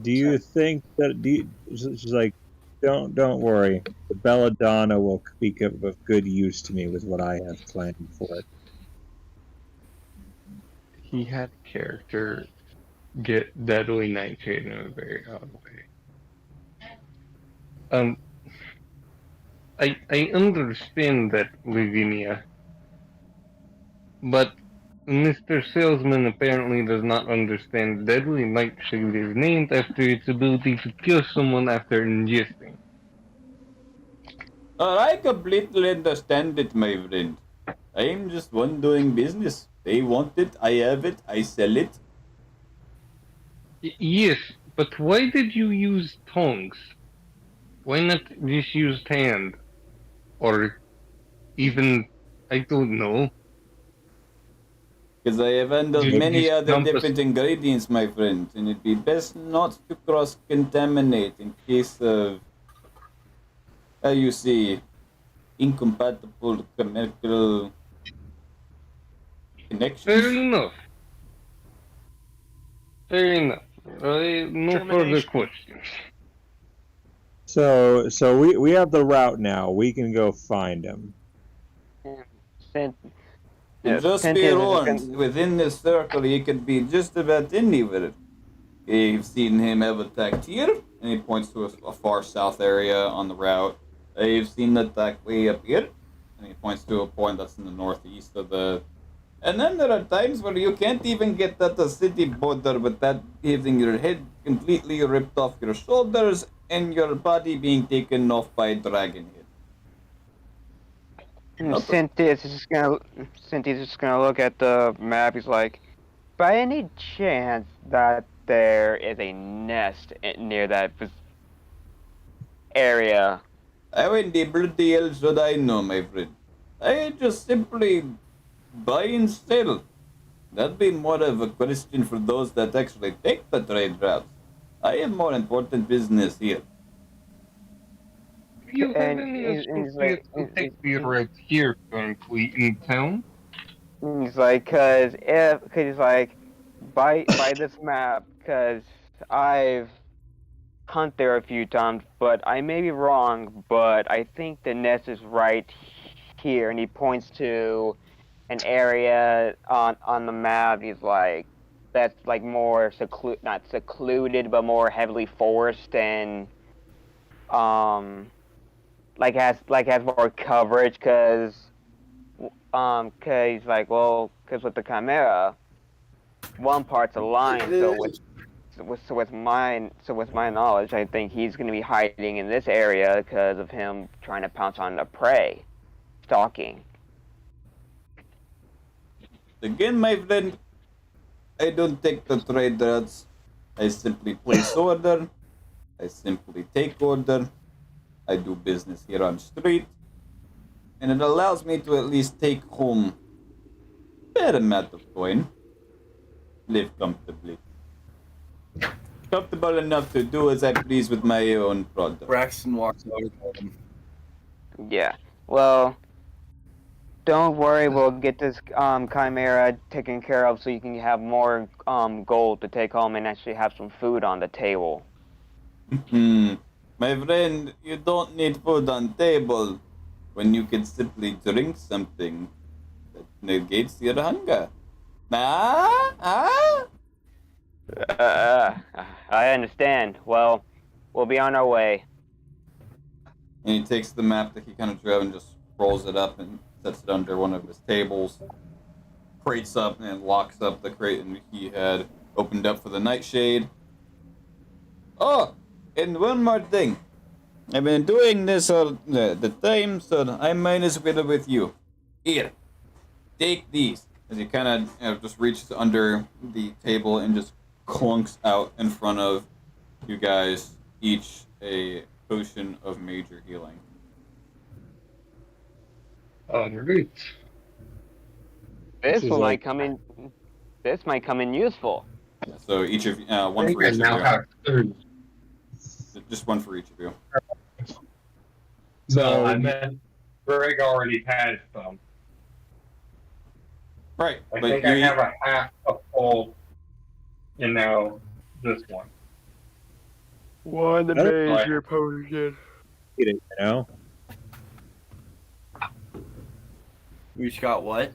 do you think that she's like, don't worry. The belladonna will be of good use to me with what I have planned for it. He had character get deadly nightshade in a very odd way. I understand that, Lavinia, but Mr. Salesman apparently does not understand deadly nightshade is named after its ability to kill someone after ingesting. I completely understand it, my friend. I'm just one doing business. They want it, I have it, I sell it. Yes, but why did you use tongs? Why not just use hand? Or even, I don't know. Because I have handled You many just other dump a- different ingredients, my friend, and it'd be best not to cross-contaminate in case of, how you see, incompatible chemical connections. Fair enough. Fair enough. No further Termination. questions. So we have the route now. We can go find him. Cent- And yeah, just be Cynthia is warned, gonna- within this circle, he could be just about anywhere. You've seen him have attacked here, and he points to a far south area on the route. You've seen the attack way up here, and he points to a point that's in the northeast of the... And then there are times where you can't even get at the city border without having your head completely ripped off your shoulders and your body being taken off by a dragon head. Cynthia's just gonna look at the map. He's like, by any chance that there is a nest near that area? How in the bloody hell should I know, my friend? I just simply buy and sell. That'd be more of a question for those that actually take the trade routes. I have more important business here. Do you have And any he's associates who like, take the routes here currently in town? he's like, cause he's like, by this map, cause I've hunt there a few times, but I may be wrong, but I think the nest is right here, and he points to an area on the map. He's like, that's like more not secluded, but more heavily forested and has more coverage, cause he's like, well, cause with the chimera, one part's a line. So with my knowledge, I think he's going to be hiding in this area because of him trying to pounce on the prey, stalking. Again, my friend, I don't take the trade routes. I simply place order. I simply take order. I do business here on street. And it allows me to at least take home a fair amount of coin. Live comfortably. Comfortable enough to do as I please with my own product. Braxton walks over to him. Yeah. Well, don't worry. We'll get this chimera taken care of so you can have more gold to take home and actually have some food on the table. My friend, you don't need food on table when you can simply drink something that negates your hunger. I understand. Well, we'll be on our way. And he takes the map that he kind of drew and just rolls it up and sets it under one of his tables, crates up and locks up the crate and he had opened up for the nightshade. Oh, and one more thing. I've been doing this all the time, so I might as well with you. Here, take these. As he kind of just reaches under the table and just clunks out in front of you guys each a potion of major healing. Alright. This is one like- might come in. This might come in useful. So each of one for each I now of have 30. you. Just one for each of you. No, I meant Greg already had some. Right, I but think you I have a half a full, this one. One major potion. Eat it, you know? We each got what?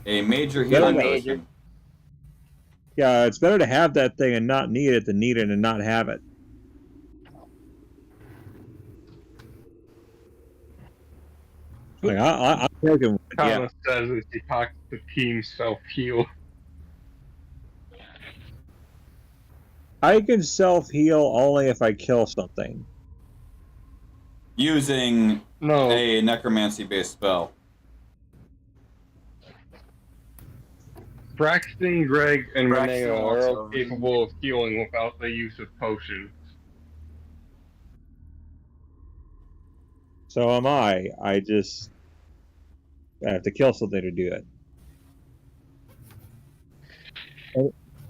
a major healing Major. potion. Yeah, it's better to have that thing and not need it than need it and not have it. Like, I'm taking one, yeah. Thomas says as he talks to Team Self-Heal. I can self-heal only if I kill something. Using No, a necromancy-based spell. Braxton, Greg, and Braxton Reneo walks are all over. capable of healing without the use of potions. So am I. I have to kill something to do it.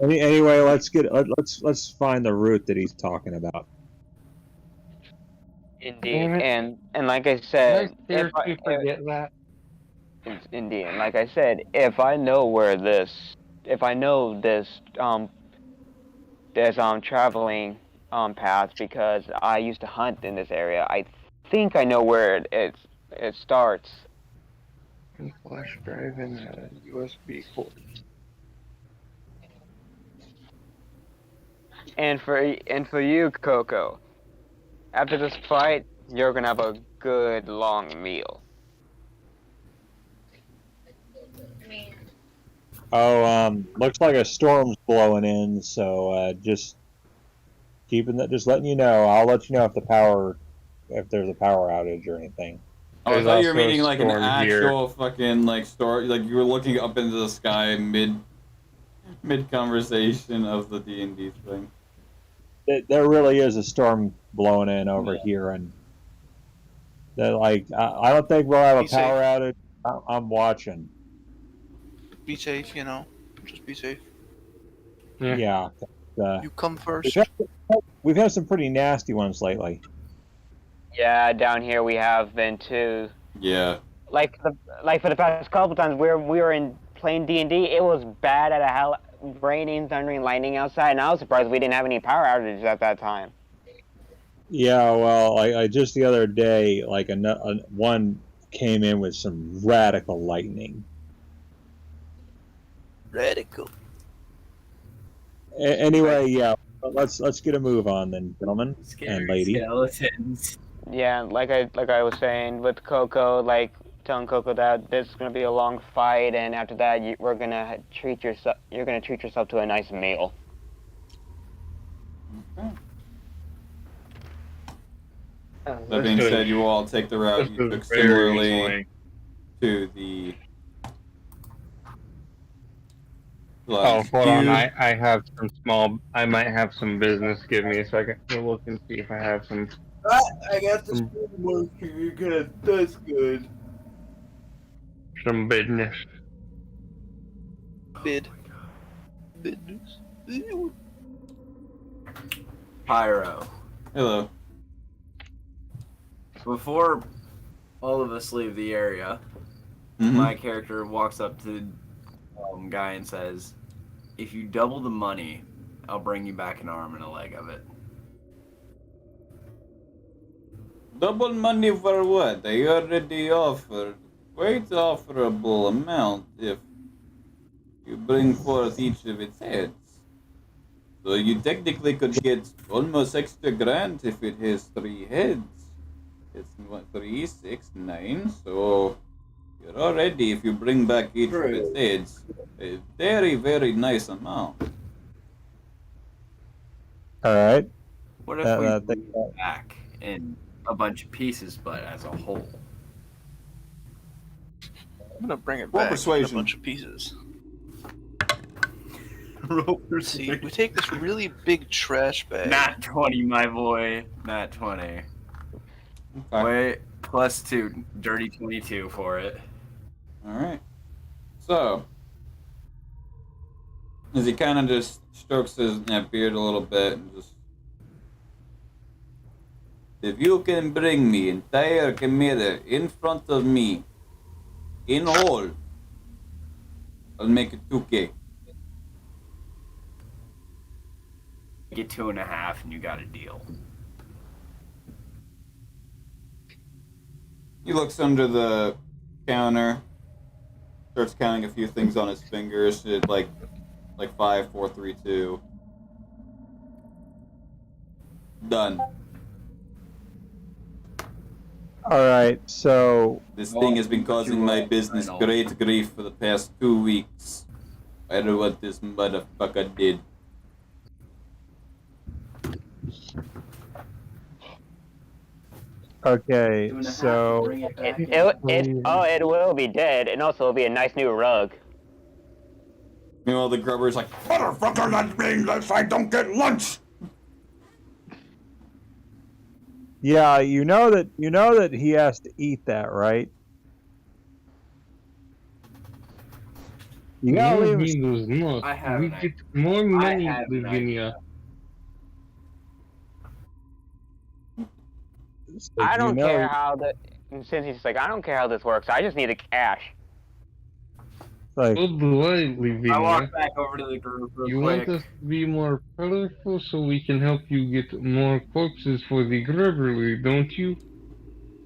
Anyway, let's find the route that he's talking about. Indeed, Damn it. and like I Did I said, seriously forget that? indeed, and like I said, if I know this traveling path because I used to hunt in this area, I think I know where it starts. Flash drive and a USB cord. And for you, Coco, after this fight, you're gonna have a good long meal. I mean, Oh, looks like a storm's blowing in, so just letting you know. I'll let you know if there's a power outage or anything. Oh, I There's thought you were also a meaning like an storm actual fucking like story, like you were looking up into the sky mid conversation of the D&D thing. There really is a storm blowing in over here, and I don't think we'll have a Be safe. power outage. I'm watching. Be safe, you know. Just be safe. Yeah. You come first. We've had some pretty nasty ones lately. Yeah, down here we have been too. Yeah. Like for the past couple times we were in playing D&D, it was bad at a hell, raining, thundering, lightning outside, and I was surprised we didn't have any power outages at that time. Yeah, well, I just the other day, like one came in with some radical lightning. Radical. Anyway, yeah, let's get a move on then, gentlemen and lady. Skeletons. Yeah, like I was saying with Coco, like telling Coco that this is gonna be a long fight, and after that, you're gonna treat yourself to a nice meal. Okay. That being said, you all take the route you took similarly to the. Oh, hold on. I have some small. I might have some business. Give me a second to look and see if I have some. I got the work here. Good. That's good. Some business. Business. Pyro. Hello. Before all of us leave the area, my character walks up to the guy and says, "If you double the money, I'll bring you back an arm and a leg of it." Double money for what? I already offered quite offerable amount if you bring forth each of its heads. So you technically could get almost extra grand if it has 3 heads. It's 3, 6, 9, so you're already, if you bring back each of its heads, a very, very nice amount. Alright. What if we bring it back in a bunch of pieces, but as a whole? I'm gonna bring it Roll back in a persuasion. bunch of pieces. Roll See, we take this really big trash bag. Nat 20, my boy. Nat 20. Okay. Wait, +2. Dirty 22 for it. Alright. So, as he kind of just strokes his beard a little bit and just. If you can bring me entire Chimera in front of me, in whole, I'll make it 2K. Get 2.5 and you got a deal. He looks under the counter, starts counting a few things on his fingers, like 5, 4, 3, 2. Done. Alright, so This thing has been causing my business great grief for the past 2 weeks. I don't know what this motherfucker did. okay, so It will be dead, and also it'll be a nice new rug. Meanwhile, the grubber's like, motherfucker, that means I don't get lunch! yeah, you know that he has to eat that, right? You gotta No, leave he does not. I have We an get more money, have an Lavinia. I don't care how since he's like, I don't care how this works. I just need the cash. like, So do I, Lavinia. I walk back over to the group real You quick. want us to be more colorful so we can help you get more corpses for the Grubberly, don't you?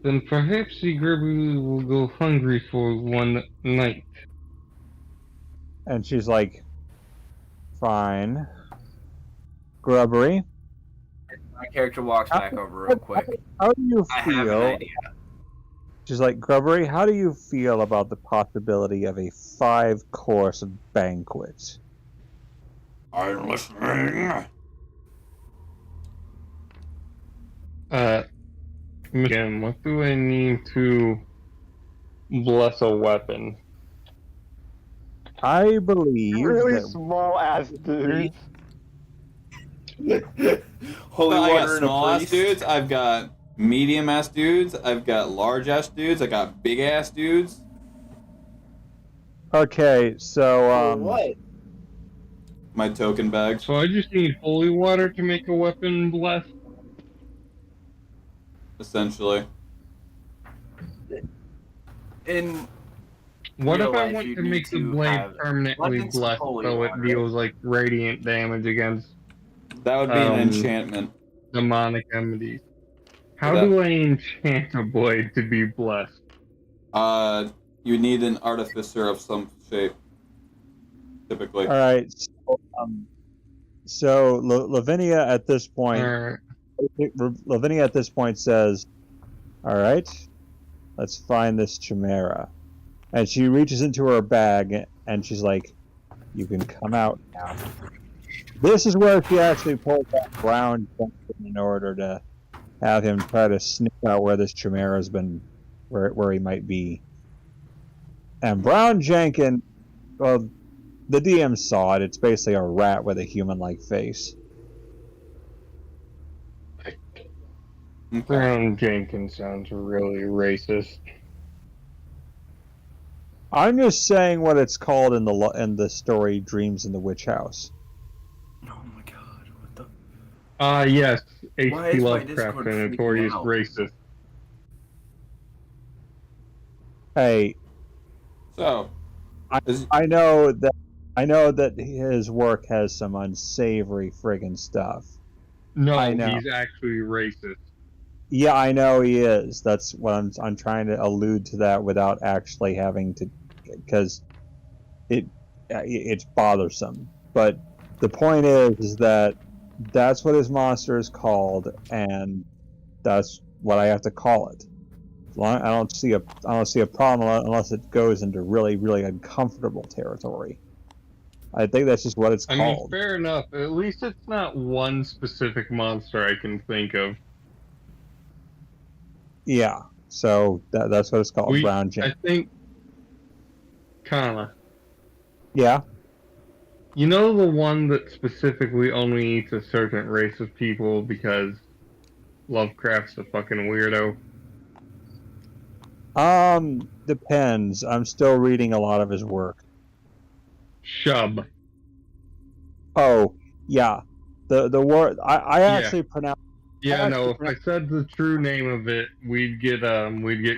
Then perhaps the Grubberly will go hungry for one night. and she's like, fine. Grubbery, My character walks back over real quick. how do you I have an feel? idea. She's like, Grubbery, how do you feel about the possibility of a 5-course banquet? I'm listening. Again, what do I need to bless a weapon? I believe that small ass dudes. Holy I got water and a small ass priest. dudes, I've got medium ass dudes, I've got large ass dudes, I got big ass dudes. okay, so What? My token bags. So I just need holy water to make a weapon bless. Essentially. In What real if I life, want you'd to need make the to blade have permanently abundance of blessed holy so it water. deals like radiant damage against That would be an Um, enchantment. demonic entities? How That- do I enchant a blade to be blessed? You need an artificer of some shape. Typically. all right. So Lavinia at this point, Alright. Lavinia at this point says, "All right, Let's find this chimera. And she reaches into her bag and she's like, you can come out now. This is where she actually pulls out Brown Jenkins in order to have him try to sniff out where this chimera's been, where he might be. And Brown Jenkins, well, the DM saw it. It's basically a rat with a human-like face. Brown Jenkins sounds really racist. I'm just saying what it's called in the story Dreams in the Witch House. Oh my god, what the... Yes, Why H.P. is my Lovecraft, Discord a freaking notorious out? racist. Hey, So, I know that his work has some unsavory friggin' stuff. No, I know. he's actually racist. Yeah, I know he is. That's what I'm trying to allude to that without actually having to, because it's bothersome. But the point is that that's what his monster is called, and that's what I have to call it. I don't see a problem unless it goes into really, really uncomfortable territory. I think that's just what it's I mean, called. fair enough. At least it's not one specific monster I can think of. Yeah, so that's what it's called, Brown I Jenkins. think, Kana, Yeah. you know the one that specifically only eats a certain race of people because Lovecraft's a fucking weirdo? Depends. I'm still reading a lot of his work. Shub. Oh, yeah. The word I Yeah. actually pronounce. Yeah, I no, actually if I said the true name of it, we'd get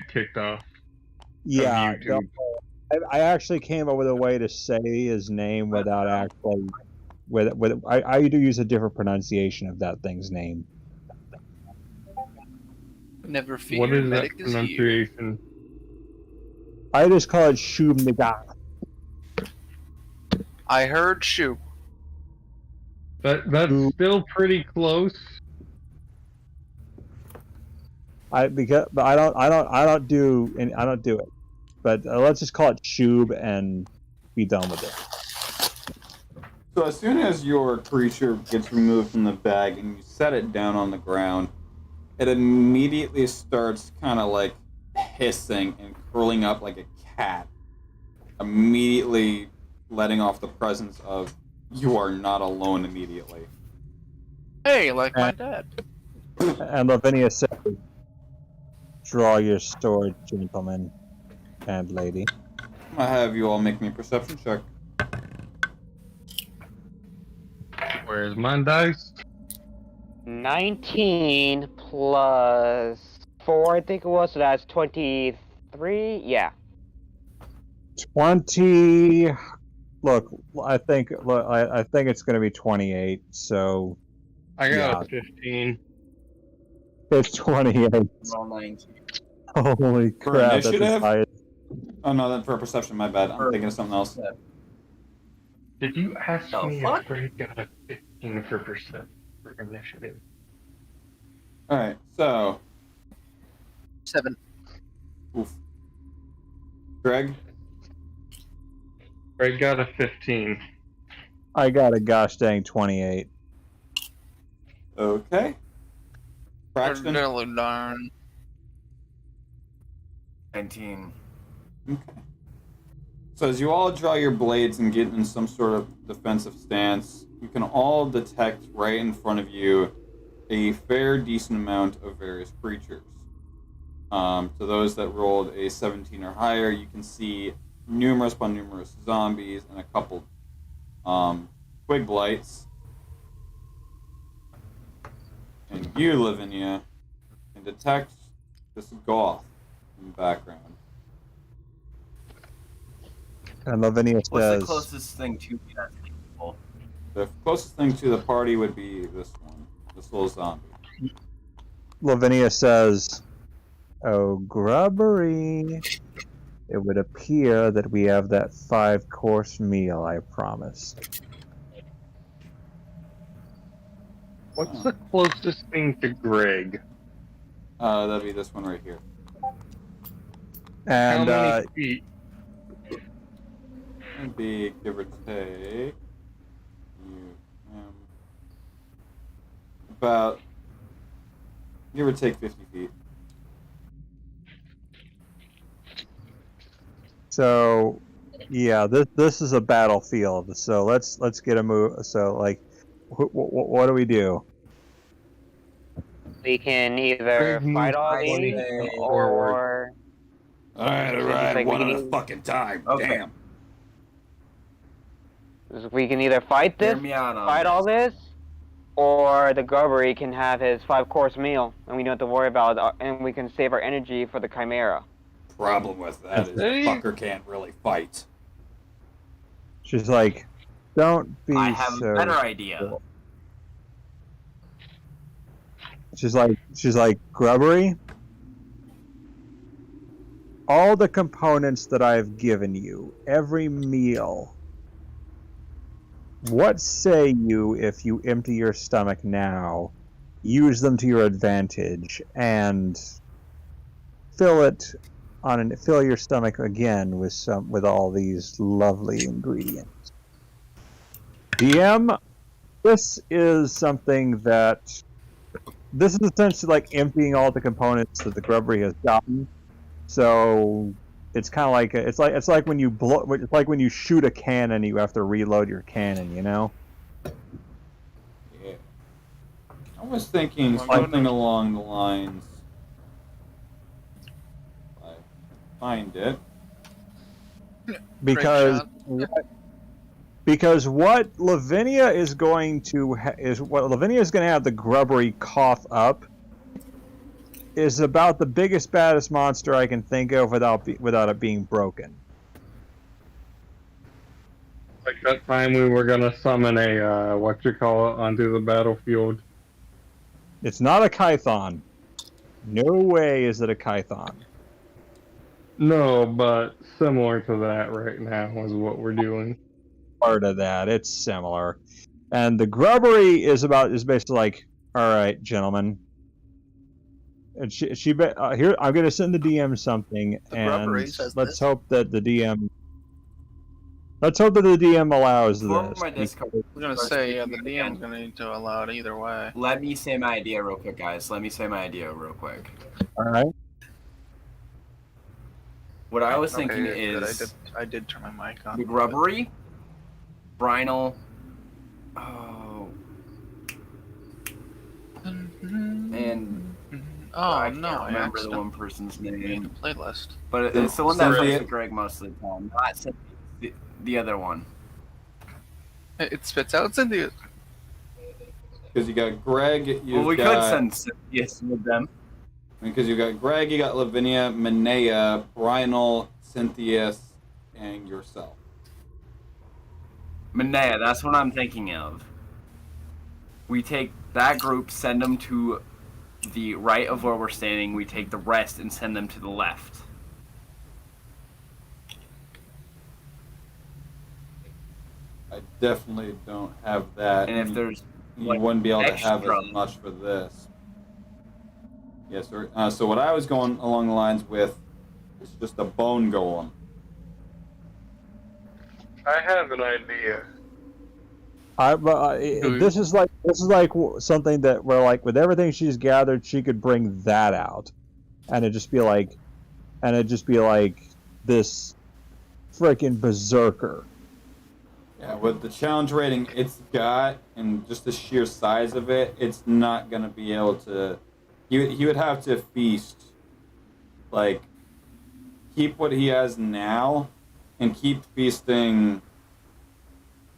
kicked off Yeah, of YouTube. I actually came up with a way to say his name without actually I do use a different pronunciation of that thing's name. Never fear, What is that medic is here. pronunciation? I just call it Shub. I heard shoot. That's still pretty close. But I don't do it. But let's just call it Shub and be done with it. So as soon as your creature gets removed from the bag and you set it down on the ground, it immediately starts kind of like hissing and curling up like a cat, immediately letting off the presence of you are not alone immediately. Hey, like my dad. And Lavinia says, draw your sword, gentlemen and lady. I have you all make me a perception check. Where's my dice? 19 plus 4, I think it was, so that's 23? Yeah. 20. Look, I think it's going to be 28. So I got yeah. a 15. It's 28. Roll 19. Holy For crap! That's initiative? as high as... Oh no, then for perception, my bad. I'm thinking of something else. Did you ask The me fuck? if Greg got a 15 for initiative? Alright, so 7. oof. Greg? Greg got a 15. I got a gosh dang 28. Okay. Braxton? Darn. 19. Okay. So as you all draw your blades and get in some sort of defensive stance, you can all detect right in front of you a fair decent amount of various creatures. To those that rolled a 17 or higher, you can see numerous upon numerous zombies and a couple twig blights. And you, Lavinia, can detect this goth in the background. And Lavinia What's says, the closest thing to me that's people? The closest thing to the party would be this one, this little zombie. Lavinia says, "Oh, grubbery. It would appear that we have that 5-course meal I promised." What's the closest thing to Greg? That'd be this one right here. How And many feet? It'd be give or take. About give or take 50 feet. so, yeah, this is a battlefield. So let's get a move. So like, what do we do? We can either Greg fight moves all 20 these, feet forward. or Alright, It's just like we one can at a eat- fucking time. Okay. Damn. we can either fight Hear this, me out on fight all this, or the Grubbery can have his 5-course meal, and we don't have to worry about it, and we can save our energy for the Chimera. Problem with that is the Hey. fucker can't really fight. She's like, don't be I have so. a better idea. She's like, Grubbery, all the components that I've given you, every meal. What say you if you empty your stomach now, use them to your advantage, and fill your stomach again with all these lovely ingredients? DM, this is something that this is essentially like emptying all the components that the Grubbery has gotten. So it's kind of like it's like when you shoot a cannon, you have to reload your cannon. You know. Yeah. I was thinking Well, something along the lines. I find it. Because what Lavinia is going to is going to have the Grubbery cough up is about the biggest, baddest monster I can think of without it being broken. Like that time we were gonna summon a onto the battlefield. It's not a Kython. No way is it a Kython. No, but similar to that right now is what we're doing. Part of that, it's similar, and the Grubbery is basically like, all right, gentlemen. And here I'm going to send the DM something, Grubbery and says let's this. hope that the DM allows For this. my Discord, I'm gonna say, yeah, the DM's gonna need to allow it either way. let me say my idea real quick, guys. Let me say my idea real quick. All right. What I was Okay, thinking good. is I did turn my mic on. the Grubbery, Brynel, oh, and I Oh can't no, I remember the accidentally one person's made name. the playlist. But it's the one that Cynthia. plays with Greg most of the time. Not Cynthia, the other one. It spits out Cynthia. Because you got Greg, Well, we could send Cynthia with them. Because you got Greg, you got Lavinia, Minea, Brynel, Cynthia, and yourself. Minea, that's what I'm thinking of. We take that group, send them to the right of where we're standing. We take the rest and send them to the left. I definitely don't have that. And if there's you like, wouldn't be able to have extra- as much for this. Yes, sir. So what I was going along the lines with is just a bone golem. I have an idea. This is like something that where like with everything she's gathered, she could bring that out, and it'd just be like this freaking berserker. Yeah, with the challenge rating it's got and just the sheer size of it, it's not gonna be able to. He would have to feast, like, keep what he has now, and keep feasting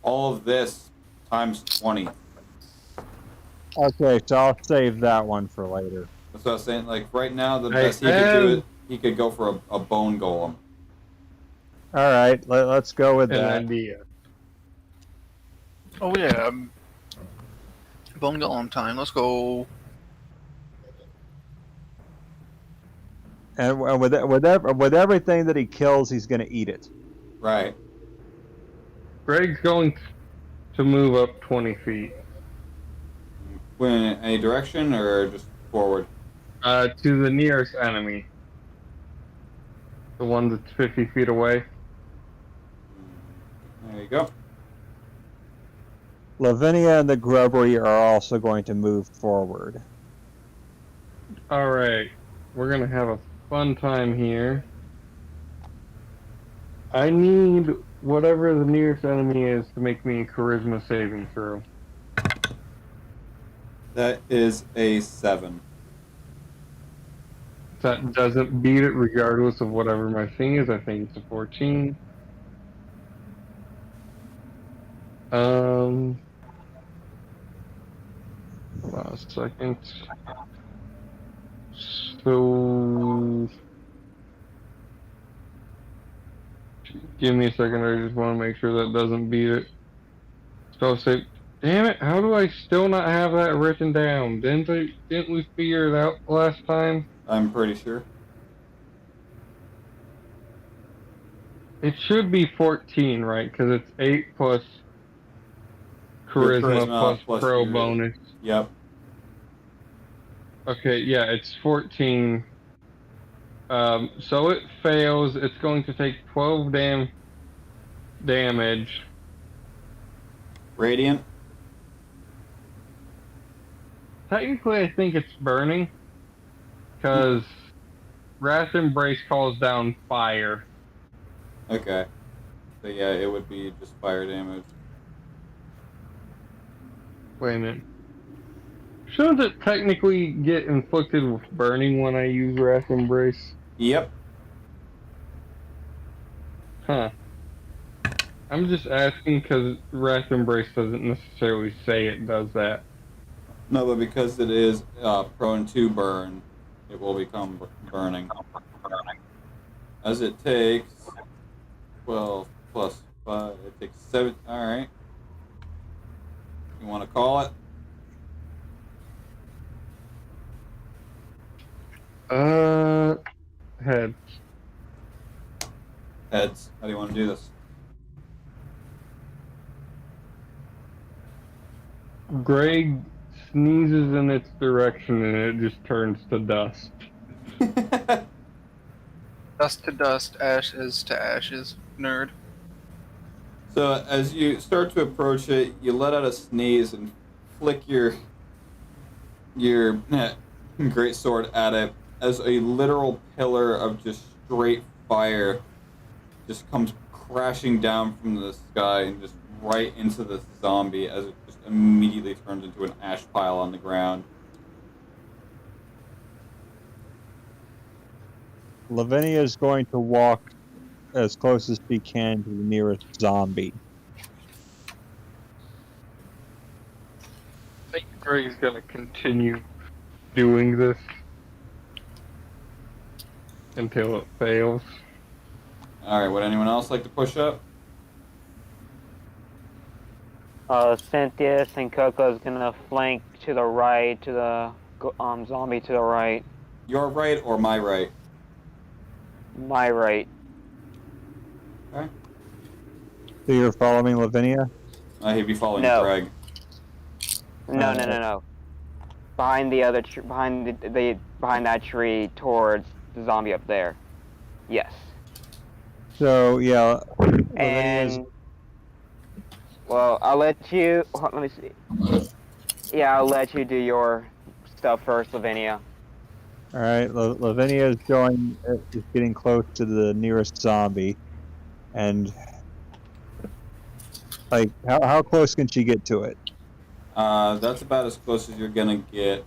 all of this times 20. Okay, so I'll save that one for later. That's what I was saying. Like right now, the best he could do it, he could go for a bone golem. All right, let's go with An that. idea. Oh yeah, bone golem time. Let's go. And with everything that he kills, he's going to eat it. Right. Greg's going to move up 20 feet. In any direction, or just forward? To the nearest enemy. The one that's 50 feet away. There you go. Lavinia and the Grubbery are also going to move forward. Alright. We're gonna have a fun time here. I need whatever the nearest enemy is to make me a charisma saving throw. That is a 7. That doesn't beat it regardless of whatever my thing is. I think it's a 14. Hold on a second. So, give me a second. I just want to make sure that doesn't beat it. So I'll say, damn it! How do I still not have that written down? Didn't we figure it out last time? I'm pretty sure. It should be 14, right? Because it's 8 plus Your charisma plus pro your- bonus. Yep. Okay, yeah, it's 14. So it fails. It's going to take 12 damage. Radiant. Technically, I think it's burning. Because Wrath Embrace calls down fire. Okay. So yeah, it would be just fire damage. Wait a minute. Shouldn't it technically get inflicted with burning when I use Wrath Embrace? Yep. Huh. I'm just asking because Wrath Embrace doesn't necessarily say it does that. No, but because it is prone to burn, it will become burning. As it takes 12 plus 5, it takes 7. Alright. You want to call it? Head. Heads. How do you want to do this? Greg sneezes in its direction and it just turns to dust. Dust to dust, ashes to ashes, nerd. So as you start to approach it, you let out a sneeze and flick your great sword at it as a literal pillar of just straight fire just comes crashing down from the sky and just right into the zombie as it just immediately turns into an ash pile on the ground. Lavinia is going to walk as close as she can to the nearest zombie. I think Greg's gonna continue doing this until it fails. Alright, would anyone else like to push up? Cynthia's and Coco's gonna flank to the right, to the zombie to the right. Your right or my right? My right. Okay. So you're following Lavinia? He'd be following No. Greg. No. Behind the other, behind that tree towards the zombie up there. Yes. So, yeah, Lavinia's... And well, I'll let you. Let me see. Yeah, I'll let you do your stuff first, Lavinia. Alright, Lavinia is getting close to the nearest zombie. And, like, how close can she get to it? That's about as close as you're gonna get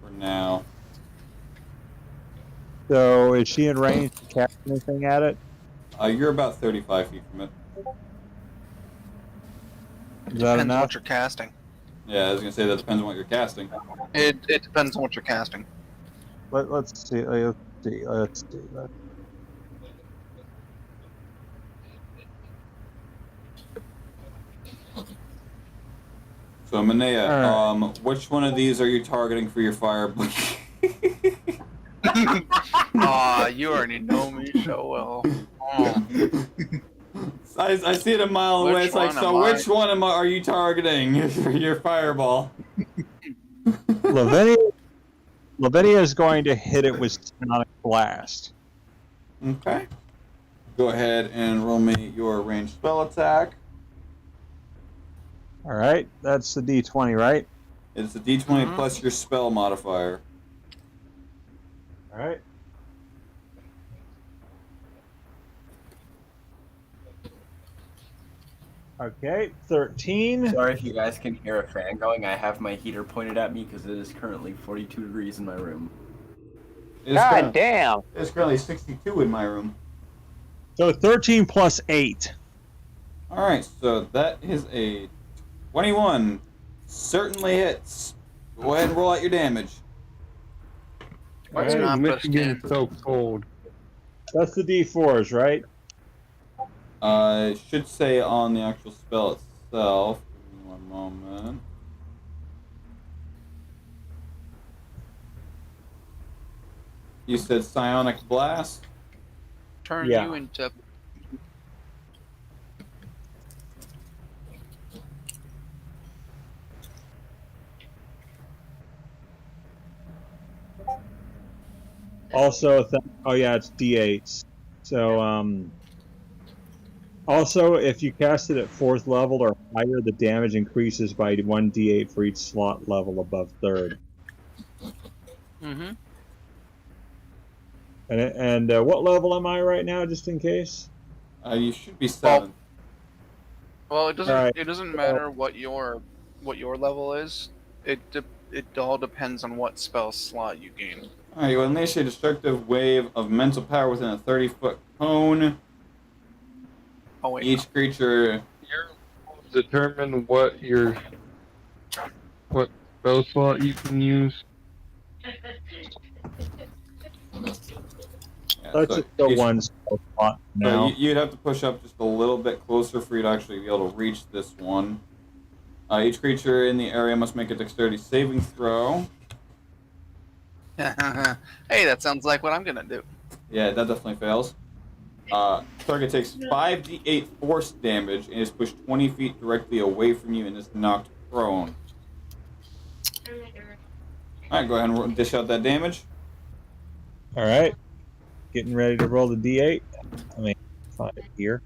for now. So, is she in range to cast anything at it? You're about 35 feet from it. Is that Depends on enough? what you're casting. Yeah, I was gonna say that depends on what you're casting. It depends on what you're casting. Let's see. So, Manea, Alright. which one of these are you targeting for your fire? Aw, you already know me so well. Oh. I see it a mile away. Which It's like, one so am I? which one are you targeting for your fireball? Lavinia is going to hit it with Sonic Blast. Okay. Go ahead and roll me your ranged spell attack. All right, that's the D20, right? It's a D20 plus your spell modifier. All right. Okay, 13. Sorry if you guys can hear a fan going. I have my heater pointed at me because it is currently 42 degrees in my room. God damn! It's currently 62 in my room. So 13 plus 8. Alright, so that is a 21. Certainly hits. Go ahead and roll out your damage. What's Why is not Michigan Buskin? so cold? That's the D4s, right? It should say on the actual spell itself. Give me one moment. You said Psionic Blast? Turn Yeah. you into. Also, oh yeah, it's D8s. So, also, if you cast it at 4th level or higher, the damage increases by 1d8 for each slot level above 3rd. Mm-hmm. And what level am I right now, just in case? You should be 7. Well, it doesn't. Alright. It doesn't matter what your level is. It all depends on what spell slot you gain. Alright, you unleash a destructive wave of mental power within a 30-foot cone. Oh wait. Each creature... Your rules determine what spell slot you can use. Yeah, Let's just go one spell slot So now. you'd have to push up just a little bit closer for you to actually be able to reach this one. Each creature in the area must make a dexterity saving throw. Hey, that sounds like what I'm gonna do. Yeah, that definitely fails. Target takes 5d8 force damage and is pushed 20 feet directly away from you and is knocked prone. Alright, go ahead and dish out that damage. All right. Getting ready to roll the D8. Let me find it here.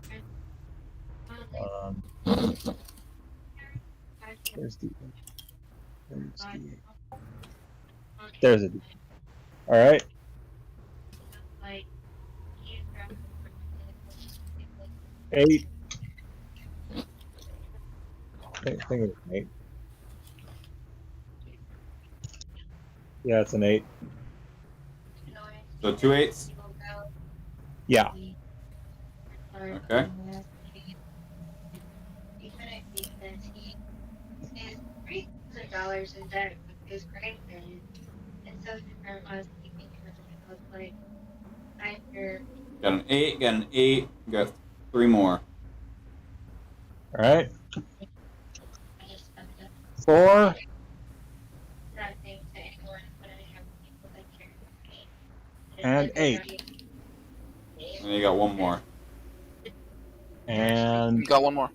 There's D8. There's D8. There's a D8. All right. 8. I think it was an 8. Yeah, it's an 8. So 2 8s. Yeah. Okay. $3,000 in debt with his grandparents, and so his grandma's keeping him in a place. After Got an 8, got an 8, got 3 more. All right. 4. nothing to anyone, but I have people that care about me. And 8. And you got 1 more. And Got one more.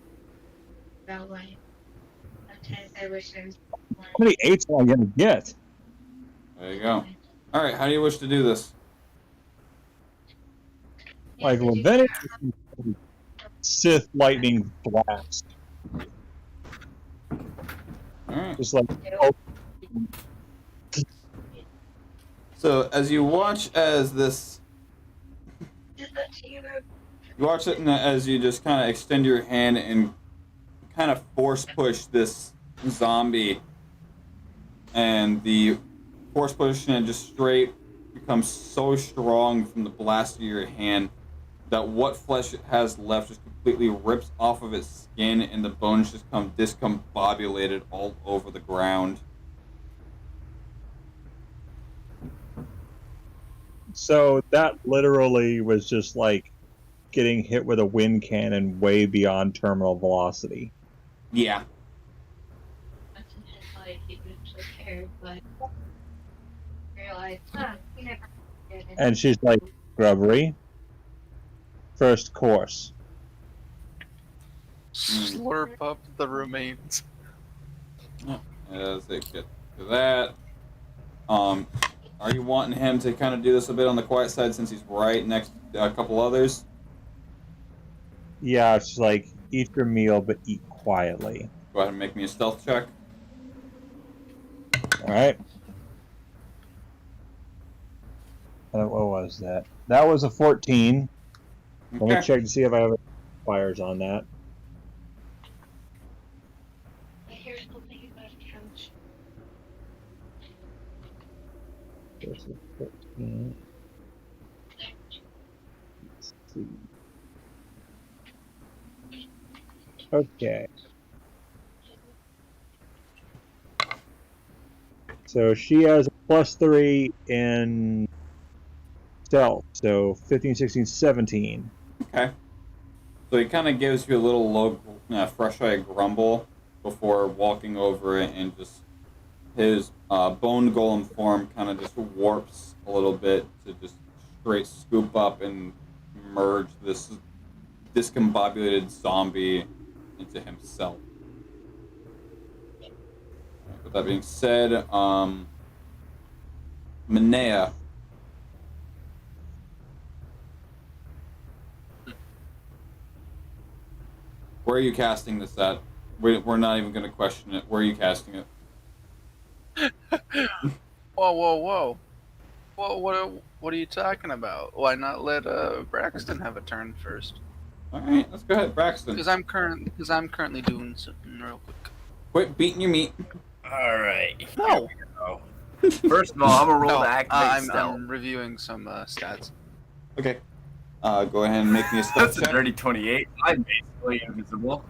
About life. Sometimes I wish I was more. how many 8s am I going to get? There you go. Alright, how do you wish to do this? Like Levitic Sith lightning blast. Alright. Just like, oh, So as you watch as this... You watch it as you just kind of extend your hand and kind of force push this zombie. And the force push and it just straight becomes so strong from the blast of your hand that what flesh it has left just completely rips off of its skin and the bones just come discombobulated all over the ground. so that literally was just like getting hit with a wind cannon way beyond terminal velocity. Yeah. Like he eventually cared, but realized, he never did it. And she's like, Grubbery, first course. Slurp up the remains. As they get to that. Alright, Are you wanting him to kind of do this a bit on the quiet side since he's right next to a couple others? Yeah, it's like eat your meal, but eat quietly. Go ahead and make me a stealth check. All right. What was that? That was a 14. Let me Okay. check to see if I have any fires on that. I hear something about a couch. There's a 14. Let's see. Okay. So she has a +3 in stealth. So 15, 16, 17. Okay. So he kind of gives you a little low, fresh eye grumble before walking over it, and just his bone golem form kind of just warps a little bit to just straight scoop up and merge this discombobulated zombie into himself. With that being said, Minea. Where are you casting this at? We're not even going to question it. Where are you casting it? Whoa. What are you talking about? Why not let Braxton have a turn first? All right, let's go ahead, Braxton. Because I'm currently doing something real quick. Quit beating your meat. All right. No. First of all, I'm gonna roll No, to activate stealth. I'm reviewing some stats. Okay. Go ahead and make me a stealth That's a check. dirty 28. I'm basically invisible.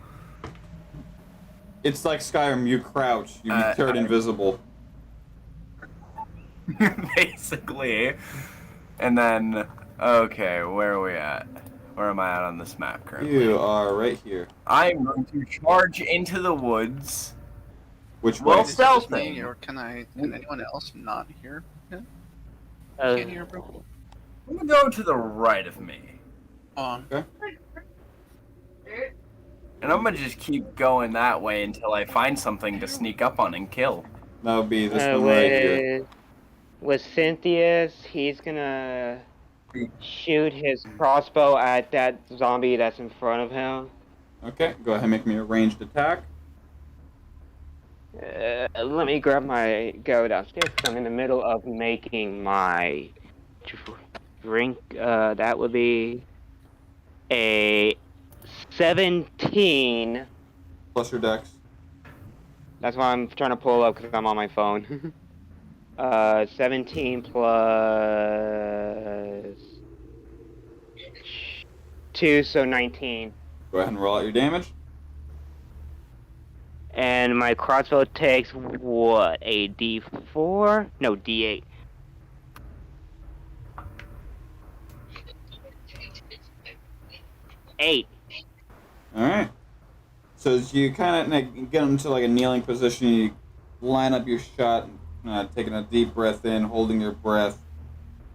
It's like Skyrim. You crouch. You turn I- invisible. Basically. And then, okay, where are we at? Where am I at on this map currently? You are right here. I'm going to charge into the woods. Which Well, way? Is it just me, stealthing. or can anyone else not hear? Him? Uh, Can't hear, bro. I'm gonna go to the right of me. Okay. And I'm gonna just keep going that way until I find something to sneak up on and kill. That would be this one right here. with Cynthia's, he's gonna shoot his crossbow at that zombie that's in front of him. Okay. Go ahead and make me a ranged attack. Let me go downstairs because I'm in the middle of making my drink. That would be a 17. Plus your dex. That's why I'm trying to pull up because I'm on my phone. 17 plus 2, so 19. Go ahead and roll out your damage. And my crossbow takes what? A D4? No, D8. Eight. All right. So as you kind of get into like a kneeling position, you line up your shot, taking a deep breath in, holding your breath,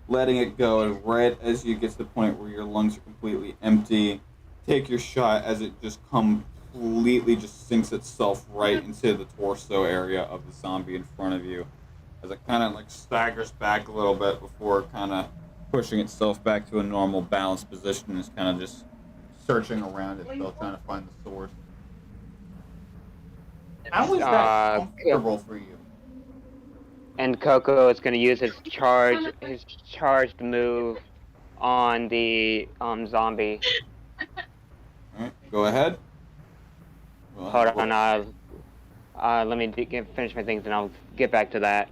letting it go, and right as you get to the point where your lungs are completely empty, take your shot as it just completely just sinks itself right into the torso area of the zombie in front of you, as it kind of like staggers back a little bit before kind of pushing itself back to a normal balanced position and is kind of just searching around itself, trying to find the source. How was that comfortable for you? And Coco is going to use his charged move on the zombie. Alright, go ahead. Hold on, let me finish my things and I'll get back to that.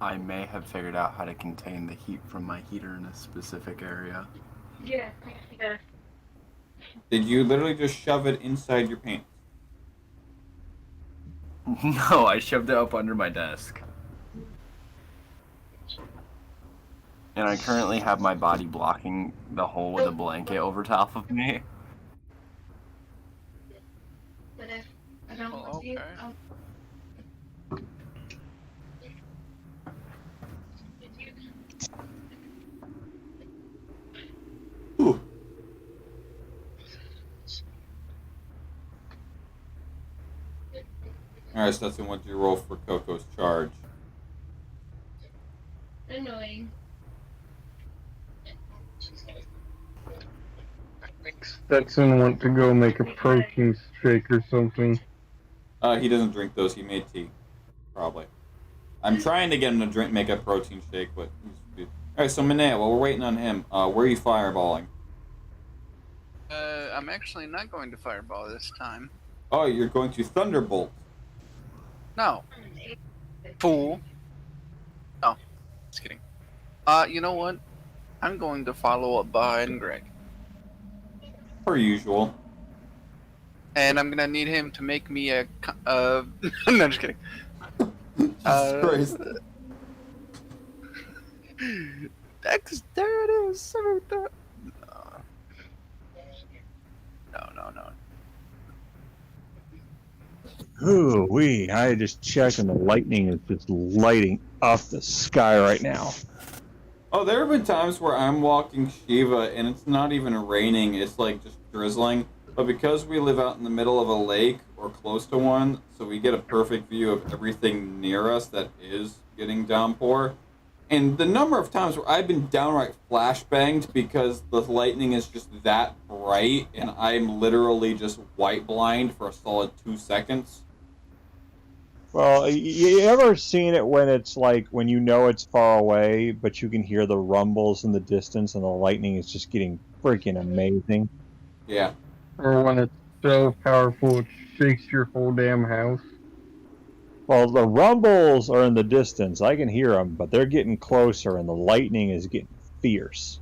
I may have figured out how to contain the heat from my heater in a specific area. Yeah. Did you literally just shove it inside your pants? No, I shoved it up under my desk. And I currently have my body blocking the hole with a blanket over top of me. But if I don't want to, Okay. Ooh. Alright, Stetson, what'd you roll for Coco's charge? Annoying. Stetson went to go make a protein shake or something. He doesn't drink those. He made tea. Probably. I'm trying to get him to make a protein shake, but... Alright, so Minea, while we're waiting on him, where are you fireballing? I'm actually not going to fireball this time. Oh, you're going to Thunderbolt. No. Fool. Oh, just kidding. You know what? I'm going to follow up behind Greg. Per usual. And I'm gonna need him to make me a... no, just kidding. Jesus Christ. There it is. No. Ooh, I just checked and the lightning is just lighting up the sky right now. Oh, there have been times where I'm walking Shiva and it's not even raining, it's like just drizzling. But because we live out in the middle of a lake or close to one, so we get a perfect view of everything near us that is getting downpour. And the number of times where I've been downright flashbanged because the lightning is just that bright and I'm literally just white blind for a solid 2 seconds. Well, you ever seen it when it's like, when you know it's far away, but you can hear the rumbles in the distance and the lightning is just getting freaking amazing? Yeah. Or when it's so powerful it shakes your whole damn house. Well, the rumbles are in the distance. I can hear them, but they're getting closer and the lightning is getting fierce.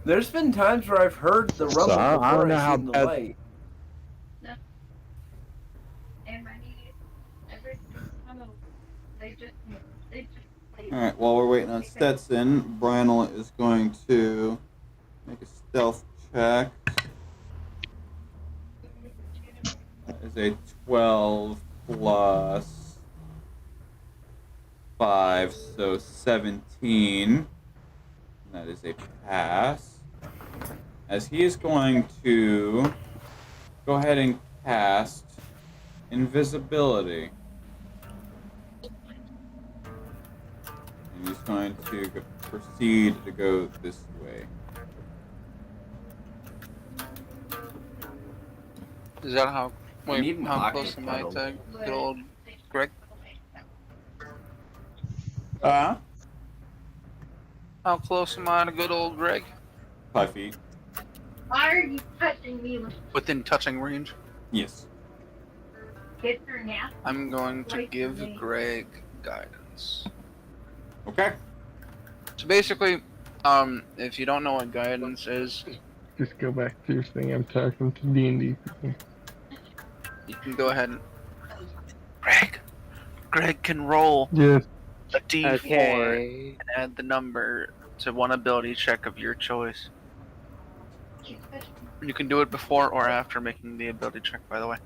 There's been times where I've heard the rumble So, I don't before know I've how seen the bad- light. Alright, while we're waiting on Stetson, Brynel is going to make a stealth check. That is a 12 plus 5, so 17. That is a pass. As he is going to go ahead and cast invisibility. And he's going to proceed to go this way. Is that how... We need Wait, an how close am I octopus. to good old Greg? Huh? How close am I to good old Greg? 5 feet. Why are you touching me with Within touching range? Yes. kids or nap? I'm going to give Greg guidance. Okay. So basically, if you don't know what guidance is, Just go back to your thing. I'm talking to D&D people. you can go ahead and... Greg can roll Yes. a d4 Okay. and add the number to one ability check of your choice. You can do it before or after making the ability check, by the way.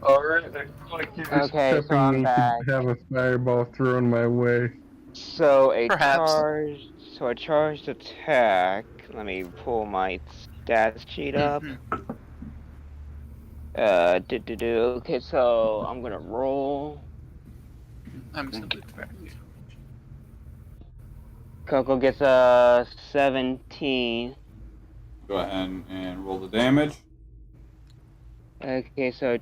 Alright, I feel like you're just Okay, so prepping I'm me back. to have a fireball thrown my way. So a Perhaps. charged attack. Let me pull my stats sheet up. Okay, so I'm gonna roll. I'm simply back. Coco gets a 17. Go ahead and roll the damage. Okay, so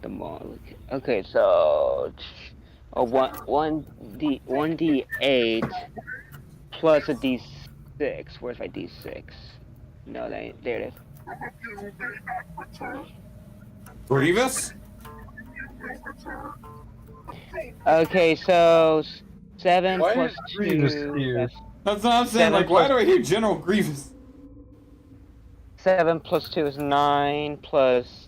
the mod. Okay, so a 1d8 plus a d6. Where's my d6? No, that ain't, there it is. Grievous? Okay, so 7 Why plus is Grievous 2. here? That's what I'm saying. 7 Like, why plus- do I hear General Grievous? 7 plus 2 is 9, plus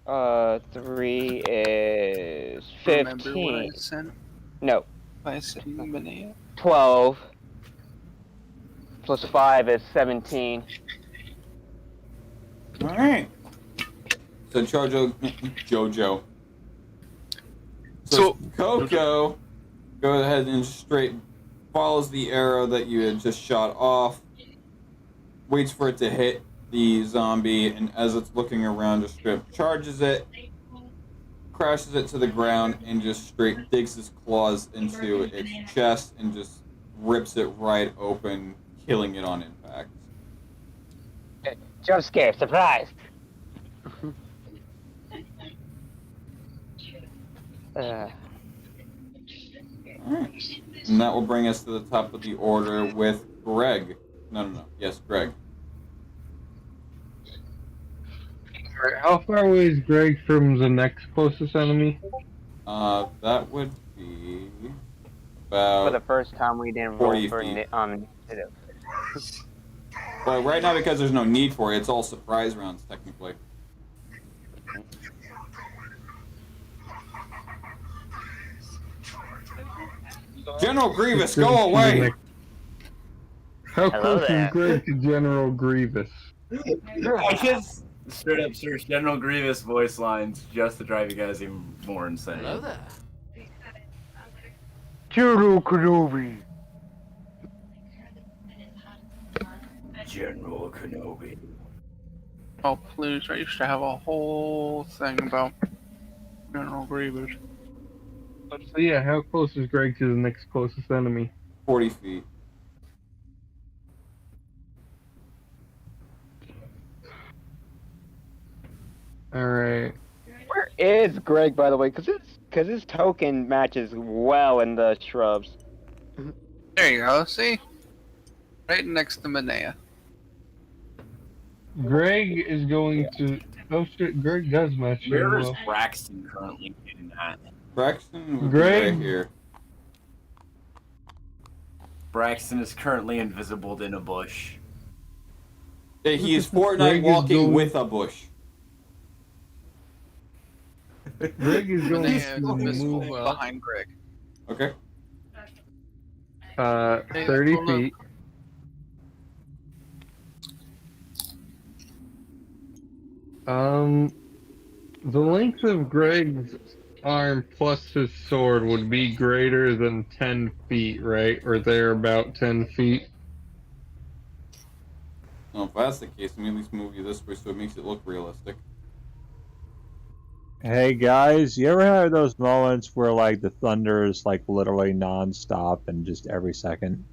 3 is Remember what I 15. sent No, by sending Minea? 12. Plus 5 is 17. Alright. So Jojo. So- Coco Go ahead and straight follows the arrow that you had just shot off. Waits for it to hit the zombie, and as it's looking around, just straight charges it, crashes it to the ground, and just straight digs his claws into its chest and just rips it right open, killing it on impact. Jump scare, surprise! Alright. And that will bring us to the top of the order with Greg. No. Yes, Greg. Alright, how far away is Greg from the next closest enemy? That would be For the about... first time, we didn't 40 roll for feet. Well, right now, because there's no need for it, it's all surprise rounds, technically. General Grievous, go away! How Hello close there. is Greg to General Grievous? I just straight up search General Grievous voice lines just to drive you guys even more insane. Hello there. General Kenobi. General Kenobi. Oh, please, I used to have a whole thing about General Grievous. So yeah, how close is Greg to the next closest enemy? 40 feet. Alright. Where is Greg, by the way? Because his token matches well in the shrubs. There you go, see? Right next to Manea. Greg is going to... Oh shit, Greg does match him Where is well. Braxton currently in that? Braxton would Greg? be right here. Braxton is currently invisible in a bush. Yeah, he is Fortnite Greg is walking going- with a bush. Greg is going Manea to is visible move up behind Greg. Okay. 30 hold up. feet. The length of Greg's arm plus his sword would be greater than 10 feet, right? Or they're about 10 feet. Well, if that's the case, let me at least move you this way so it makes it look realistic. Hey guys, you ever have those moments where like the thunder is like literally non-stop and just every second?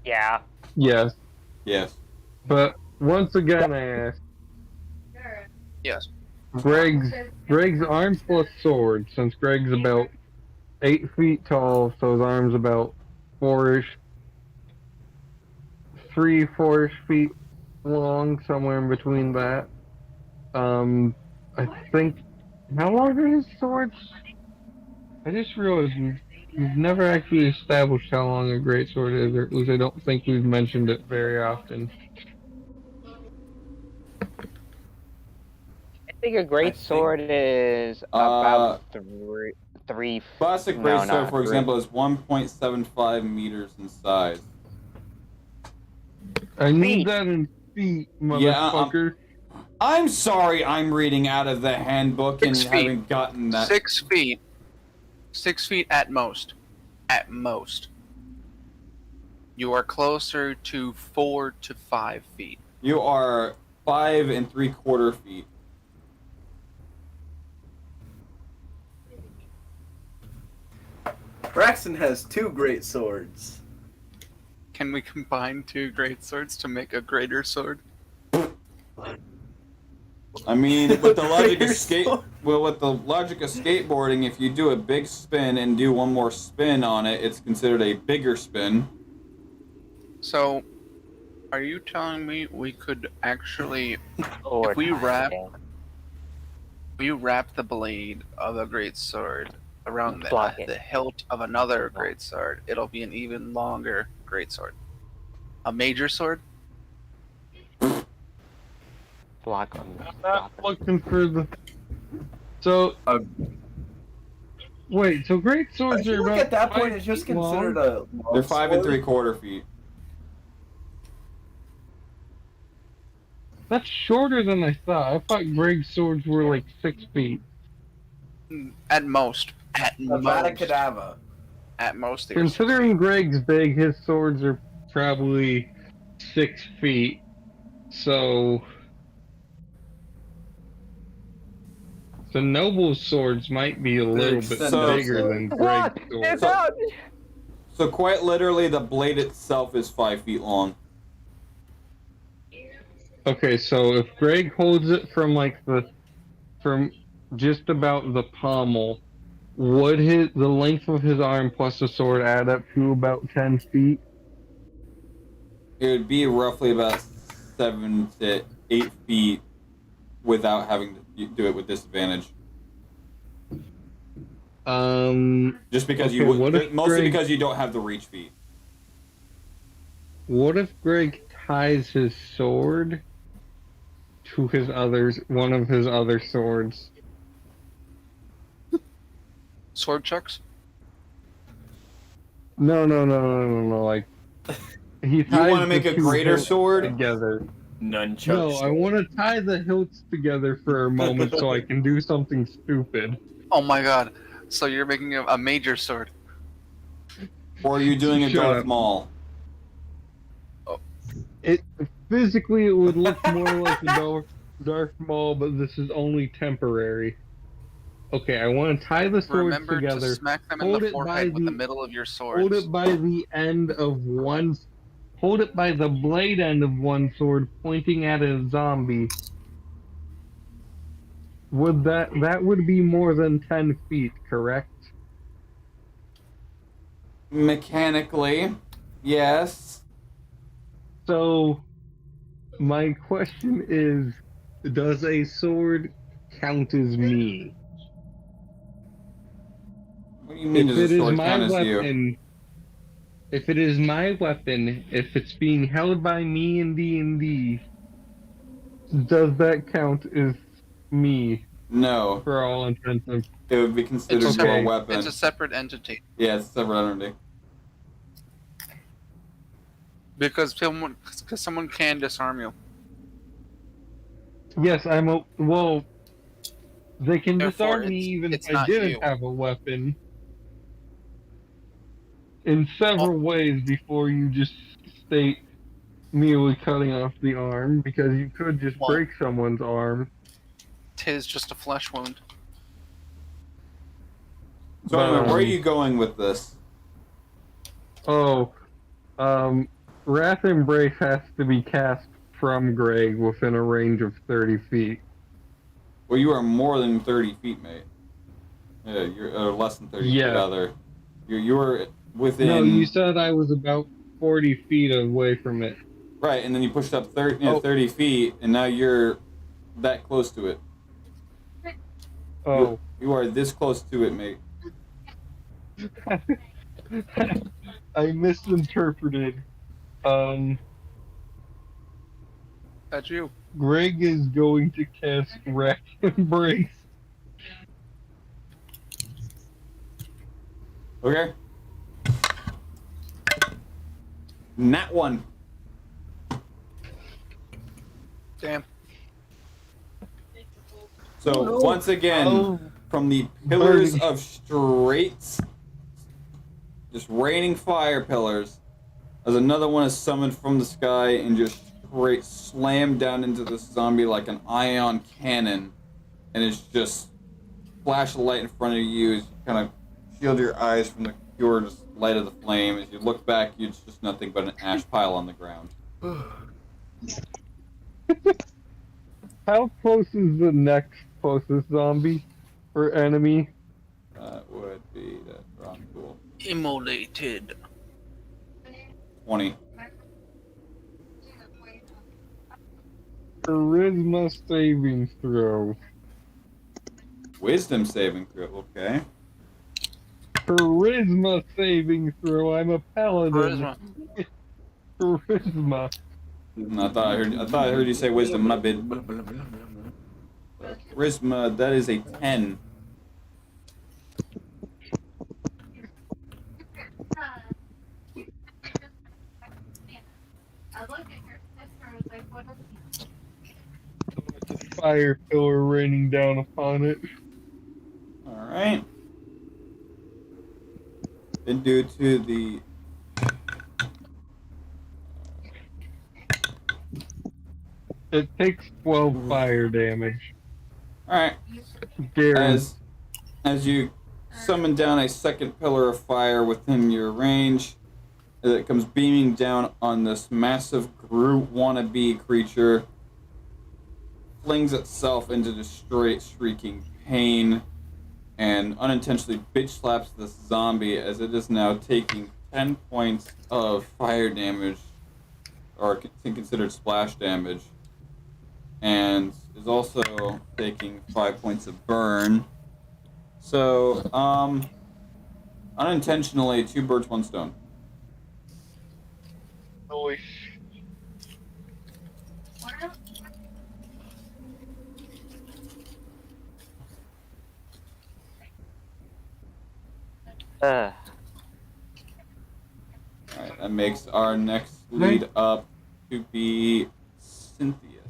Yeah. Yes. Yes. But once again, I ask, Yes. Greg's arm plus sword, since Greg's about 8 feet tall, so his arm's about 4-ish, 3-4-ish feet long, somewhere in between that. I think, how long are his swords? I just realized we've never actually established how long a greatsword is, or at least I don't think we've mentioned it very often. I think a great sword is about three. Classic no, greatsword, not for three. example, is 1.75 meters in size. I need that in feet, motherfucker. I'm sorry I'm reading out of the handbook and 6 feet. haven't gotten that. 6 feet. 6 feet at most. At most. You are closer to 4 to 5 feet. You are 5 3/4 feet. Braxton has 2 great swords. Can we combine 2 great swords to make a greater sword? I mean, with the logic of Greater sword. with the logic of skateboarding, if you do a big spin and do one more spin on it, it's considered a bigger spin. So, are you telling me we could actually, Or if we wrap the blade of a great sword around Block it. the hilt of another great sword, it'll be an even longer great sword. A major sword? block on I'm not looking for the. So. Wait, so great I swords are feel about like at that point 5 it's just feet long? considered a long They're 5 sword. 3/4 feet. That's shorter than I thought. I thought Greg's swords were like 6 feet. At most. At Avada most. Kedavra. At most, they're Considering Greg's big, his swords are probably 6 feet. So the noble's swords might be a little bit So- bigger than What? Greg's It's sword. out! So quite literally, the blade itself is 5 feet long. Okay, so if Greg holds it from from just about the pommel, would the length of his arm plus the sword add up to about 10 feet? It would be roughly about 7 to 8 feet without having to do it with disadvantage. Just because okay, you would, what if mostly Greg- because you don't have the reach feat. What if Greg ties his sword to one of his other swords? sword chucks. No. Like he ties wanna make the a two greater hilts sword? together. Nunchucks. No, I want to tie the hilts together for a moment so I can do something stupid. Oh my god! So you're making a major sword. Or are you doing a Shut Darth up. Maul? It physically it would look more like a Darth Maul, but this is only temporary. Okay, I want to tie the swords Remember to together. smack them in Hold the it by forehead with the the- middle of your Hold swords. it by the end of one. Hold it by the blade end of one sword, pointing at a zombie. Would that would be more than 10 feet, correct? Mechanically, yes. So, my question is, does a sword count as me? What do you mean If does it the is sword my count as you? weapon, if it is my weapon, if it's being held by me in D&D, does that count as me No. for all intents and It would be considered It's your okay. weapon. It's a separate entity Yeah, it's a separate entity. because someone can disarm you. Yes, well, they can Therefore, disarm me even it's if I not didn't you. have a weapon in several ways before you just state merely cutting off the arm, because you could just Well- break someone's arm. Tis just a flesh wound. So anyway, where are you going with this? Wrath Embrace has to be cast from Greg within a range of 30 feet. Well, you are more than 30 feet, mate. Yeah, you're less than 30 feet, Yeah. rather. You're within... No, you said I was about 40 feet away from it. Right, and then you pushed up 30 feet, and now you're that close to it. Oh. You are this close to it, mate. I misinterpreted. That's you. Greg is going to cast Wrath Embrace. Okay. Nat one. Damn. So, once again, Oh. from the pillars Burning. of straits, just raining fire pillars, as another one is summoned from the sky and just straight slammed down into this zombie like an ion cannon, and it's just flash of light in front of you as you kind of shield your eyes from the pure just light of the flame. As you look back, it's just nothing but an ash pile on the ground. How close is the next closest zombie or enemy? That would be that wrong tool. Immolated. 20. Charisma saving throw. Wisdom saving throw. Okay. Charisma saving throw. I'm a paladin. Charisma. Charisma. No, I thought I heard you say wisdom. My bad. Charisma. That is a 10. I looked at your sister and was like, what are you? Fire pillar raining down upon it. All right. and due to the It takes 12 fire damage. Alright. Guaranteed. As you summon down a second pillar of fire within your range, as it comes beaming down on this massive Groot wannabe creature, flings itself into just shrieking pain, and unintentionally bitch slaps this zombie as it is now taking 10 points of fire damage, or considered splash damage, and is also taking 5 points of burn. So, unintentionally, 2 birds, 1 stone. Holy Uh, Alright, that makes our next lead up to be Cynthius.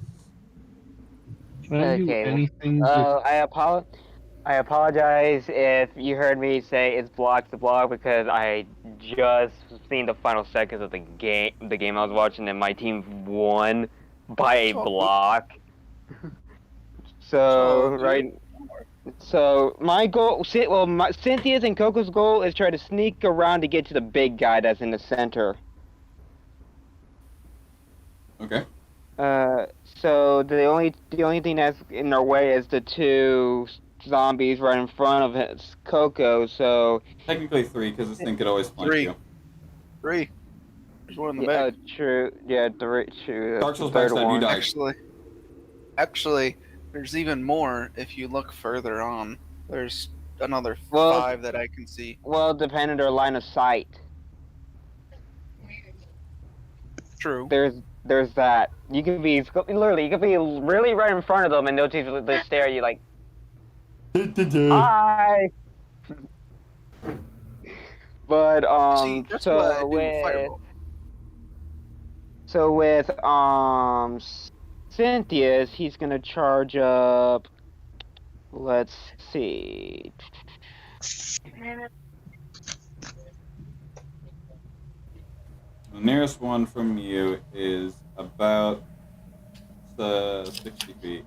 Can I do okay. anything? I apologize if you heard me say it's blocked to block because I just seen the final seconds of the game I was watching, and my team won by a block. So so my goal, Cynthia's and Coco's goal is try to sneak around to get to the big guy that's in the center. Okay. So the only thing that's in our way is the 2 zombies right in front of his Coco. So Technically 3, because this thing could always flank you. 3. There's one in the back. True. Yeah, 3. True. Dark Souls third backstab, one. you die. Actually, there's even more if you look further on. There's another 5 that I can see. Well, depending on their line of sight. True. There's that. You can be really right in front of them, and they'll just stare at you like, hi. But See, that's what I do with Fireball. so with Cynthia's, he's gonna charge up. Let's see. The nearest one from you is about 60 feet.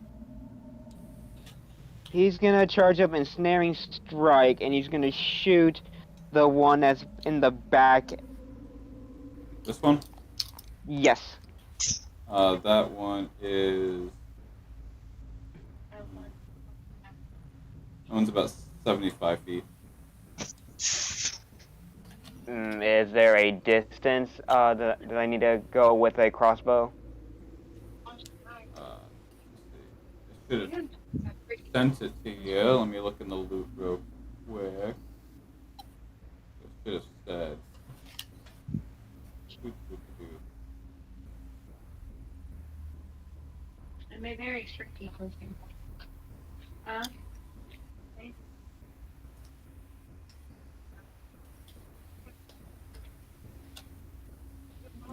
He's gonna charge up ensnaring strike, and he's gonna shoot the one that's in the back. This one? Yes. That one is... That one's about 75 feet. Is there a distance that I need to go with a crossbow? Let's see. I should have sent it to you. Let me look in the loot real quick. I should have said. I'm a very strict people. Let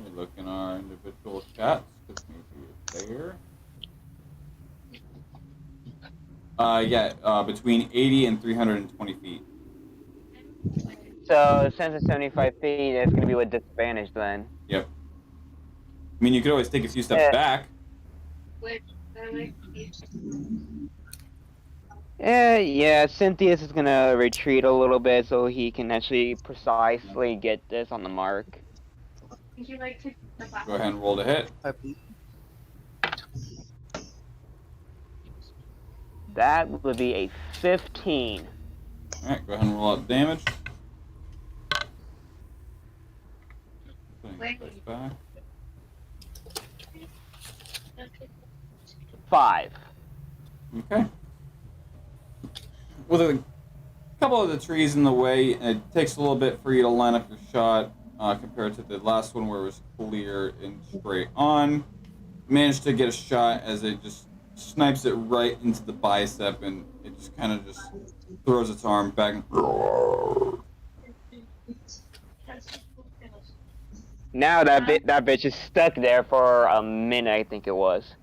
me look in our individual chats, because maybe it's there. Between 80 and 320 feet. So since it's 75 feet, it's gonna be with disadvantage then. Yep. I mean, you could always take a few steps back. Yeah, Cynthia's is gonna retreat a little bit so he can actually precisely get this on the mark. Would you like to Go ahead and roll to hit. That would be a 15. Alright, go ahead and roll out damage. Back. 5. Okay. With a couple of the trees in the way, it takes a little bit for you to line up your shot compared to the last one where it was clear and straight on. Managed to get a shot as it just snipes it right into the bicep, and it just kind of just throws its arm back and... Now that bitch is stuck there for a minute, I think it was.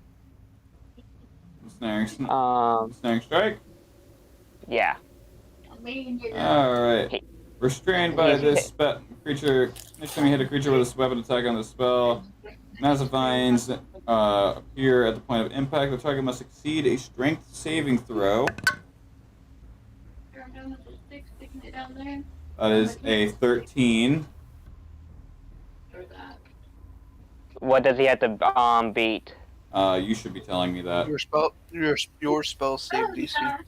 Snaring strike? Yeah. Alright. Restrained by this creature, next time you hit a creature with a weapon attack on the spell, massive vines appear at the point of impact. The target must succeed a strength saving throw. That is a 13. What does he have to beat? You should be telling me that. Your spell save DC.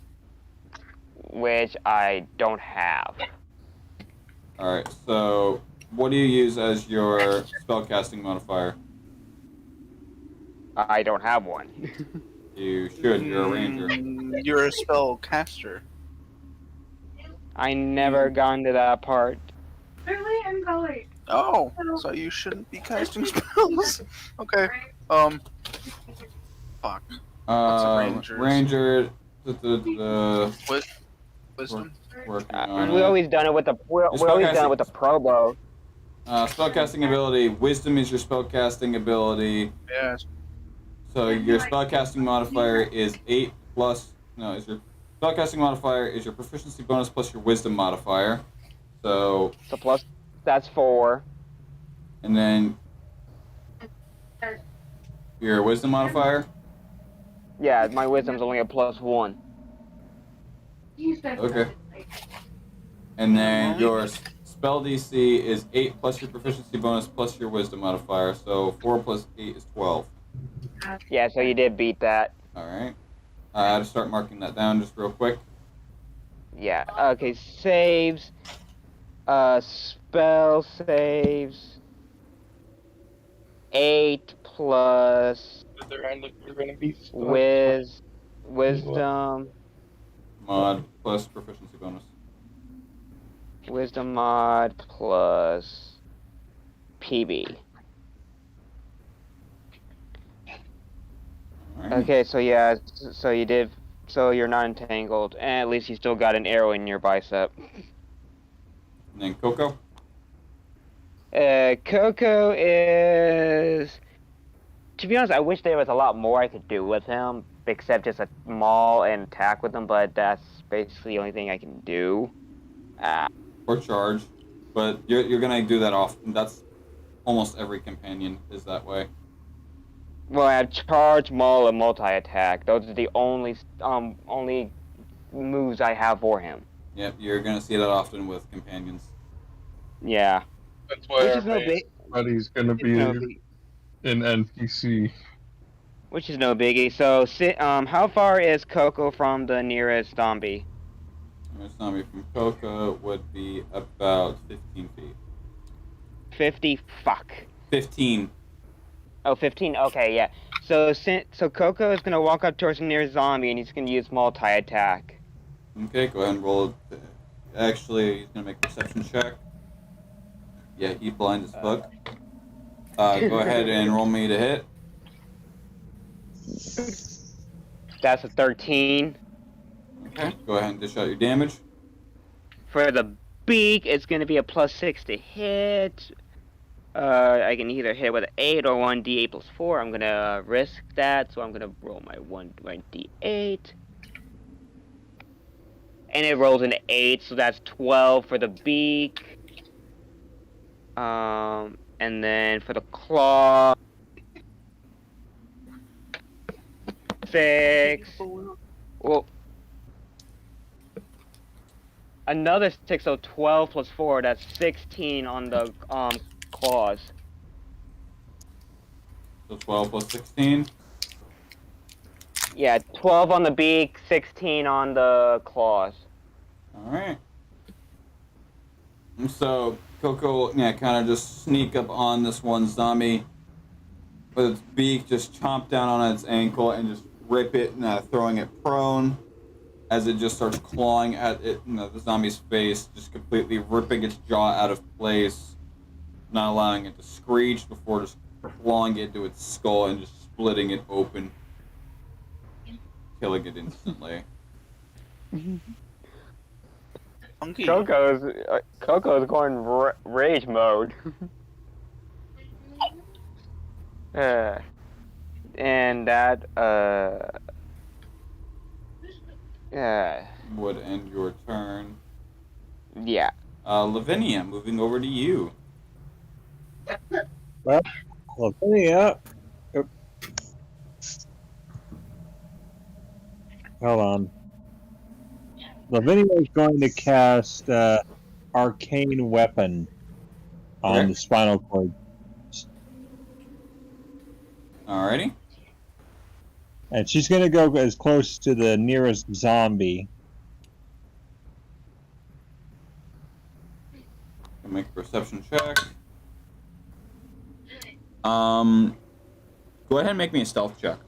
Which I don't have. Alright, so what do you use as your spellcasting modifier? I don't have one. You should, you're a ranger. You're a spell caster. I never got into that part. Really? I'm going. Oh, so you shouldn't be casting spells. Okay. Fuck. What's a ranger's? Ranger. Wisdom. Working on We it. always done it with the Prologue. Spellcasting ability. Wisdom is your spellcasting ability. Yes. So your spellcasting modifier is 8 plus. No, is your spellcasting modifier is your proficiency bonus plus your wisdom modifier. So plus, that's 4. And then your wisdom modifier. Yeah, my wisdom's only a +1. Okay. And then your spell DC is 8 plus your proficiency bonus plus your wisdom modifier. So 4 plus 8 is 12. Yeah, so you did beat that. Alright. I had to start marking that down just real quick. Yeah, okay, saves. Spell saves. 8 plus wisdom. Mod plus proficiency bonus. Wisdom mod plus PB. Alright. Okay, so yeah, so you did, so you're not entangled, and at least you still got an arrow in your bicep. And then Coco. Coco is, to be honest, I wish there was a lot more I could do with him, except just a maul and attack with him, but that's basically the only thing I can do. Or charge. But you're gonna do that often. That's almost every companion is that way. Well, I have charge, maul, and multi-attack. Those are the only moves I have for him. Yep, you're gonna see that often with companions. Yeah. That's why Which our is no main big. buddy's gonna be No an big. NPC. Which is no biggie. So, how far is Coco from the nearest zombie? The zombie from Coco would be about 15 feet. 50? Fuck. 15. Oh, 15? Okay, yeah. So Coco is gonna walk up towards the nearest zombie, and he's gonna use multi-attack. Okay, go ahead and roll it. Actually, he's gonna make a perception check. Yeah, he's blind as fuck. Go ahead and roll me to hit. That's a 13. Okay, go ahead and dish out your damage. For the beak, it's gonna be a +6 to hit. I can either hit with an 8 or 1d8 plus 4. I'm gonna risk that, so I'm gonna roll my 1d8. And it rolls an 8, so that's 12 for the beak. And then for the claw, 6. Well, another 6, so 12 plus 4, that's 16 on the claws. So 12 plus 16. Yeah, 12 on the beak, 16 on the claws. Alright. So Coco, yeah, kind of just sneak up on this one zombie with its beak, just chomp down on its ankle and just rip it, throwing it prone as it just starts clawing at it, the zombie's face, just completely ripping its jaw out of place, not allowing it to screech before just clawing it into its skull and just splitting it open, killing it instantly. Funky. Coco's going rage mode. And that Would end your turn. yeah. Lavinia, moving over to you. Well, Lavinia. Oop. Hold on. Lavinia is going to cast Arcane Weapon on Okay. the spinal cord. Alrighty. And she's going to go as close to the nearest zombie. Make a perception check. Go ahead and make me a stealth check.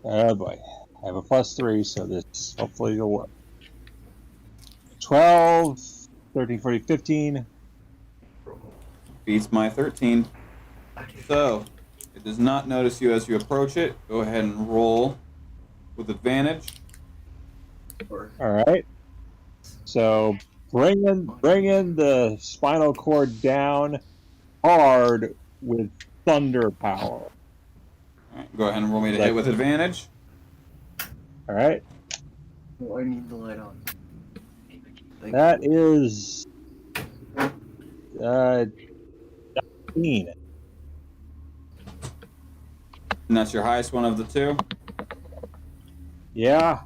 Oh boy. I have a +3, so this hopefully will work. 12, 13, 14, 15. Beats my 13. So, it does not notice you as you approach it. Go ahead and roll with advantage. Alright. So bring in the spinal cord down hard with thunder power. Alright, go ahead and roll me to hit with advantage. Alright. Oh, I need the light on. That is 19. And that's your highest one of the two. Yeah.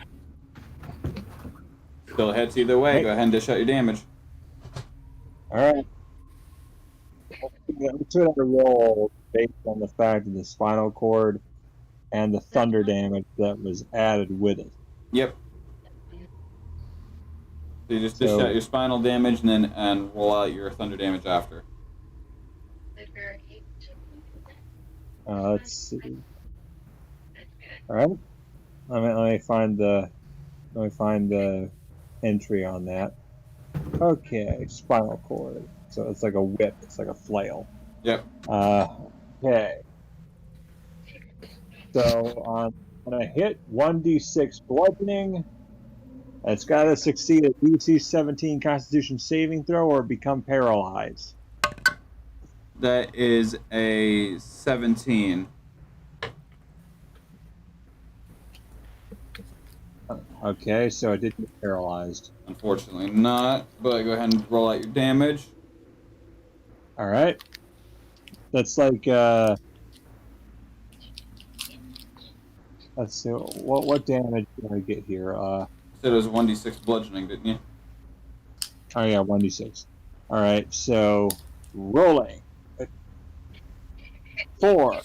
Still hits either way. Hey. Go ahead and dish out your damage. Alright. Let's try to roll based on the fact of the spinal cord and the thunder damage that was added with it. Yep. So you just dish out your spinal damage and then roll out your thunder damage after. Let's see. Alright. Let me find the entry on that. Okay, spinal cord. So it's like a whip. It's like a flail. Yep. Okay. So on a hit, 1d6 bludgeoning. It's got to succeed a DC 17 Constitution saving throw or become paralyzed. That is a 17. Okay, so it didn't get paralyzed. Unfortunately not, but go ahead and roll out your damage. Alright. That's like, let's see, what damage did I get here? You said it was 1d6 bludgeoning, didn't you? Oh yeah, 1d6. Alright, so rolling. 4.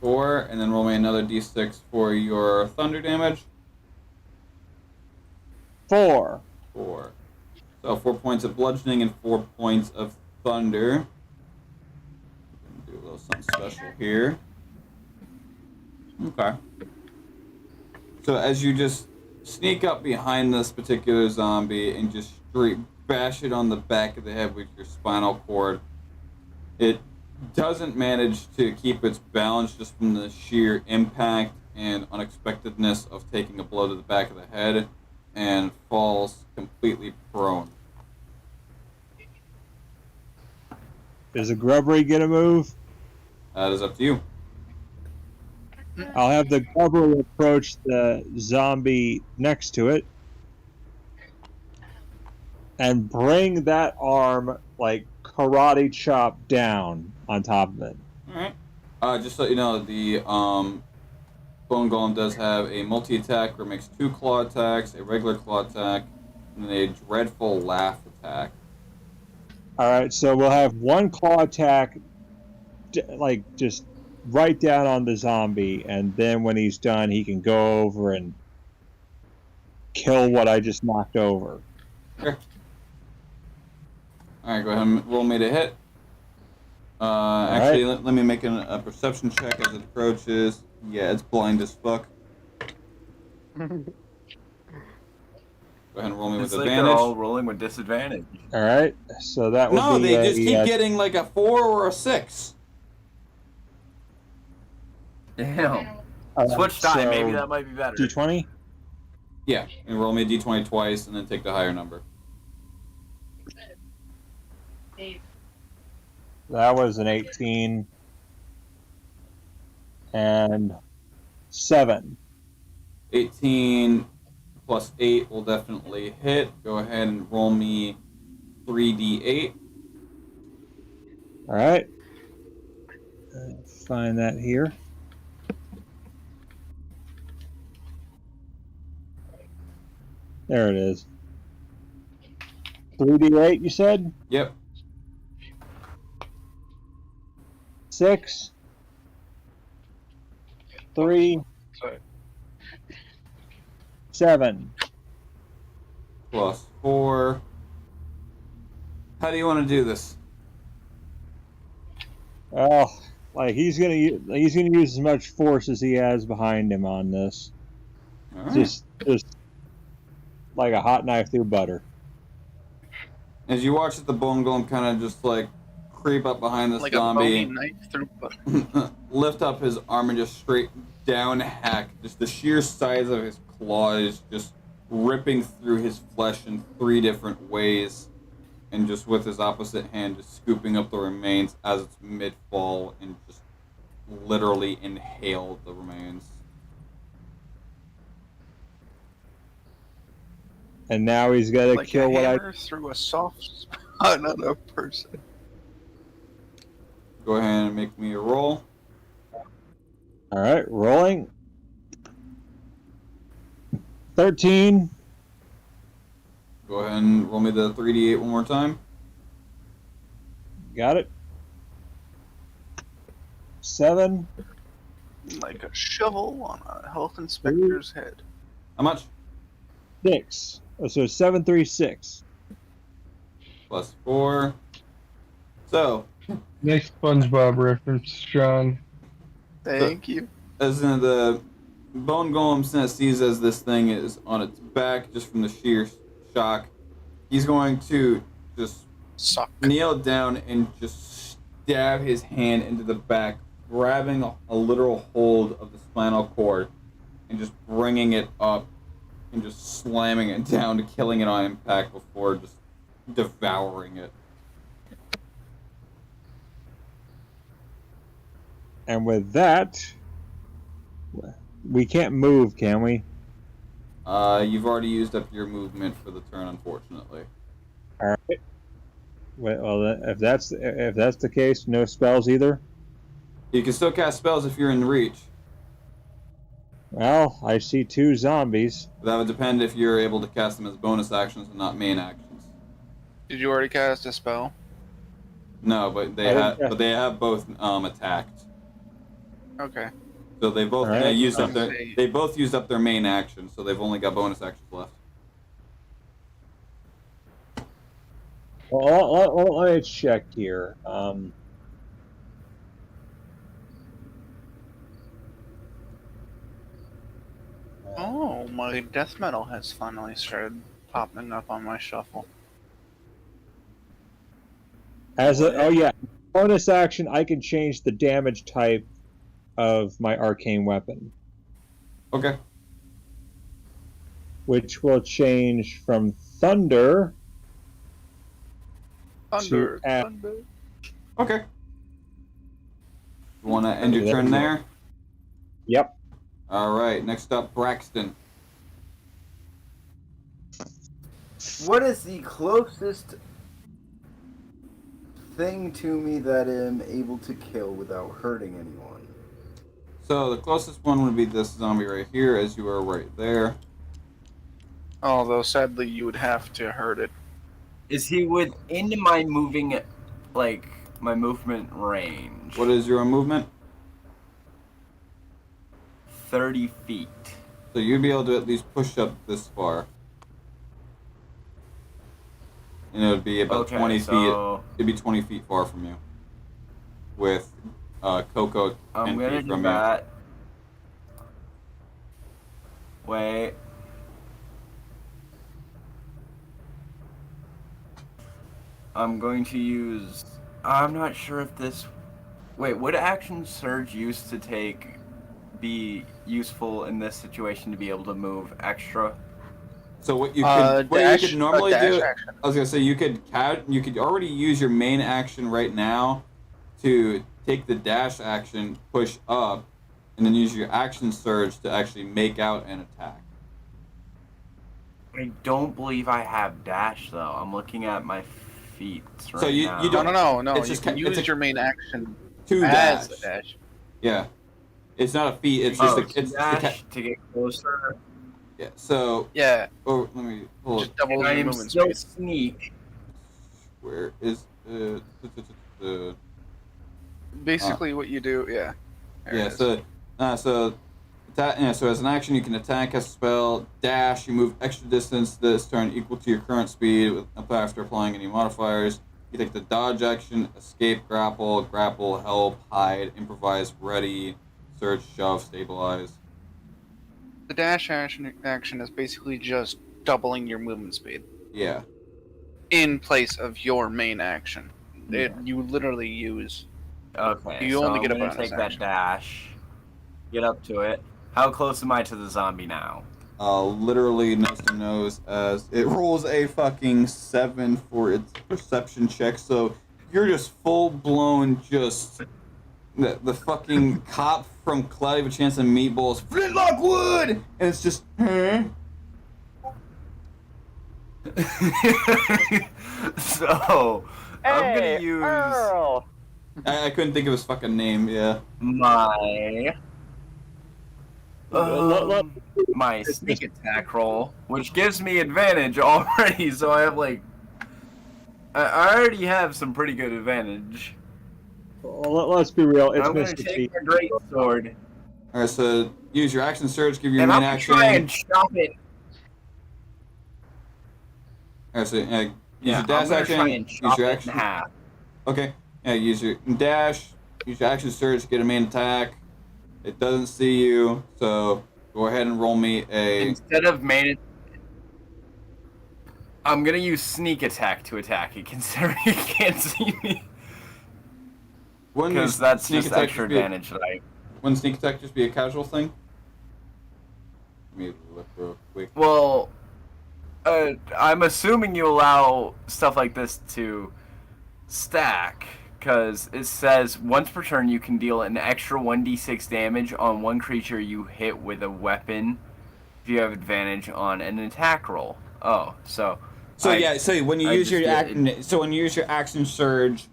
4, and then roll me another d6 for your thunder damage. 4. 4. So 4 points of bludgeoning and 4 points of thunder. Do a little something special here. Okay. So as you just sneak up behind this particular zombie and just straight bash it on the back of the head with your spinal cord, it doesn't manage to keep its balance just from the sheer impact and unexpectedness of taking a blow to the back of the head, and falls completely prone. Does the grubbery get a move? That is up to you. I'll have the grubbery approach the zombie next to it and bring that arm like karate chop down on top of it. Alright. Just so you know, the Bone Golem does have a multi-attack where it makes 2 claw attacks, a regular claw attack, and a dreadful laugh attack. Alright, so we'll have 1 claw attack, like just right down on the zombie, and then when he's done, he can go over and kill what I just knocked over. Sure. Alright, go ahead and roll me to hit. Actually, let me make a perception check as it approaches. Yeah, it's blind as fuck. Go ahead and roll me with It's like advantage. they're all rolling with disadvantage. Alright, so that would No, be they just keep getting like a 4 or a 6. Damn. Switch die, maybe that might be better. D20? Yeah, and roll me a d20 twice and then take the higher number. That was an 18 and 7. 18 plus 8 will definitely hit. Go ahead and roll me 3d8. All right. Find that here. There it is. 3d8, you said? Yep. 6, 3, Sorry. 7. Plus 4. How do you want to do this? Oh, like he's gonna use as much force as he has behind him on this. All right. Just like a hot knife through butter. As you watch the bone golem kind of just like creep up behind this Like a bony zombie, knife through butter. lift up his arm and just straight down hack. Just the sheer size of his claws just ripping through his flesh in 3 different ways. And just with his opposite hand, just scooping up the remains as it's mid-fall and just literally inhale the remains. And now he's got to Like kill a what I. hammer through a soft spot on a person. Go ahead and make me a roll. All right, rolling. 13. Go ahead and roll me the 3d8 one more time. Got it. 7. Like a shovel on a health inspector's head. How much? 6. So 7, 3, 6. Plus 4. So, Nice SpongeBob reference, Sean. Thank you. as in the bone golem sees as this thing is on its back just from the sheer shock, he's going to just Suck. kneel down and just stab his hand into the back, grabbing a literal hold of the spinal cord and just bringing it up and just slamming it down to killing it on impact before just devouring it. And with that, we can't move, can we? You've already used up your movement for the turn, unfortunately. All right. Well, if that's the case, no spells either. You can still cast spells if you're in reach. Well, I see 2 zombies. That would depend if you're able to cast them as bonus actions and not main actions. Did you already cast a spell? No, but they have both attacked. Okay. So they both All right. they both used up their main action, so they've only got bonus actions left. Well, let me check here. Oh, my death metal has finally started popping up on my shuffle. Bonus action, I can change the damage type of my arcane weapon, Okay. which will change from thunder. Thunder, To add- thunder. Okay. You want to end your turn there? Yep. All right. Next up, Braxton. What is the closest thing to me that I'm able to kill without hurting anyone? So the closest one would be this zombie right here, as you are right there. Although sadly you would have to hurt it. Is he within my movement range? What is your movement? 30 feet. So you'd be able to at least push up this far. And it would be about 20 feet. It'd be 20 feet far from you. With Coco 10 gonna feet do from that. Wait. I'm going to use. I'm not sure if this. Wait, would action surge used to take be useful in this situation to be able to move extra? So what you could normally do, action. I was gonna say you could already use your main action right now to take the dash action, push up, and then use your action surge to actually make out an attack. I don't believe I have dash though. I'm looking at my feet right So you now. you don't- No. It's You just can it's use a your main action two as dash. a dash. Yeah, it's not a feat. It's just It's it's dash to get closer. yeah. So Yeah, let me pull just it. double And I your am movement still speed. sneak. Where is Basically, what you do, yeah. There yeah. it is. So so as an action, you can attack a spell, dash. You move extra distance this turn equal to your current speed after applying any modifiers. You take the dodge action, escape, grapple, help, hide, improvise, ready, search, shove, stabilize. The dash action is basically just doubling your movement speed Yeah. in place of your main action. Yeah. You literally use. Okay, You so only I'm get a gonna bonus take action. that dash, get up to it. How close am I to the zombie now? Literally nose to nose as it rolls a fucking 7 for its perception check. So you're just full blown, just the fucking cop from Cloudy with a Chance of Meatballs, Flintlock Wood, and it's just, huh? So I'm gonna use Earl! I couldn't think of his fucking name. Yeah. my Let- my sneak attack roll, which gives me advantage already. So I have I already have some pretty good advantage. Let's be real. It's I'm gonna Mr. T. take my great sword, All right. So use your action surge. Give your and main I'm gonna action. try and chop it. All right. So use Yeah, your I'm dash gonna action. try and Use chop your it in action. half. Okay. Yeah. Use your dash. Use your action surge. Get a main attack. It doesn't see you, so go ahead and roll me a. Instead of main, I'm gonna use sneak attack to attack it, considering it can't see me. Wouldn't Because your that's sneak just attack extra be a- advantage that I. Wouldn't sneak attack just be a casual thing? Let me look real quick. Well, I'm assuming you allow stuff like this to stack, because it says once per turn you can deal an extra 1d6 damage on one creature you hit with a weapon if you have advantage on an attack roll. Oh, so. So when you I use just your did- when you use your action surge,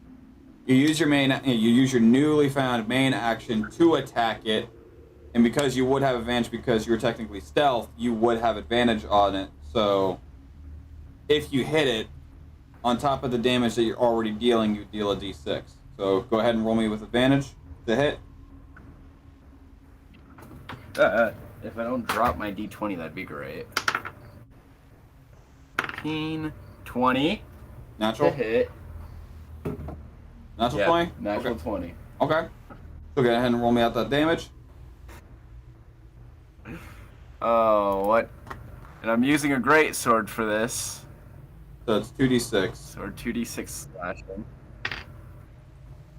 you use your newly found main action to attack it, and because you would have advantage because you're technically stealth, you would have advantage on it. So if you hit it, on top of the damage that you're already dealing, you deal a d6. So go ahead and roll me with advantage to hit. If I don't drop my d20, that'd be great. 15, 20 Natural? to hit. Natural Yeah, 20? natural Okay. 20. Okay. So go ahead and roll me out that damage. Oh, what? And I'm using a great sword for this. So it's 2d6. So 2d6 slashing.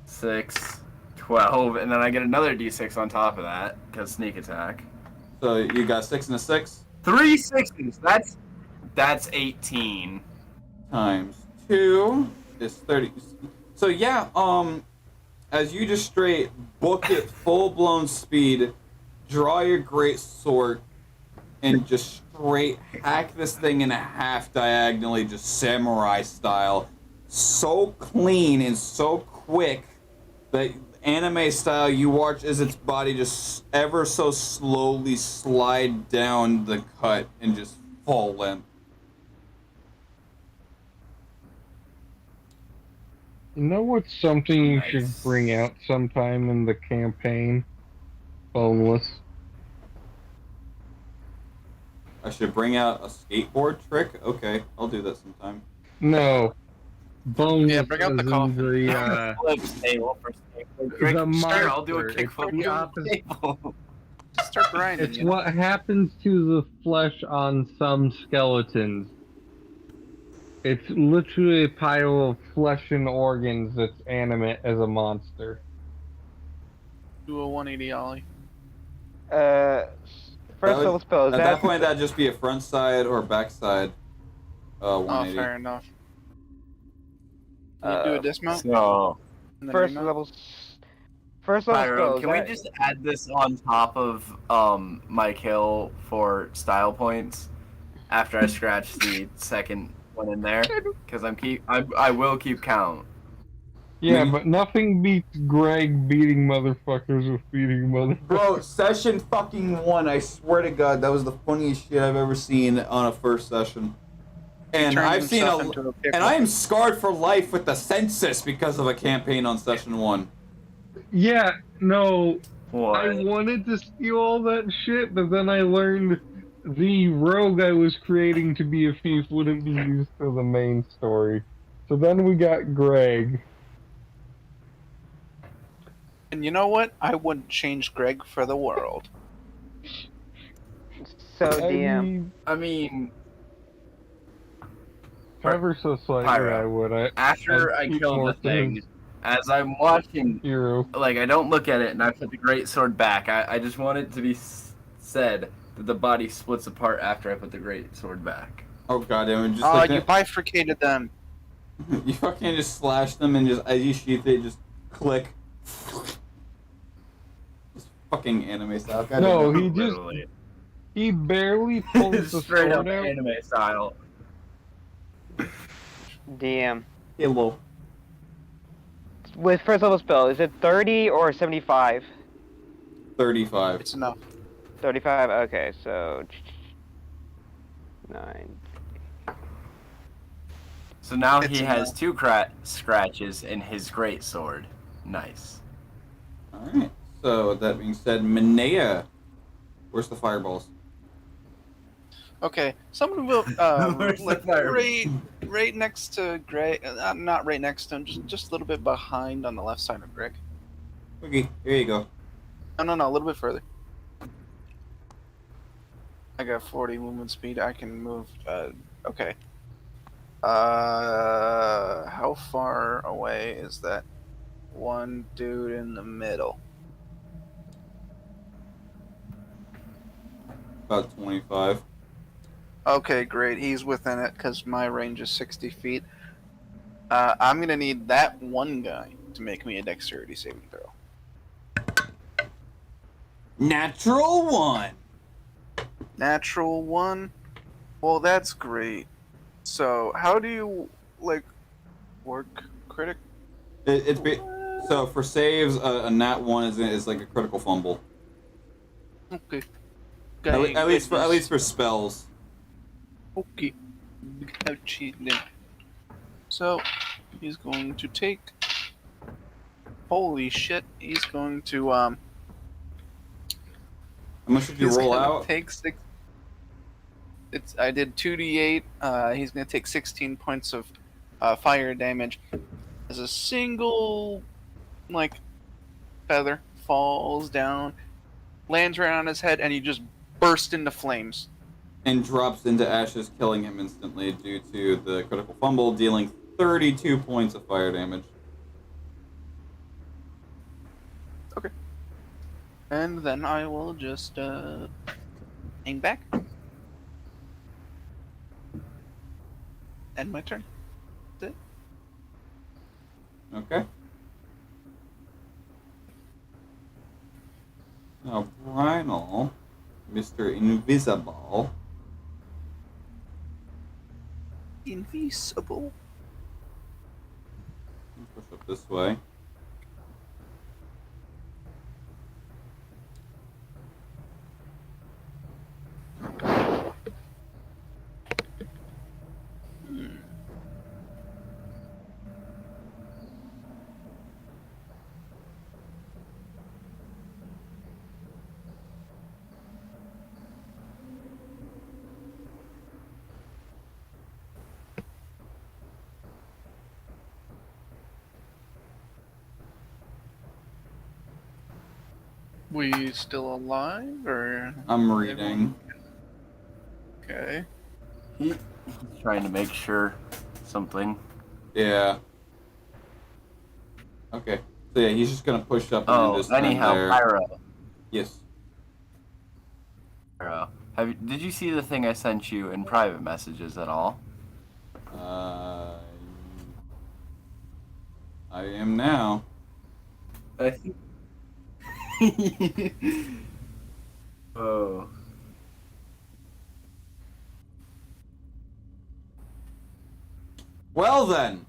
6, 12, and then I get another d6 on top of that, because sneak attack. So you got 6 and a 6 3 6s, that's 18. times 2 is 30. So yeah, as you just straight book it full-blown speed, draw your great sword, and just straight hack this thing in half diagonally, just samurai style. So clean and so quick that anime style you watch as its body just ever so slowly slide down the cut and just fall limp. You know what's something you should Nice. bring out sometime in the campaign? Boneless. I should bring out a skateboard trick? Okay, I'll do that sometime. No. Boneless. Yeah, bring out the as in coffin. The, Flip table for the Sure, I'll do a monster. It's kickflip the on opposite. the table. Just start grinding. It's what happens to the flesh on some skeletons. It's literally a pile of flesh and organs that's animate as a monster. Do a 180 ollie. First level spell is At that point, that'd just be a front side or back side. Oh, 180. fair enough. Can you do a dismount? So, And then First remount? level spell. Pyro, Is can we that- just add this on top of my kill for style points after I scratch the second one in there because I will keep count. Yeah, but nothing beats Greg beating motherfuckers with beating motherfuckers. Bro, session fucking 1, I swear to God, that was the funniest shit I've ever seen on a first session. And turned I've seen himself into a pickle. and I am scarred for life with the census because of a campaign on session 1. Yeah, no, What? I wanted to steal all that shit, but then I learned the rogue I was creating to be a thief wouldn't be used for the main story. So then we got Greg. And you know what? I wouldn't change Greg for the world. So I DM. mean, I mean, ever so slightly Pyro, I would. after I keep kill more the for his thing, as I'm watching, hero. like, I don't look at it and I put the great sword back. I just want it to be said that the body splits apart after I put the great sword back. Oh god, damn it, just Oh, like you that. bifurcated them. You fucking just slash them and just as you sheath it, just click. Just fucking anime style. God No, damn it. he just Literally. he barely pulls the Straight up sword out. anime style. DM. Hello. With first level spell, is it 30 or 75? 35. It's enough. 35. Okay, so 9. So now It's he a has no. 2 scratches in his great sword. Nice. Alright. So with that being said, Minea. Where's the fireballs? Okay, someone will Where's the like fire? right next to Greg. Not right next to him. Just a little bit behind on the left side of Greg. Okay, here you go. No, a little bit further. I got 40 movement speed. I can move. Okay. How far away is that one dude in the middle? About 25. Okay, great. He's within it because my range is 60 feet. I'm gonna need that one guy to make me a dexterity saving throw. Natural 1. Natural 1. Well, that's great. So, how do you like work critic? So for saves, a nat 1 is like a critical fumble. Okay. At least for spells. Okay. Ouchie then. So, he's going to take. Holy shit! He's going to How much did you He's roll gonna out? take 6. I did 2d8. He's gonna take 16 points of fire damage as a single like feather falls down, lands right on his head, and he just bursts into flames. And drops into ashes, killing him instantly due to the critical fumble, dealing 32 points of fire damage. Okay. And then I will just aim back. End my turn. That's it. Okay. Now, Rhinal, Mr. Invisible. Invisible. Push up this way. We still alive, or? I'm reading. Okay. He's trying to make sure something. Yeah. Okay. So yeah, he's just gonna push up and Oh, just stand anyhow, there. Pyro. Yes. Pyro. Did you see the thing I sent you in private messages at all? I am now. I think. Oh. Well then.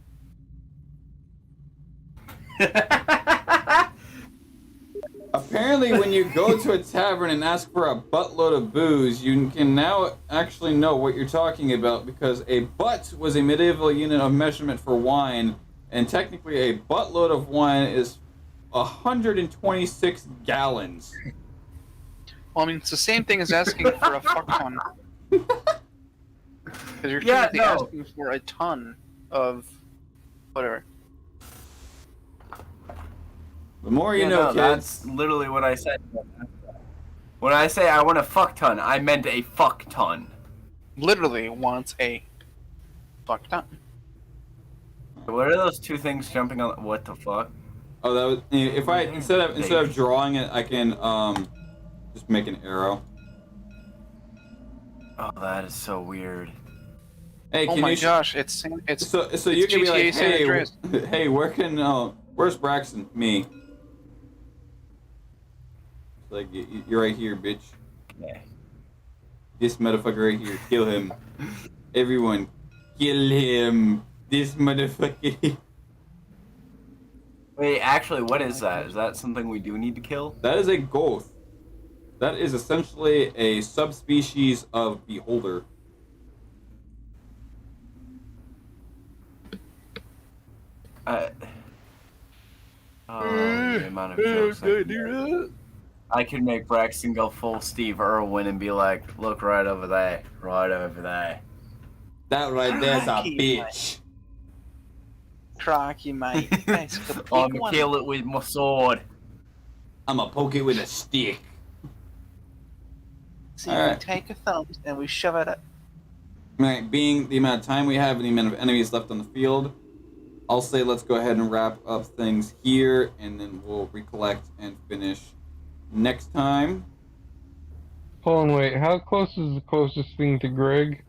Apparently, when you go to a tavern and ask for a buttload of booze, you can now actually know what you're talking about, because a butt was a medieval unit of measurement for wine, and technically a buttload of wine is 126 gallons. Well, I mean, it's the same thing as asking for a fuck ton. Because you're technically asking for a ton of whatever. The more you know, kids. That's literally what I said. When I say I want a fuck ton, I meant a fuck ton. Literally wants a fuck ton. What are those two things jumping on? What the fuck? Oh, that was if I instead of drawing it, I can just make an arrow. Oh, that is so weird. Hey, Oh can my gosh, it's so you can be like, hey, where's Braxton? Me. Like, you're right here, bitch. Yeah. This motherfucker right here, kill him. Everyone, kill him. This motherfucker. Wait, actually, what is that? Is that something we do need to kill? That is a goth. That is essentially a subspecies of beholder. The amount of jokes I could make Braxton go full Steve Irwin and be like, look right over there, right over there. That right there's a bitch. Crocky, mate. Nice. I'm gonna kill it with my sword. I'm gonna poke it with a stick. See, we take a thumb and we shove it up. Alright, being the amount of time we have and the amount of enemies left on the field, I'll say let's go ahead and wrap up things here, and then we'll recollect and finish next time. Hold on, wait. How close is the closest thing to Greg?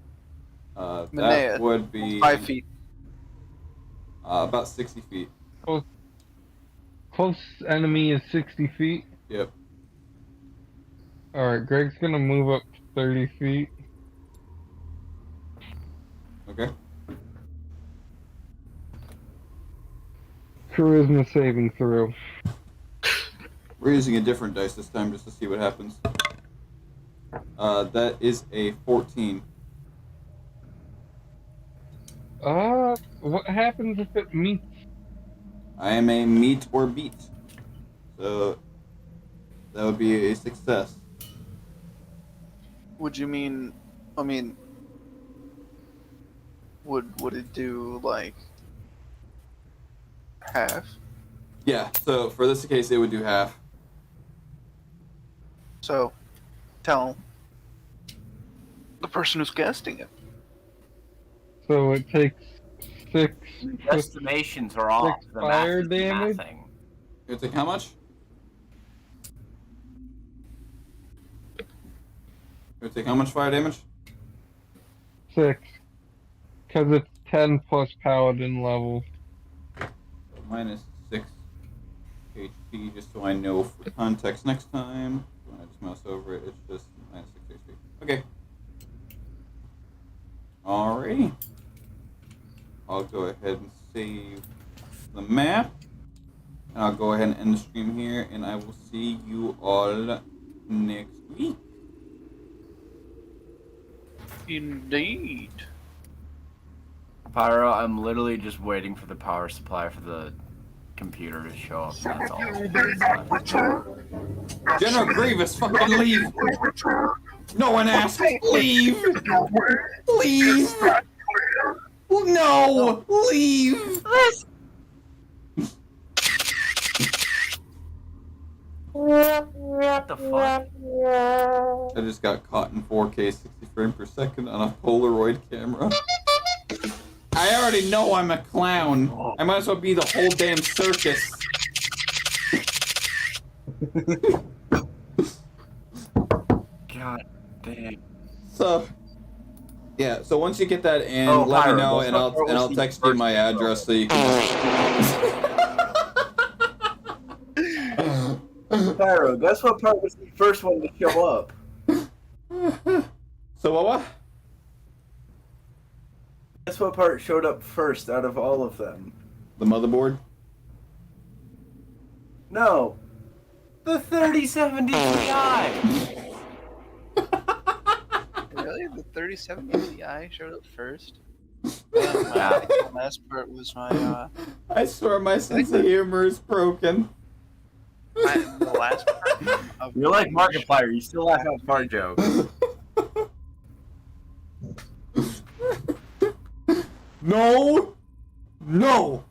That would be 5 feet. About 60 feet. Close enemy is 60 feet? Yep. Alright, Greg's gonna move up 30 feet. Okay. Charisma saving throw. We're using a different dice this time just to see what happens. That is a 14. What happens if it meets? I am a meet or beat. So, that would be a success. Would you mean, I mean, would it do, like, half? Yeah, so for this case, it would do half. So, tell the person who's casting it. So it takes 6 Estimations are off. The fire math is damage? mathing. It would take how much? It would take how much fire damage? 6. Because it's 10 plus paladin level. Minus 6 HP, just so I know for context next time. When I just mouse over it, it's just minus 6 HP. Okay. Alrighty. I'll go ahead and save the map. And I'll go ahead and end the stream here, and I will see you all next week. Indeed. Pyro, I'm literally just waiting for the power supply for the computer to show up. That's all. General Grievous, fucking leave! No one asked! Leave! Please! No! Leave! What the fuck? I just got caught in 4K 60 frames per second on a Polaroid camera. I already know I'm a clown. I might as well be the whole damn circus. God damn. So, yeah. So once you get that in, Oh, let Pyro, me know, let's and not I'll throw text Steve you my first. address so you can. Pyro, guess what part was the first one to show up? So what? Guess what part showed up first out of all of them? The motherboard? No. The 3070 Ti! Really? The 3070 Ti showed up first? The last part was my, I swear my sense of humor is broken. the last part of You're like Markiplier, you still laugh at fart jokes. No! No!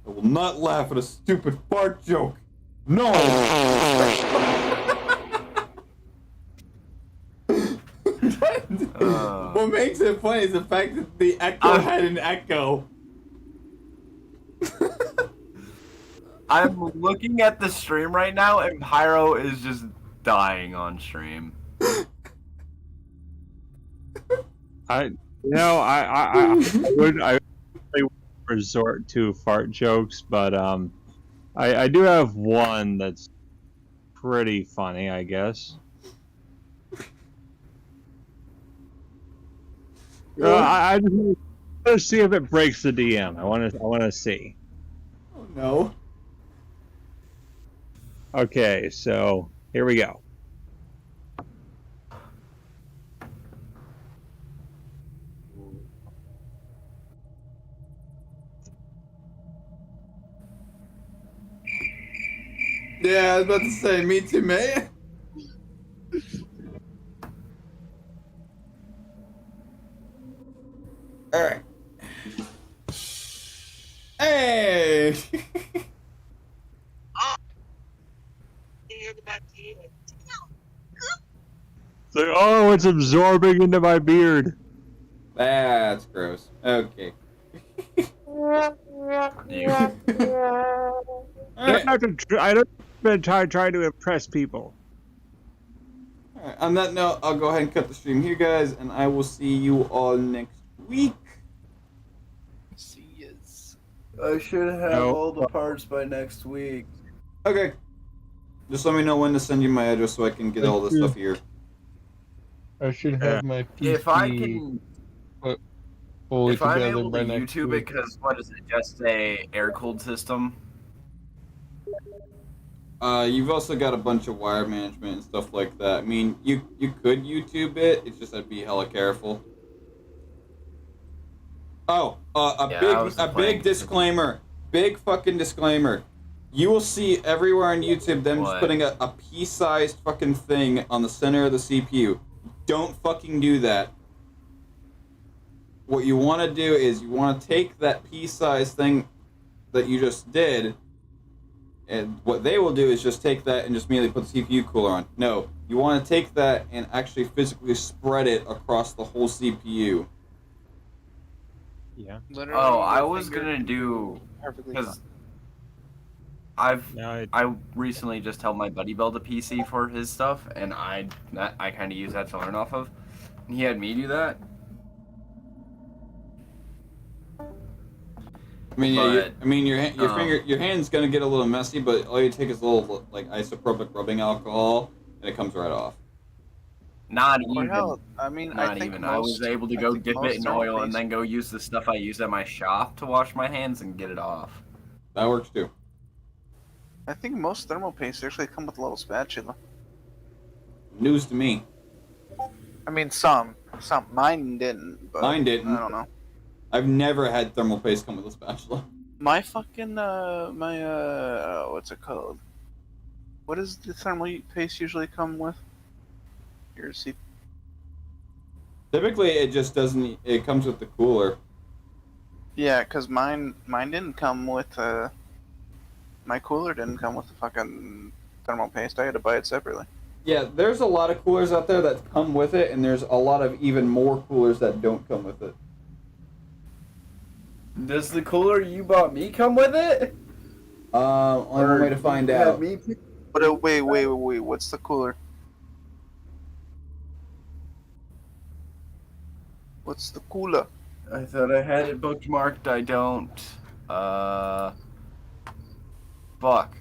I will not laugh at a stupid fart joke. No! What makes it funny is the fact that the echo had an echo. I'm looking at the stream right now, and Pyro is just dying on stream. I would resort to fart jokes, but I do have one that's pretty funny, I guess. I just want to see if it breaks the DM. I want to see. Oh no. Okay, so here we go. Yeah, I was about to say, me too, man. Alright. Hey! You hear the bacteria? It's like, oh, it's absorbing into my beard. That's gross. Okay. I don't spend time trying to impress people. Alright, on that note, I'll go ahead and cut the stream here, guys, and I will see you all next week. See yous. I should have all the parts by next week. Okay. Just let me know when to send you my address so I can get all this stuff here. I should have my PC If I can, fully if I'm together able by to next YouTube week. it, because what is it? Just a air-cooled system. You've also got a bunch of wire management and stuff like that. I mean, you could YouTube it. It's just I'd be hella careful. Oh, a big disclaimer. Big fucking disclaimer. You will see everywhere on YouTube them just putting a pea-sized fucking thing on the center of the CPU. Don't fucking do that. What you want to do is you want to take that pea-sized thing that you just did, and what they will do is just take that and just immediately put the CPU cooler on. No, you want to take that and actually physically spread it across the whole CPU. Yeah. Literally, Oh, I your was finger gonna do, perfectly because fine. I recently just helped my buddy build a PC for his stuff, and I kind of use that to learn off of. And he had me do that. I mean, yeah, But, your hand's gonna get a little messy, but all you take is a little like isopropyl rubbing alcohol, and it comes right off. Not Or even. hell, I mean, Not I think even. most, I was able to I go think dip most it in oil and thermal then go use the stuff I use at my shop to wash my hands and get it off. That works too. I think most thermal pastes actually come with a little spatula. News to me. I mean, some. Mine didn't. But Mine didn't. I don't know. I've never had thermal paste come with a spatula. My fucking what's it called? What does the thermal paste usually come with? Here, see. Typically, it just doesn't. It comes with the cooler. Yeah, cause mine didn't come with my cooler didn't come with the fucking thermal paste. I had to buy it separately. Yeah, there's a lot of coolers out there that come with it, and there's a lot of even more coolers that don't come with it. Does the cooler you bought me come with it? Only one way to find out. But wait, what's the cooler? What's the cooler? I thought I had it bookmarked. I don't. Fuck.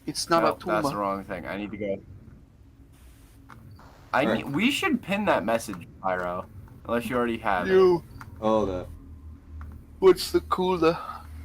It's not a Nope, that's the Tuma. wrong thing. I need to go. Alright. We should pin that message, Pyro. Unless you already have it. You. All that. What's the cooler?